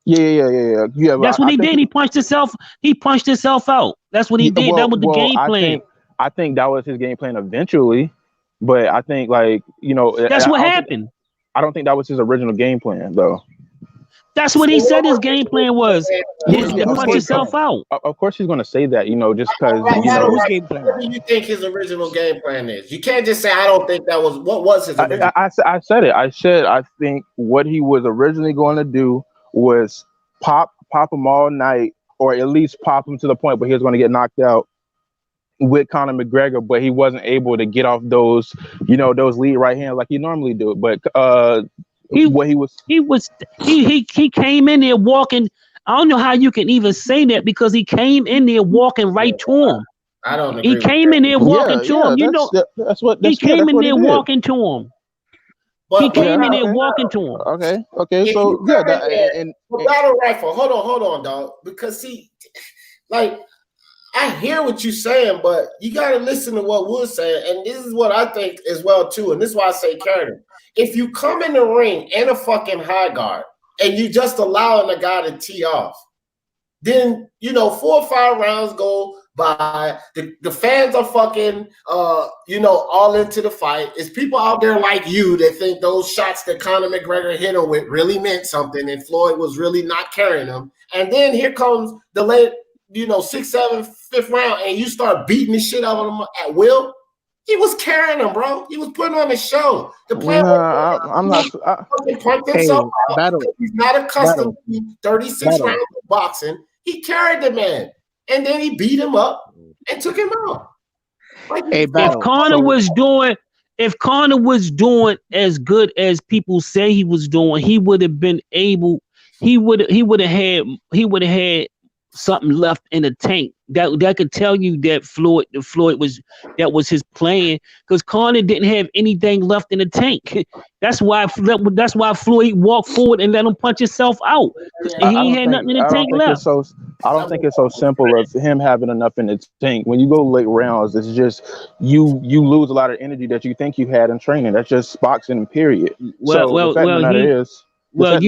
Yeah. That's what he did. He punched himself. He punched himself out. That's what he did. That was the game plan. I think that was his game plan eventually, but I think, like, you know, that's what happened. I don't think that was his original game plan, though. That's what he said his game plan was. To punch himself out. Of course he's going to say that, you know, just because. What do you think his original game plan is? You can't just say, I don't think that was. What was his original? I said it. I said I think what he was originally going to do was pop him all night, or at least pop him to the point where he was going to get knocked out with Conor McGregor, but he wasn't able to get off those, you know, those lead right hands like he normally do. But he came in there walking I don't know how you can even say that because he came in there walking right to him. I don't agree. He came in there walking to him. You know, he came in there walking to him. He came in there walking to him. Okay. So yeah, and battle rifle. Hold on, dog. Because see, like I hear what you're saying, but you gotta listen to what Wood's saying, and this is what I think as well too. And this is why I say, Karen, if you come in the ring in a fucking high guard and you just allowing a guy to tee off, then 4 or 5 rounds go by. The fans are fucking all into the fight. It's people out there like you that think those shots that Conor McGregor hit him with really meant something and Floyd was really not carrying him. And then here comes the late 6th, 7th, 5th round, and you start beating the shit out of him at will. He was carrying him, bro. He was putting on a show. The player I'm not. He's not accustomed to 36 rounds of boxing. He carried the man, and then he beat him up and took him out. If Conor was doing as good as people say he was doing, he would have been able. He would have had something left in the tank that could tell you that Floyd was his plan, because Conor didn't have anything left in the tank. That's why Floyd walked forward and let him punch himself out. He had nothing in the tank left. I don't think it's so simple as him having enough in the tank. When you go late rounds, it's just you lose a lot of energy that you think you had in training. That's just boxing, period. You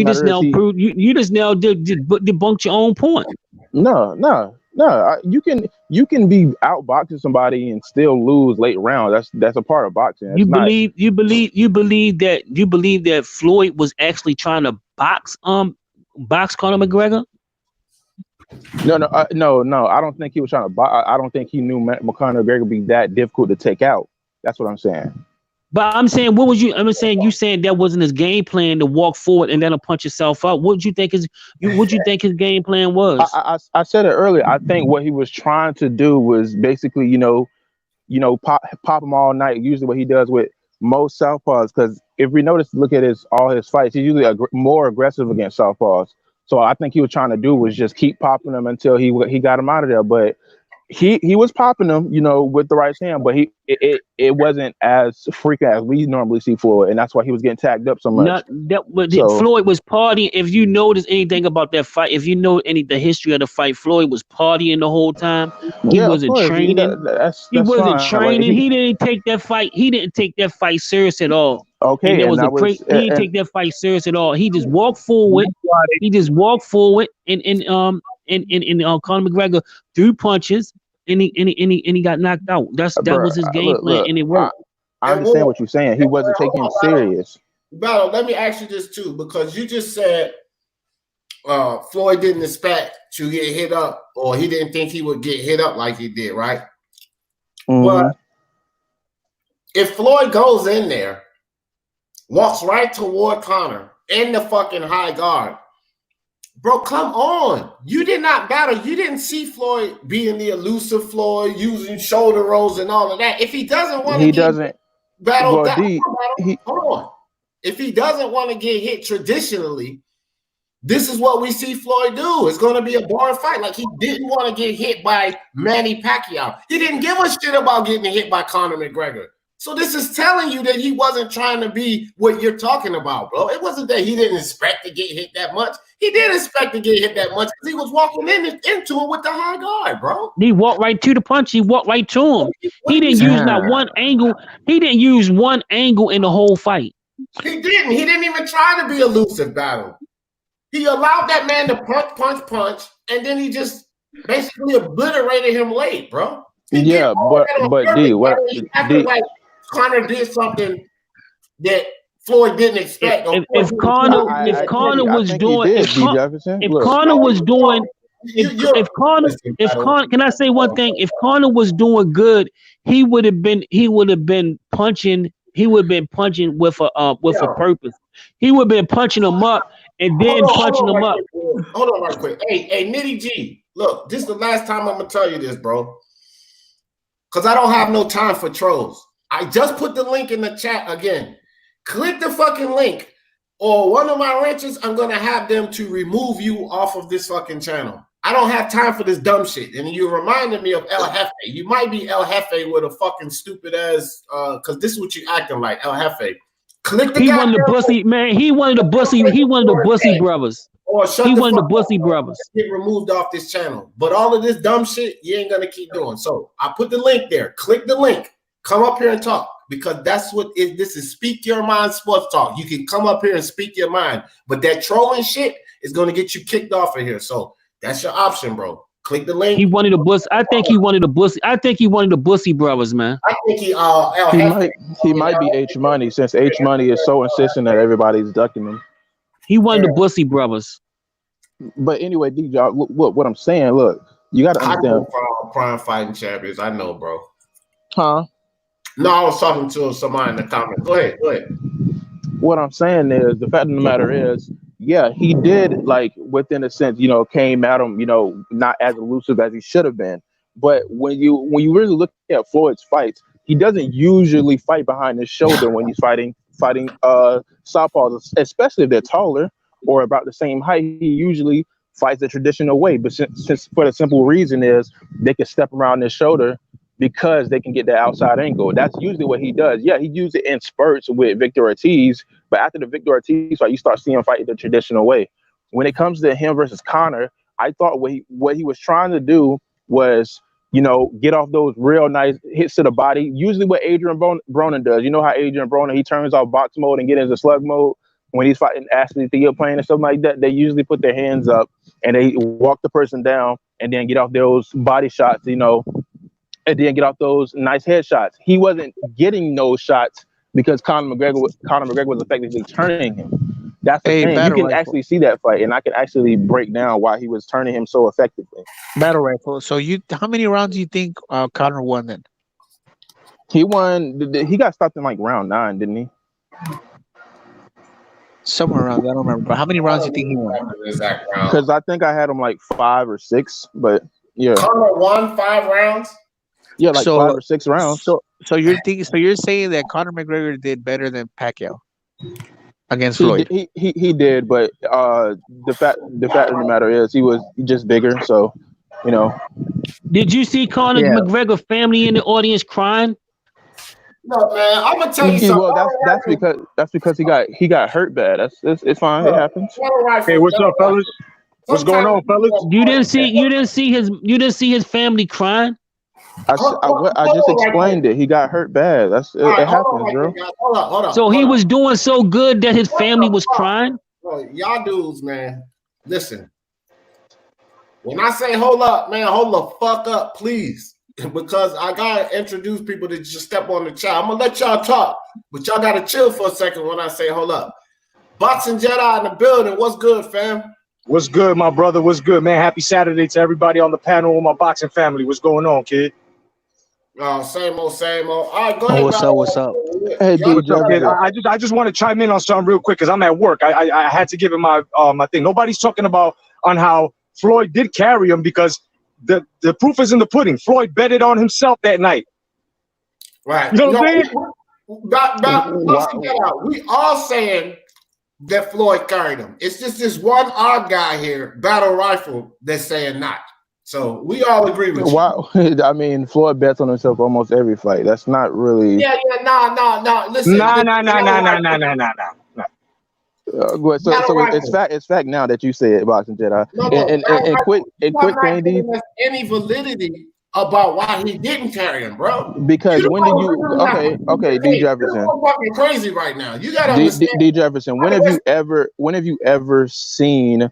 just now debunked your own point. No. You can be outboxing somebody and still lose late rounds. That's a part of boxing. You believe that Floyd was actually trying to box Conor McGregor? No. I don't think he was trying to box. I don't think he knew Conor McGregor would be that difficult to take out. That's what I'm saying. But I'm saying, you saying that wasn't his game plan to walk forward and then punch yourself out. What do you think his game plan was? I said it earlier. I think what he was trying to do was basically, pop him all night. Usually what he does with most southpaws, because if we notice, look at all his fights, he's usually more aggressive against southpaws. So I think he was trying to do was just keep popping them until he got him out of there. But he was popping them, with the right hand, but it wasn't as frequent as we normally see Floyd, and that's why he was getting tagged up so much. Floyd was partying. If you notice anything about that fight, if you know the history of the fight, Floyd was partying the whole time. He wasn't training. He wasn't training. He didn't take that fight. He didn't take that fight serious at all. Okay, he didn't take that fight serious at all. He just walked forward. And Conor McGregor threw punches. And he got knocked out. That was his game plan, and it worked. I understand what you're saying. He wasn't taking it serious. Battle, let me ask you this too, because you just said Floyd didn't expect to get hit up, or he didn't think he would get hit up like he did, right? Mm-hmm. But if Floyd goes in there, walks right toward Conor in the fucking high guard, bro, come on. You did not battle. You didn't see Floyd being the elusive Floyd, using shoulder rolls and all of that. If he doesn't want to battle, hold on. If he doesn't want to get hit traditionally, this is what we see Floyd do. It's going to be a boring fight. Like, he didn't want to get hit by Manny Pacquiao. He didn't give a shit about getting hit by Conor McGregor. So this is telling you that he wasn't trying to be what you're talking about, bro. It wasn't that he didn't expect to get hit that much. He did expect to get hit that much because he was walking into it with the high guard, bro. He walked right to the punch. He walked right to him. He didn't use not one angle. He didn't use one angle in the whole fight. He didn't. He didn't even try to be elusive, battle. He allowed that man to punch, and then he just basically obliterated him late, bro. But D, what? Like Conor did something that Floyd didn't expect. If Conor was doing, can I say one thing? If Conor was doing good, he would have been punching with a purpose. He would have been punching him up and then punching him up. Hold on right quick. Hey, Nitty G, look, this is the last time I'm gonna tell you this, bro. Because I don't have no time for trolls. I just put the link in the chat again. Click the fucking link or one of my wrenches, I'm gonna have them to remove you off of this fucking channel. I don't have time for this dumb shit. And you reminded me of El Jefe. You might be El Jefe with a fucking stupid ass, because this is what you acting like, El Jefe. Click the He wanted the bussy, man. He wanted the bussy. He wanted the bussy brothers. Or shut he the wanted the fuck bussy up, brothers. Get removed off this channel. But all of this dumb shit, you ain't gonna keep doing. So I put the link there. Click the link. Come up here and talk, because that's what this is. Speak your mind sports talk. You can come up here and speak your mind, but that trolling shit is gonna get you kicked off of here. So that's your option, bro. Click the link. He wanted the bus. I think he wanted the bussy. I think he wanted the bussy brothers, man. I think he might be H Money, since H Money is so insistent that everybody's ducking him. He wanted the bussy brothers. But anyway, DJ, what I'm saying, look, you got to understand. Prime fighting champions. I know, bro. Huh? No, I was talking to somebody in the comments. Go ahead. What I'm saying is, the fact of the matter is, yeah, he did, like, within a sense, came at him, not as elusive as he should have been. But when you really look at Floyd's fights, he doesn't usually fight behind his shoulder when he's fighting southpaws, especially if they're taller or about the same height. He usually fights the traditional way. But since for the simple reason is they can step around his shoulder because they can get that outside angle. That's usually what he does. Yeah, he used it in spurts with Victor Ortiz, but after the Victor Ortiz fight, you start seeing him fight the traditional way. When it comes to him versus Conor, I thought what he was trying to do was, get off those real nice hits to the body. Usually what Adrian Broner does. You know how Adrian Broner, he turns off box mode and get into slug mode when he's fighting Ashley Theoplane and something like that. They usually put their hands up and they walk the person down and then get off those body shots, and then get off those nice headshots. He wasn't getting those shots because Conor McGregor was effectively turning him. That's the thing. You can actually see that fight, and I can actually break down why he was turning him so effectively. Battle rifle. So how many rounds do you think Conor won then? He won. He got stopped in like round 9, didn't he? Somewhere around. I don't remember. But how many rounds do you think he won? Because I think I had him like 5 or 6. But yeah, Conor won 5 rounds. Yeah, like 5 or 6 rounds. So you're thinking? So you're saying that Conor McGregor did better than Pacquiao against Floyd? He did, but the fact of the matter is he was just bigger. So, Did you see Conor McGregor family in the audience crying? No, man. I'm gonna tell you something. Well, that's because he got hurt bad. It's fine. It happens. Hey, what's up, fellas? What's going on, fellas? You didn't see his family crying? I just explained it. He got hurt bad. It happens, bro. Hold on. So he was doing so good that his family was crying? Bro, y'all dudes, man. Listen. When I say hold up, man, hold the fuck up, please. Because I gotta introduce people to just step on the chat. I'm gonna let y'all talk, but y'all gotta chill for a second when I say hold up. Boxing Jedi in the building. What's good, fam? What's good, my brother? What's good, man? Happy Saturday to everybody on the panel with my boxing family. What's going on, kid? Oh, same old. All right, go ahead. What's up? Hey, dude, I just want to chime in on something real quick because I'm at work. I had to give him my thing. Nobody's talking about on how Floyd did carry him because the proof is in the pudding. Floyd betted on himself that night. Right. You know what I'm saying? We all saying that Floyd carried him. It's just this one odd guy here, Battle Rifle, that's saying not. So we all agree with you. Wow. I mean, Floyd bets on himself almost every fight. That's not really. Yeah. No. Listen. No. So it's fact now that you said Boxing Jedi. And quit Candy. Any validity about why he didn't carry him, bro? Because when did you? Okay, D Jefferson. You're fucking crazy right now. You gotta understand. D Jefferson. When have you ever seen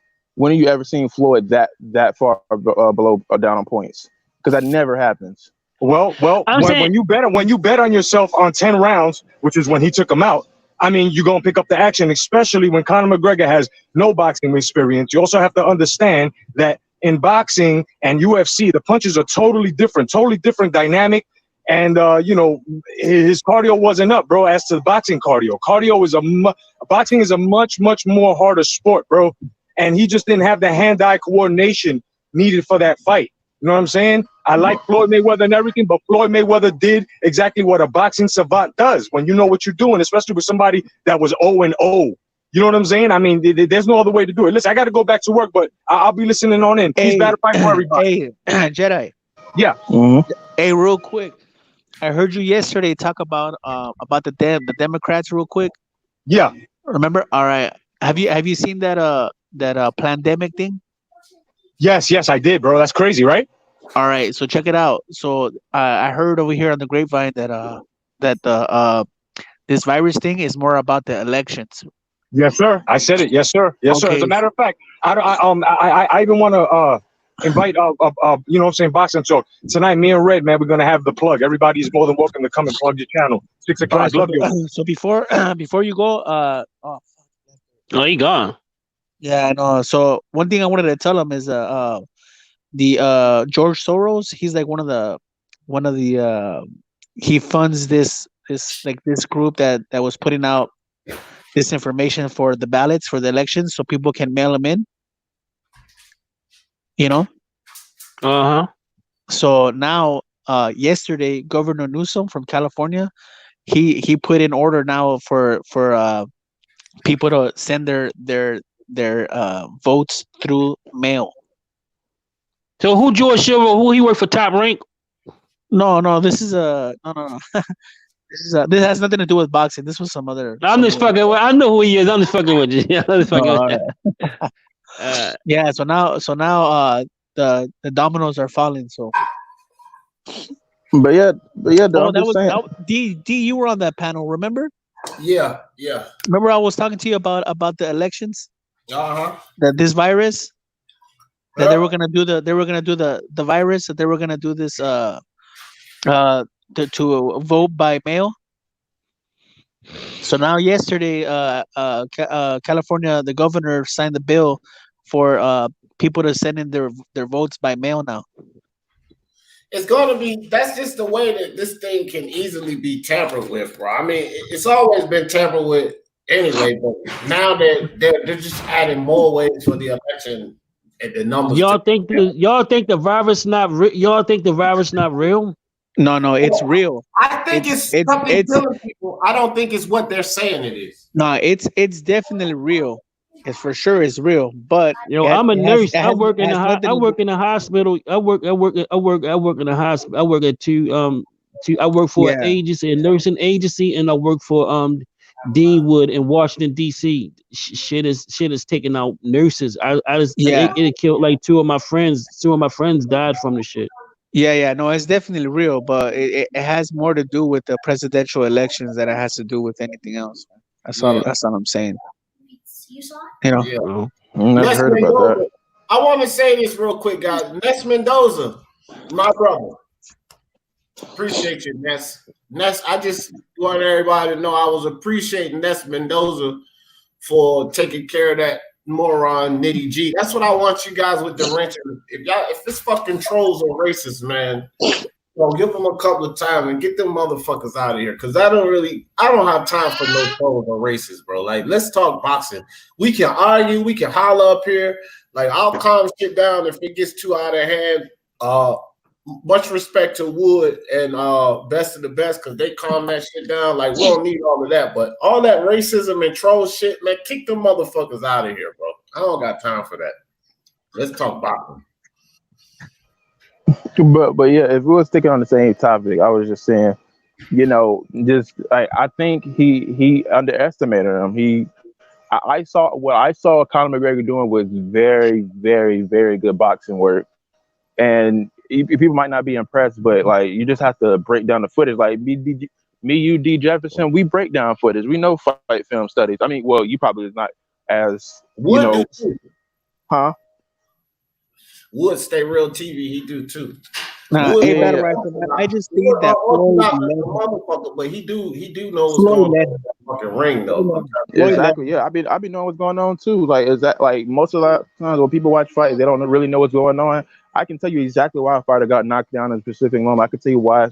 Floyd that far below or down on points? Because that never happens. Well, when you bet on yourself on 10 rounds, which is when he took him out, I mean, you're going to pick up the action, especially when Conor McGregor has no boxing experience. You also have to understand that in boxing and UFC, the punches are totally different dynamic. And, his cardio wasn't up, bro, as to the boxing cardio. Boxing is a much, much more harder sport, bro. And he just didn't have the hand-eye coordination needed for that fight. You know what I'm saying? I like Floyd Mayweather and everything, but Floyd Mayweather did exactly what a boxing savant does when you know what you're doing, especially with somebody that was 0-0. You know what I'm saying? I mean, there's no other way to do it. Listen, I got to go back to work, but I'll be listening on in. Peace, battle fight for everybody. Hey, Jedi. Yeah. Hey, real quick. I heard you yesterday talk about the Democrats real quick. Yeah. Remember? All right. Have you seen that pandemic thing? Yes, I did, bro. That's crazy, right? All right. So check it out. So I heard over here on the grapevine that this virus thing is more about the elections. Yes, sir. I said it. Yes, sir. Yes, sir. As a matter of fact, I even want to invite you know what I'm saying, boxing. So tonight, me and Red, man, we're gonna have the plug. Everybody's more than welcome to come and plug your channel. 6 o'clock. Love you. So before you go, he gone. Yeah, I know. So one thing I wanted to tell him is the George Soros. He's like one of the he funds this group that was putting out this information for the ballots for the elections, so people can mail them in. You know. So now, yesterday, Governor Newsom from California, he put in order now for people to send their votes through mail. So who George Soros? Who he work for? Top Rank? No. This is no. This has nothing to do with boxing. This was some other. I'm just fucking with. I know who he is. I'm just fucking with you. I'm just fucking with you. Yeah. So now the dominoes are falling. So. But yeah. D. You were on that panel, remember? Yeah. Remember I was talking to you about the elections. That this virus. That they were gonna do the virus. That they were gonna do this. To vote by mail. So now yesterday, California, the governor signed the bill for people to send in their votes by mail now. It's going to be, that's just the way that this thing can easily be tampered with, bro. I mean, it's always been tampered with anyway, but now they're just adding more ways for the election and the numbers. Y'all think the virus not y'all think the virus not real? No, it's real. I think it's something killing people. I don't think it's what they're saying it is. No, it's definitely real. It's for sure it's real. But I'm a nurse. I work in the hospital. I work in the hospital. I work at I work for an agency, a nursing agency, and I work for Deanwood in Washington D.C. Shit is taking out nurses. It killed like two of my friends. Two of my friends died from the shit. Yeah, no, it's definitely real, but it has more to do with the presidential elections than it has to do with anything else. That's all I'm saying. You know, Never heard about that. I want to say this real quick, guys. Ness Mendoza, my brother. Appreciate you, Ness. I just want everybody to know I was appreciating Ness Mendoza for taking care of that moron Nitty G. That's what I want you guys with the wrench. If this fucking trolls are racist, man, give them a couple of times and get them motherfuckers out of here. Because I don't have time for no trolls or racists, bro. Like, let's talk boxing. We can argue, we can holler up here. Like, I'll calm shit down if it gets too out of hand. Much respect to Wood and Best of the Best, because they calm that shit down. Like, we don't need all of that. But all that racism and troll shit, man, kick them motherfuckers out of here, bro. I don't got time for that. Let's talk boxing. But yeah, if we were sticking on the same topic, I was just saying, I think he underestimated him. I saw Conor McGregor doing was very, very, very good boxing work, and people might not be impressed, but like you just have to break down the footage. Like me, you, D. Jefferson, we break down footage. We know fight film studies. I mean, well, you probably is not as huh? Wood Stay Real TV, he do too. Nah, Wood, I just think that motherfucker, but he do know what's going on in the fucking ring though. Exactly. Yeah, I be knowing what's going on too. Like, is that like most of the times when people watch fights, they don't really know what's going on. I can tell you exactly why a fighter got knocked down in a specific moment. I can tell you why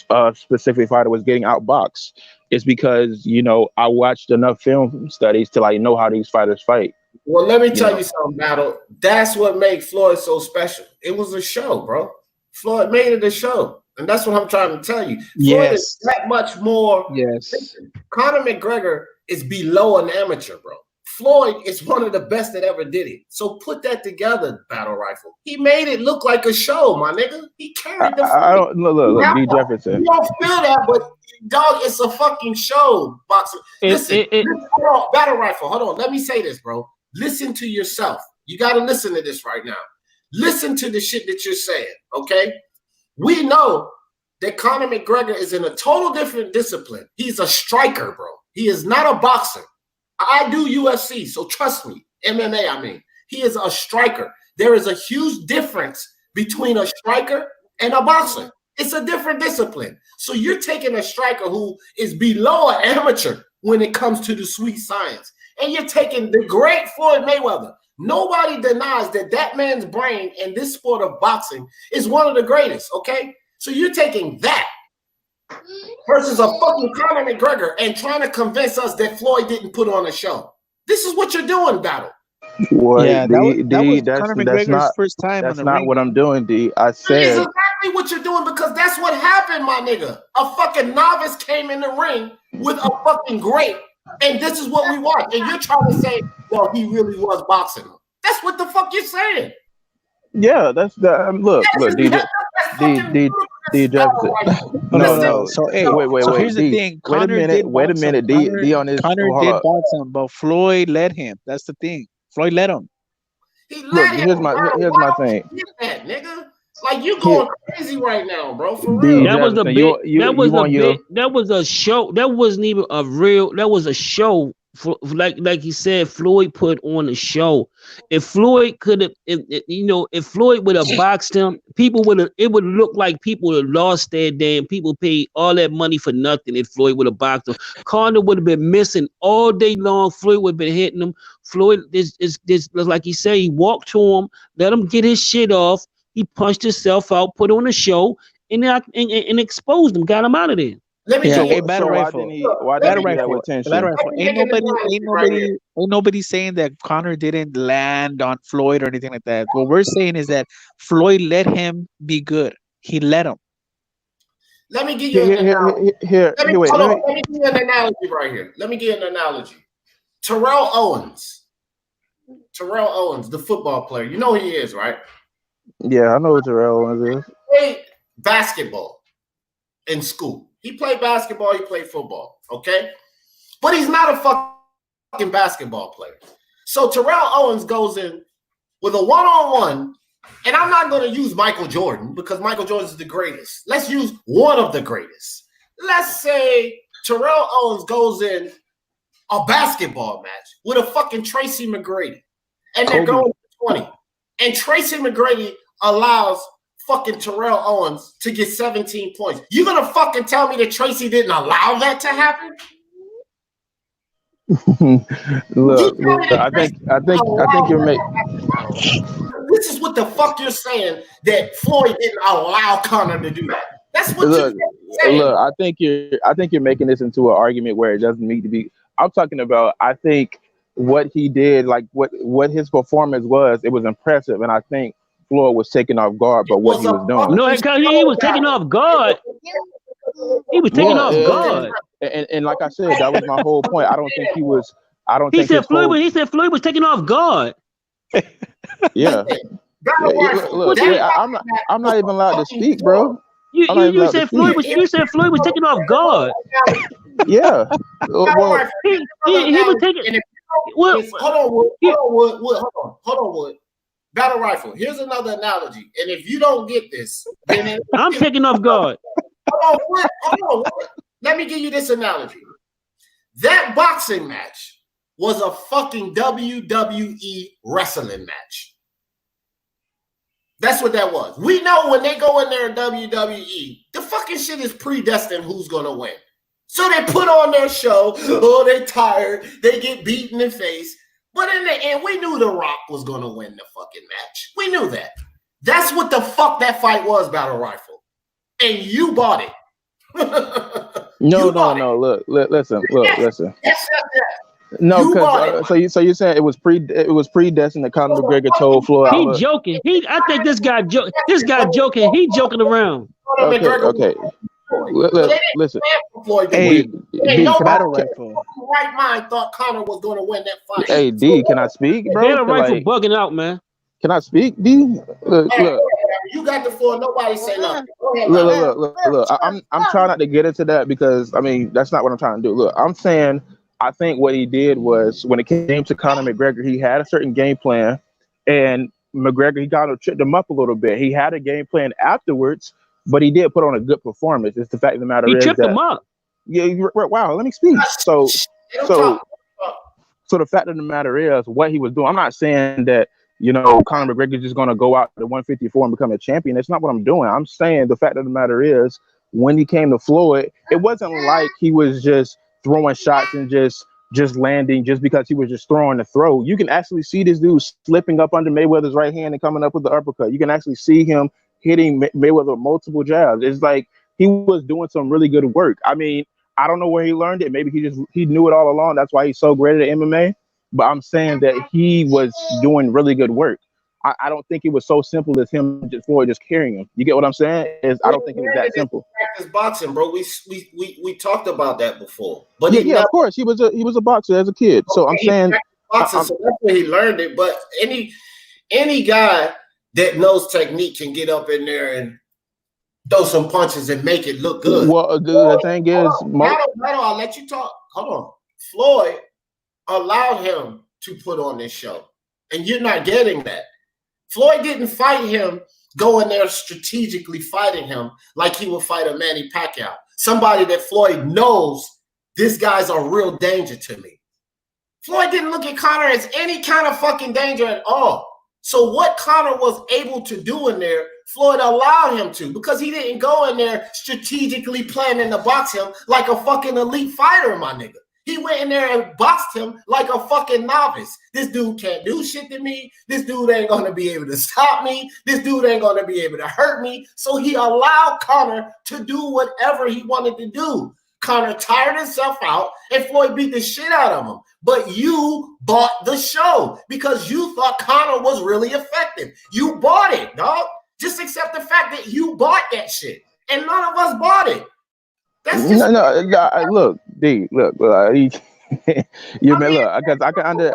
a specific fighter was getting outboxed. It's because I watched enough film studies to like know how these fighters fight. Well, let me tell you something, Battle. That's what made Floyd so special. It was a show, bro. Floyd made it a show. And that's what I'm trying to tell you. Floyd is that much more. Yes. Conor McGregor is below an amateur, bro. Floyd is one of the best that ever did it. So put that together, Battle Rifle. He made it look like a show, my nigga. He carried the fight. I don't look, D. Jefferson. You don't feel that, but dog, it's a fucking show. Boxing. Listen, hold on, Battle Rifle. Hold on. Let me say this, bro. Listen to yourself. You got to listen to this right now. Listen to the shit that you're saying, okay? We know that Conor McGregor is in a total different discipline. He's a striker, bro. He is not a boxer. I do UFC, so trust me. MMA, I mean. He is a striker. There is a huge difference between a striker and a boxer. It's a different discipline. So you're taking a striker who is below an amateur when it comes to the sweet science. And you're taking the great Floyd Mayweather. Nobody denies that that man's brain in this sport of boxing is one of the greatest, okay? So you're taking that versus a fucking Conor McGregor and trying to convince us that Floyd didn't put on a show. This is what you're doing, Battle. Well, Yeah, that was Conor McGregor's not, first time that's on the not ring. what I'm doing, D. I That's said exactly what you're doing because that's what happened, my nigga. A fucking novice came in the ring with a fucking great, and this is what we want. And you're trying to say, well, he really was boxing. That's what the fuck you're saying. yeah, that's the look, D. Jefferson. No. So hey, wait. so here's the D. thing. Wait a minute. D on this. Conor hold did up. box him, but Floyd led him. That's the thing. Floyd led him. He Look, here's my thing. That, nigga. Like you going crazy right now, bro. For D. real. That was a Jefferson, bit. That was a on your- bit. That was a show. That wasn't even a real. That was a show. Like he said, Floyd put on a show. If Floyd could have, if Floyd would have boxed him, people would have. It would look like people would have lost their damn. People paid all that money for nothing. If Floyd would have boxed him, Conor would have been missing all day long. Floyd would have been hitting him. Floyd is like he said. He walked to him, let him get his shit off. He punched himself out, put on a show, and exposed him, got him out of there. Let me tell you. Battle Rifle. Ain't nobody saying that Conor didn't land on Floyd or anything like that. What we're saying is that Floyd let him be good. He let him. Let me give you an analogy. Let me give you an analogy right here. Let me give you an analogy. Terrell Owens, the football player. You know who he is, right? Yeah, I know what Terrell Owens is. He played basketball in school. He played basketball, he played football, okay? But he's not a fucking basketball player. So Terrell Owens goes in with a one-on-one, and I'm not going to use Michael Jordan because Michael Jordan is the greatest. Let's use one of the greatest. Let's say Terrell Owens goes in a basketball match with a fucking Tracy McGrady, and they're going to 20. And Tracy McGrady allows fucking Terrell Owens to get 17 points. You gonna fucking tell me that Tracy didn't allow that to happen? Look, I think you're making. This is what the fuck you're saying that Floyd didn't allow Conor to do that. That's what you're saying. Look, I think you're making this into an argument where it doesn't need to be. I'm talking about. I think what he did, like what his performance was, it was impressive, and I think Floyd was taken off guard by what he was doing. No, he was taken off guard. He was taken off guard. And like I said, that was my whole point. I don't think he was. He said Floyd was taken off guard. Yeah. Look, I'm not even allowed to speak, bro. You said Floyd was taken off guard. Yeah. Well, he was taking. Hold on, Wood. Battle Rifle. Here's another analogy, and if you don't get this, then I'm taking off guard. Hold on. Let me give you this analogy. That boxing match was a fucking WWE wrestling match. That's what that was. We know when they go in there in WWE, the fucking shit is predestined who's gonna win. So they put on their show. Oh, they tired. They get beat in the face. But in the end, we knew The Rock was going to win the fucking match. We knew that. That's what the fuck that fight was, Battle Rifle. And you bought it. No. Look, listen. Yes. No, because so you saying it was predestined that Conor McGregor told Floyd. He joking. I think this guy joking. He joking around. Okay. Listen. Hey, Battle Rifle. right mind thought Conor was going to win that fight. Hey, D, can I speak, bro? Dana Rifle bugging out, man. Can I speak, D? Look. You got the floor. Nobody say nothing. Look. I'm trying not to get into that because I mean that's not what I'm trying to do. Look, I'm saying I think what he did was when it came to Conor McGregor, he had a certain game plan, and McGregor he kind of tripped him up a little bit. He had a game plan afterwards, but he did put on a good performance. It's the fact of the matter he is tripped that him up. Yeah, wow. Let me speak. So the fact of the matter is what he was doing. I'm not saying that. Conor McGregor is just going to go out to 154 and become a champion. That's not what I'm doing. I'm saying the fact of the matter is when he came to Floyd, it wasn't like he was just throwing shots and just landing just because he was just throwing the throw. You can actually see this dude slipping up under Mayweather's right hand and coming up with the uppercut. You can actually see him hitting Mayweather with multiple jabs. It's like he was doing some really good work. I mean, I don't know where he learned it. Maybe he knew it all along. That's why he's so great at MMA. But I'm saying that he was doing really good work. I don't think it was so simple as him Floyd just carrying him. You get what I'm saying? I don't think it was that simple. Practice boxing, bro. We talked about that before. But yeah, of course. He was a boxer as a kid. So I'm saying boxing, so that's where he learned it. But any guy that knows technique can get up in there and throw some punches and make it look good. Well, the thing is, I'll let you talk. Hold on. Floyd allowed him to put on this show, and you're not getting that. Floyd didn't fight him, go in there strategically fighting him like he would fight a Manny Pacquiao, somebody that Floyd knows this guy's a real danger to me. Floyd didn't look at Conor as any kind of fucking danger at all. So what Conor was able to do in there, Floyd allowed him to, because he didn't go in there strategically planning to box him like a fucking elite fighter, my nigga. He went in there and boxed him like a fucking novice. This dude can't do shit to me. This dude ain't going to be able to stop me. This dude ain't going to be able to hurt me. So he allowed Conor to do whatever he wanted to do. Conor tired himself out, and Floyd beat the shit out of him. But you bought the show because you thought Conor was really effective. You bought it, dog. Just accept the fact that you bought that shit, and none of us bought it. That's just look, D, look, you may look because I can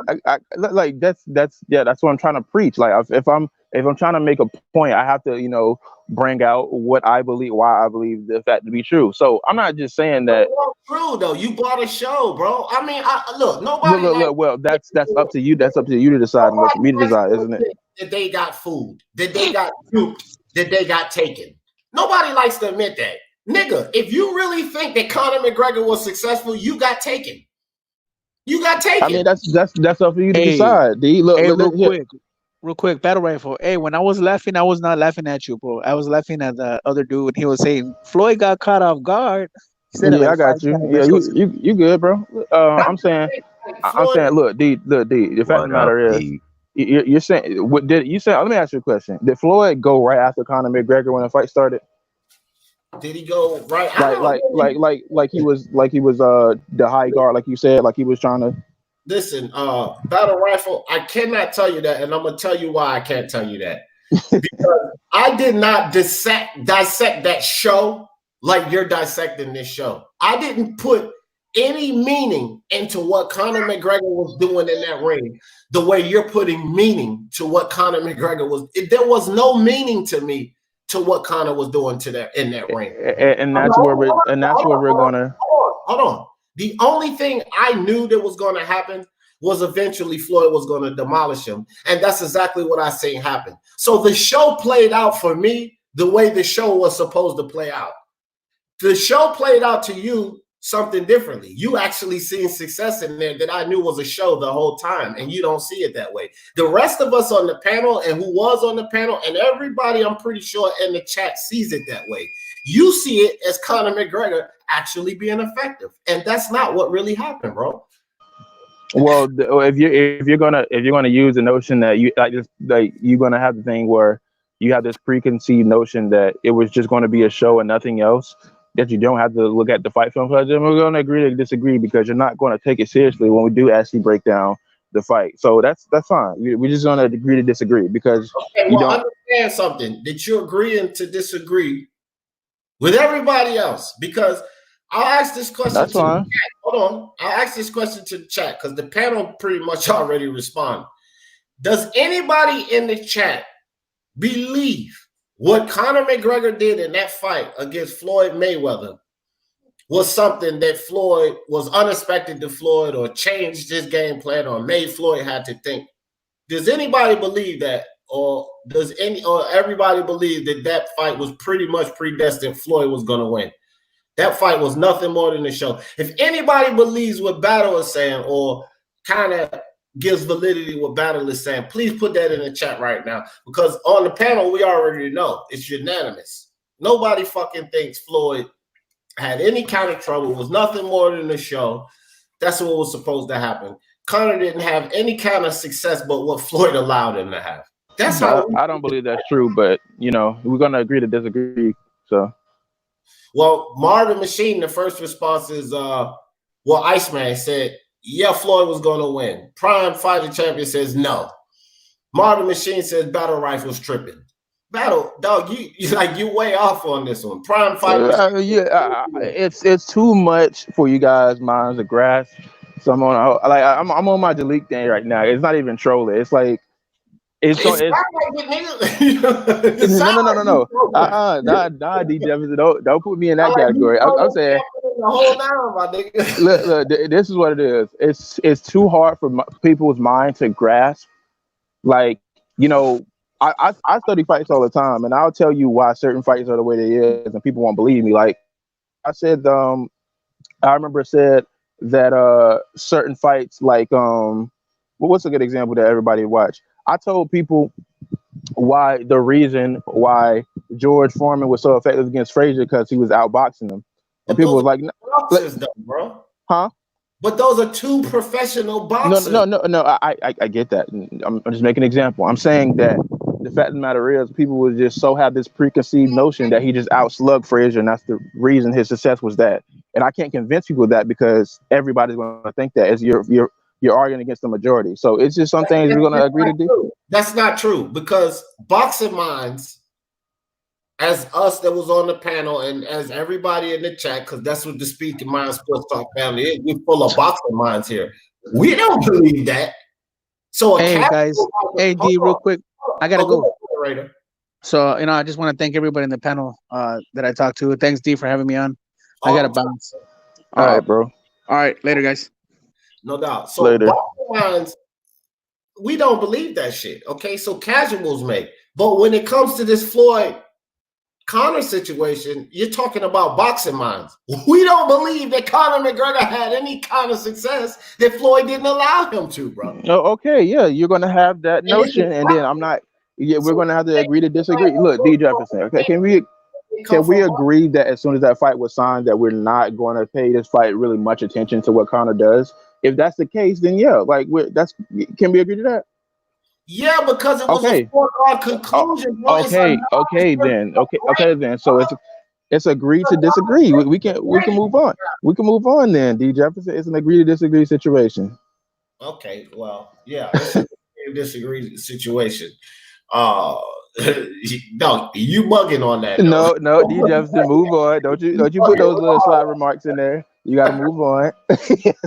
like that's what I'm trying to preach. Like if I'm trying to make a point, I have to bring out what I believe, why I believe the fact to be true. So I'm not just saying that. True though, you bought a show, bro. I mean, look, nobody. Look, well, that's up to you. That's up to you to decide and what for me to decide, isn't it? That they got food, that they got duped, that they got taken. Nobody likes to admit that. Nigga, if you really think that Conor McGregor was successful, you got taken. You got taken. I mean, that's up for you to decide. D, look, real quick, Battle Rifle. Hey, when I was laughing, I was not laughing at you, bro. I was laughing at the other dude, and he was saying Floyd got caught off guard. I got you. Yeah, you good, bro. I'm saying, look, D. The fact of the matter is, you're saying what did you say? Let me ask you a question. Did Floyd go right after Conor McGregor when the fight started? Did he go right? Like he was the high guard, like you said, like he was trying to. Listen, Battle Rifle, I cannot tell you that, and I'm gonna tell you why I can't tell you that. Because I did not dissect that show like you're dissecting this show. I didn't put any meaning into what Conor McGregor was doing in that ring the way you're putting meaning to what Conor McGregor was. There was no meaning to me to what Conor was doing in that ring. And that's where we're gonna hold on. The only thing I knew that was gonna happen was eventually Floyd was gonna demolish him. And that's exactly what I seen happen. So the show played out for me the way the show was supposed to play out. The show played out to you something differently. You actually seen success in there that I knew was a show the whole time, and you don't see it that way. The rest of us on the panel and who was on the panel and everybody, I'm pretty sure in the chat sees it that way. You see it as Conor McGregor actually being effective, and that's not what really happened, bro. Well, if you're gonna use the notion that you're gonna have the thing where you have this preconceived notion that it was just going to be a show and nothing else, that you don't have to look at the fight film footage, then we're going to agree to disagree because you're not going to take it seriously when we do actually break down the fight. So that's fine. We're just going to agree to disagree because you don't understand something that you're agreeing to disagree with everybody else, because I'll ask this question That's to the fine. chat. Hold on. I'll ask this question to the chat because the panel pretty much already responded. Does anybody in the chat believe what Conor McGregor did in that fight against Floyd Mayweather was something that Floyd was unexpected to Floyd or changed his game plan or made Floyd have to think? Does anybody believe that? Or does everybody believe that that fight was pretty much predestined Floyd was going to win? That fight was nothing more than a show. If anybody believes what Battle is saying or kind of gives validity to what Battle is saying, please put that in the chat right now. Because on the panel, we already know it's unanimous. Nobody fucking thinks Floyd had any kind of trouble. It was nothing more than a show. That's what was supposed to happen. Conor didn't have any kind of success but what Floyd allowed him to have. That's how I don't believe that's true, but you know, we're gonna agree to disagree. So, well, Marvin Machine, the first response is well, Iceman said, yeah, Floyd was gonna win. Prime Fighter Champion says no. Marvin Machine says Battle Rifle's tripping. Battle, dog, you way off on this one. Prime Fighter. It's too much for you guys' minds to grasp. So I'm on my delete thing right now. It's not even trolling. It's like no. Nah, D Jefferson, don't put me in that category. I'm saying, look, this is what it is. It's too hard for people's mind to grasp. Like, you know, I study fights all the time, and I'll tell you why certain fights are the way they is, and people won't believe me. Like I said, I remember said that certain fights, like what's a good example that everybody watch? I told people why the reason why George Foreman was so effective against Frazier because he was outboxing him, and people was like, boxers, though, bro. Huh? But those are two professional boxers. No. I get that. I'm just making an example. I'm saying that the fact of the matter is, people would just so have this preconceived notion that he just outslugged Frazier, and that's the reason his success was that. And I can't convince people of that because everybody's going to think that as you're arguing against the majority. So it's just some things we're going to agree to do. That's not true because boxing minds, as us that was on the panel and as everybody in the chat, because that's what the Speaking Mind Sports Talk family is, we're full of boxing minds here. We don't believe that. So hey guys, hey D, real quick, I gotta go. So I just want to thank everybody in the panel that I talked to. Thanks D for having me on. I gotta bounce. All right, bro. All right, later, guys. No doubt. So later. Boxing minds, we don't believe that shit. Okay, so casuals may. But when it comes to this Floyd Conor situation, you're talking about boxing minds. We don't believe that Conor McGregor had any kind of success that Floyd didn't allow him to, bro. Oh, okay, yeah, you're gonna have that notion, and then I'm not. Yeah, we're gonna have to agree to disagree. Look, D Jefferson. Okay, can we agree that as soon as that fight was signed, that we're not going to pay this fight really much attention to what Conor does? If that's the case, then yeah, like can we agree to that? Yeah, because it was a foregone conclusion. Okay, then. So it's agreed to disagree. We can move on. We can move on then, D Jefferson. It's an agree to disagree situation. Okay, well, yeah, it's a disagree situation. No, you bugging on that. No, D Jefferson, move on. Don't you put those little sly remarks in there. You gotta move on.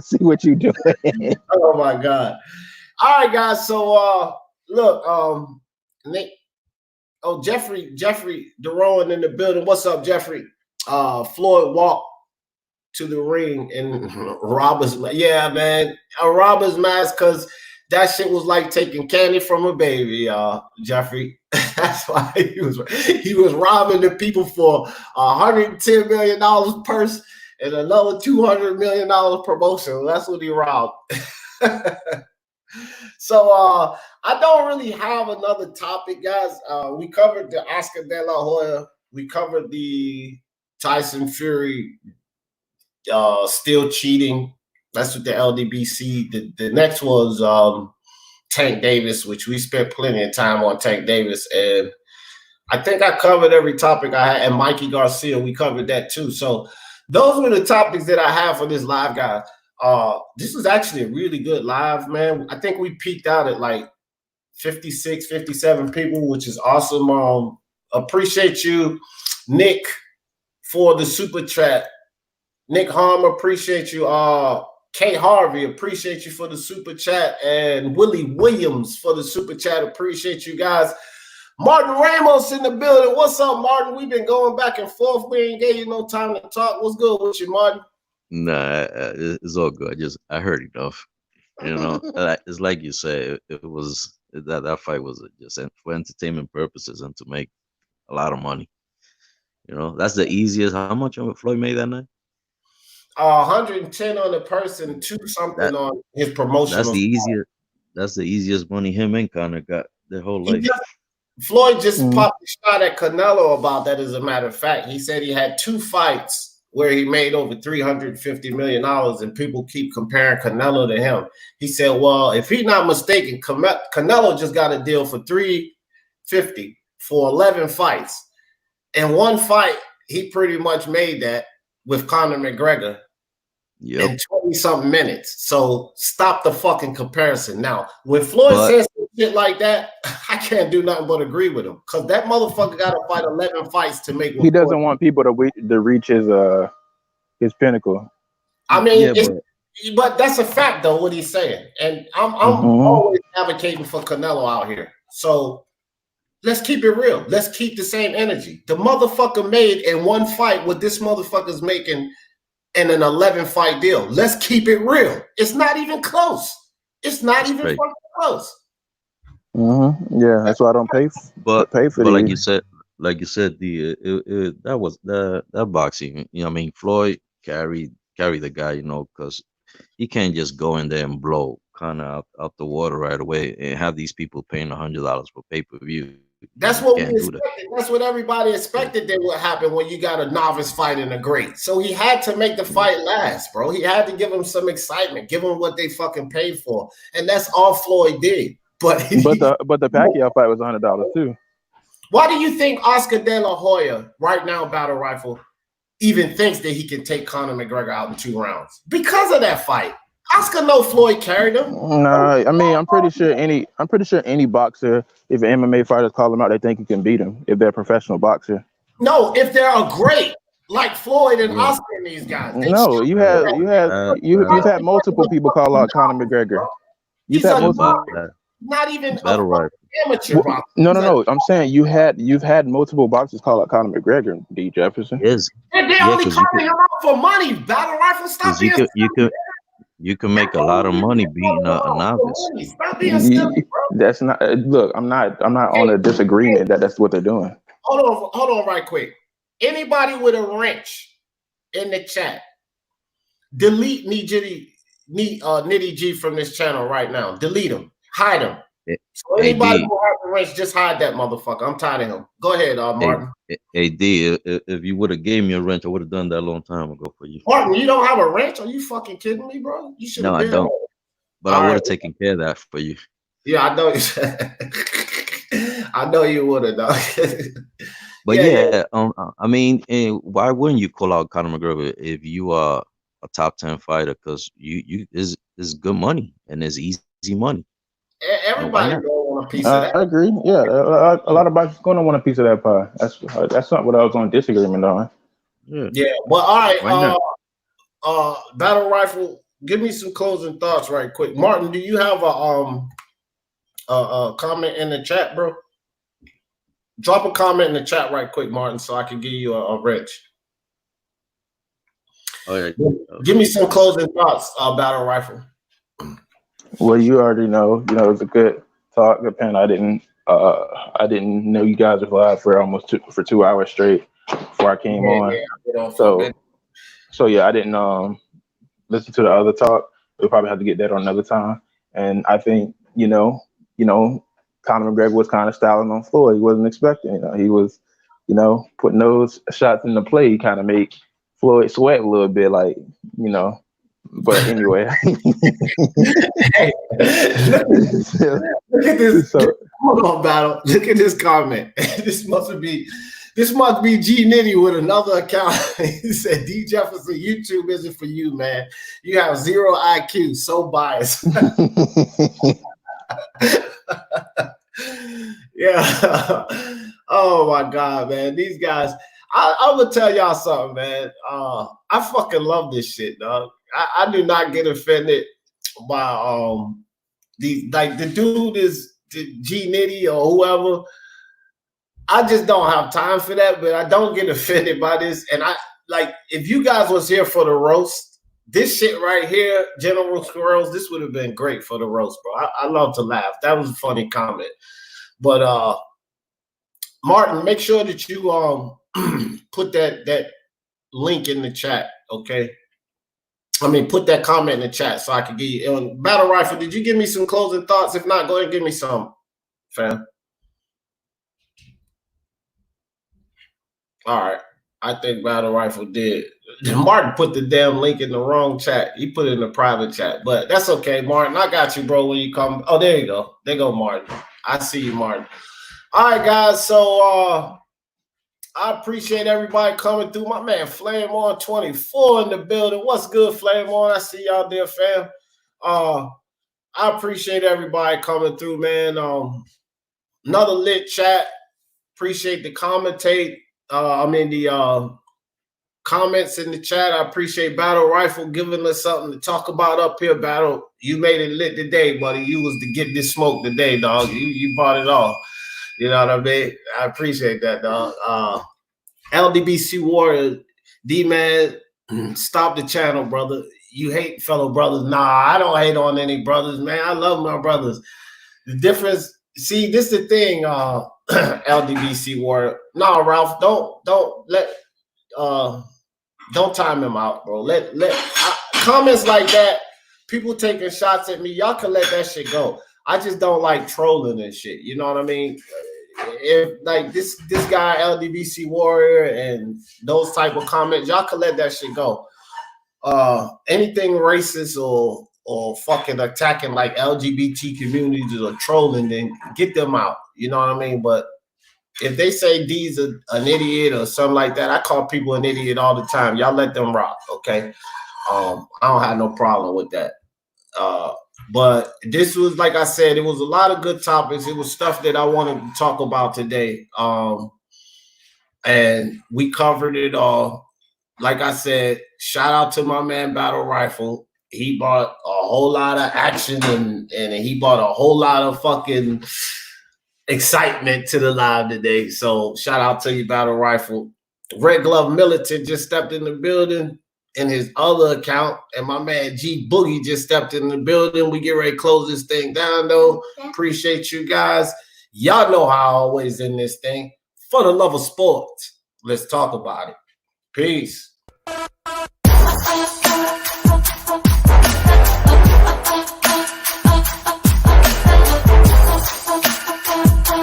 See what you doing. Oh my God. All right, guys. So look, Nick. Oh, Jeffrey DeRowan in the building. What's up, Jeffrey? Floyd walked to the ring in robber's mask. Yeah, man, a robber's mask, because that shit was like taking candy from a baby, Jeffrey. That's why he was robbing the people for $110 million purse and another $200 million promotion. That's what he robbed. So I don't really have another topic, guys. We covered the Oscar De La Hoya. We covered the Tyson Fury still cheating. That's what the LDBC. The next was Tank Davis, which we spent plenty of time on Tank Davis. And I think I covered every topic I had. And Mikey Garcia, we covered that too. So those were the topics that I have for this live, guys. This was actually a really good live, man. I think we peaked out at like 56, 57 people, which is awesome. Appreciate you, Nick, for the super chat. Nick Harm, appreciate you. K Harvey, appreciate you for the super chat, and Willie Williams for the super chat. Appreciate you guys. Martin Ramos in the building. What's up, Martin? We've been going back and forth. We ain't gave you no time to talk. What's good with you, Martin? Nah, it's all good. I heard enough. You know, it's like you said. It was that fight was just for entertainment purposes and to make a lot of money. You know, that's the easiest. How much Floyd made that night? 110 on the person, 2 something on his promotional. That's the easiest. That's the easiest money him and Conor got their whole life. Floyd just popped a shot at Canelo about that. As a matter of fact, he said he had 2 fights where he made over $350 million, and people keep comparing Canelo to him. He said, well, if he's not mistaken, Canelo just got a deal for $350 for 11 fights. And 1 fight, he pretty much made that with Conor McGregor in 20-something minutes. So stop the fucking comparison. Now, when Floyd says shit like that, I can't do nothing but agree with him, because that motherfucker got to fight 11 fights to make. He doesn't want people to reach his pinnacle. I mean, but that's a fact though, what he's saying, and I'm always advocating for Canelo out here. So let's keep it real. Let's keep the same energy. The motherfucker made in 1 fight what this motherfucker's making in an 11-fight deal. Let's keep it real. It's not even close. It's not even fucking close. Yeah, that's why I don't pay for. But like you said, that boxing. You know, I mean, Floyd carry the guy. You know, because he can't just go in there and blow Conor out the water right away and have these people paying $100 for pay-per-view. That's what we expected. That's what everybody expected that would happen when you got a novice fighting a great. So he had to make the fight last, bro. He had to give him some excitement, give him what they fucking paid for, and that's all Floyd did. But the Pacquiao fight was $100 too. Why do you think Oscar De La Hoya, right now, Battle Rifle, even thinks that he can take Conor McGregor out in 2 rounds? Because of that fight. Oscar know Floyd carried him. Nah, I mean, I'm pretty sure any boxer, if an MMA fighter call him out, they think he can beat him if they're a professional boxer. No, if they're a great, like Floyd and Oscar and these guys. No, you've had multiple people call out Conor McGregor. You've had multiple. Not even amateur boxer. No. I'm saying you've had multiple boxers call out Conor McGregor, D. Jefferson. Yes. And they're only calling him out for money. Battle Rifle, stop being you can make a lot of money beating a novice. Stop being silly, bro. That's not. Look, I'm not on a disagreement that that's what they're doing. Hold on, right quick. Anybody with a wrench in the chat, delete Nitty G from this channel right now. Delete him. Hide him. So anybody who has a wrench, just hide that motherfucker. I'm tired of him. Go ahead, Martin. Hey, D, if you would have gave me a wrench, I would have done that a long time ago for you. Martin, you don't have a wrench? Are you fucking kidding me, bro? You should. No, I don't. But I would have taken care of that for you. Yeah, I know. I know you would have done. But I mean, why wouldn't you call out Conor McGregor if you are a top 10 fighter? Because you is good money and it's easy money. Everybody gonna want a piece of that. I agree. Yeah, a lot of boxers gonna want a piece of that pie. That's not what I was on disagreement on. Yeah. Well, all right. Battle Rifle, give me some closing thoughts, right quick. Martin, do you have a comment in the chat, bro? Drop a comment in the chat right quick, Martin, so I can give you a wrench. Oh, yeah. Give me some closing thoughts, Battle Rifle. Well, you already know. You know, it was a good talk. Depend. I didn't know you guys were live for almost 2 hours straight before I came on. So yeah, I didn't listen to the other talk. We'll probably have to get that on another time. And I think you know, Conor McGregor was kind of styling on Floyd. He wasn't expecting. He was, putting those shots in the play. He kind of make Floyd sweat a little bit, like. But anyway, hey, look at this. Hold on, Battle. Look at this comment. This must be G Nitty with another account. He said, D Jefferson, YouTube isn't for you, man. You have 0 IQ, so biased. Yeah. Oh my God, man. These guys. I would tell y'all something, man. I fucking love this shit, dog. I do not get offended by the dude is G Nitty or whoever. I just don't have time for that, but I don't get offended by this. And I like if you guys was here for the roast, this shit right here, General Squirrels, this would have been great for the roast, bro. I love to laugh. That was a funny comment. But Martin, make sure that you put that link in the chat, okay? I mean, put that comment in the chat so I can give you. Battle Rifle, did you give me some closing thoughts? If not, go ahead and give me some, fam. All right. I think Battle Rifle did. Martin put the damn link in the wrong chat. He put it in the private chat, but that's okay, Martin. I got you, bro, when you come. Oh, there you go. There go Martin. I see you, Martin. All right, guys. So I appreciate everybody coming through. My man Flame on 24 in the building. What's good, Flame on? I see y'all there, fam. I appreciate everybody coming through, man. Another lit chat. Appreciate the commentate. The comments in the chat. I appreciate Battle Rifle giving us something to talk about up here, Battle. You made it lit today, buddy. You was to get this smoke today, dog. You bought it all. You know what I mean? I appreciate that, dog. LDBC Warrior, D-Man, stop the channel, brother. You hate fellow brothers. Nah, I don't hate on any brothers, man. I love my brothers. The difference, see, this is the thing, LDBC Warrior. No, Ralph, don't time him out, bro. Comments like that, people taking shots at me, y'all can let that shit go. I just don't like trolling and shit. You know what I mean? If like this guy LDBC Warrior and those type of comments, y'all can let that shit go. Anything racist or fucking attacking like LGBT communities or trolling, then get them out. You know what I mean? But if they say D's an idiot or something like that, I call people an idiot all the time. Y'all let them rock, okay? I don't have no problem with that. But this was, like I said, it was a lot of good topics. It was stuff that I wanted to talk about today. And we covered it all. Like I said, shout out to my man Battle Rifle. He brought a whole lot of action and he brought a whole lot of fucking excitement to the live today. So shout out to you, Battle Rifle. Red Glove Militant just stepped in the building in his other account, and my man G Boogie just stepped in the building. We get ready to close this thing down, though. Appreciate you guys. Y'all know how I always in this thing. For the love of sports, let's talk about it. Peace.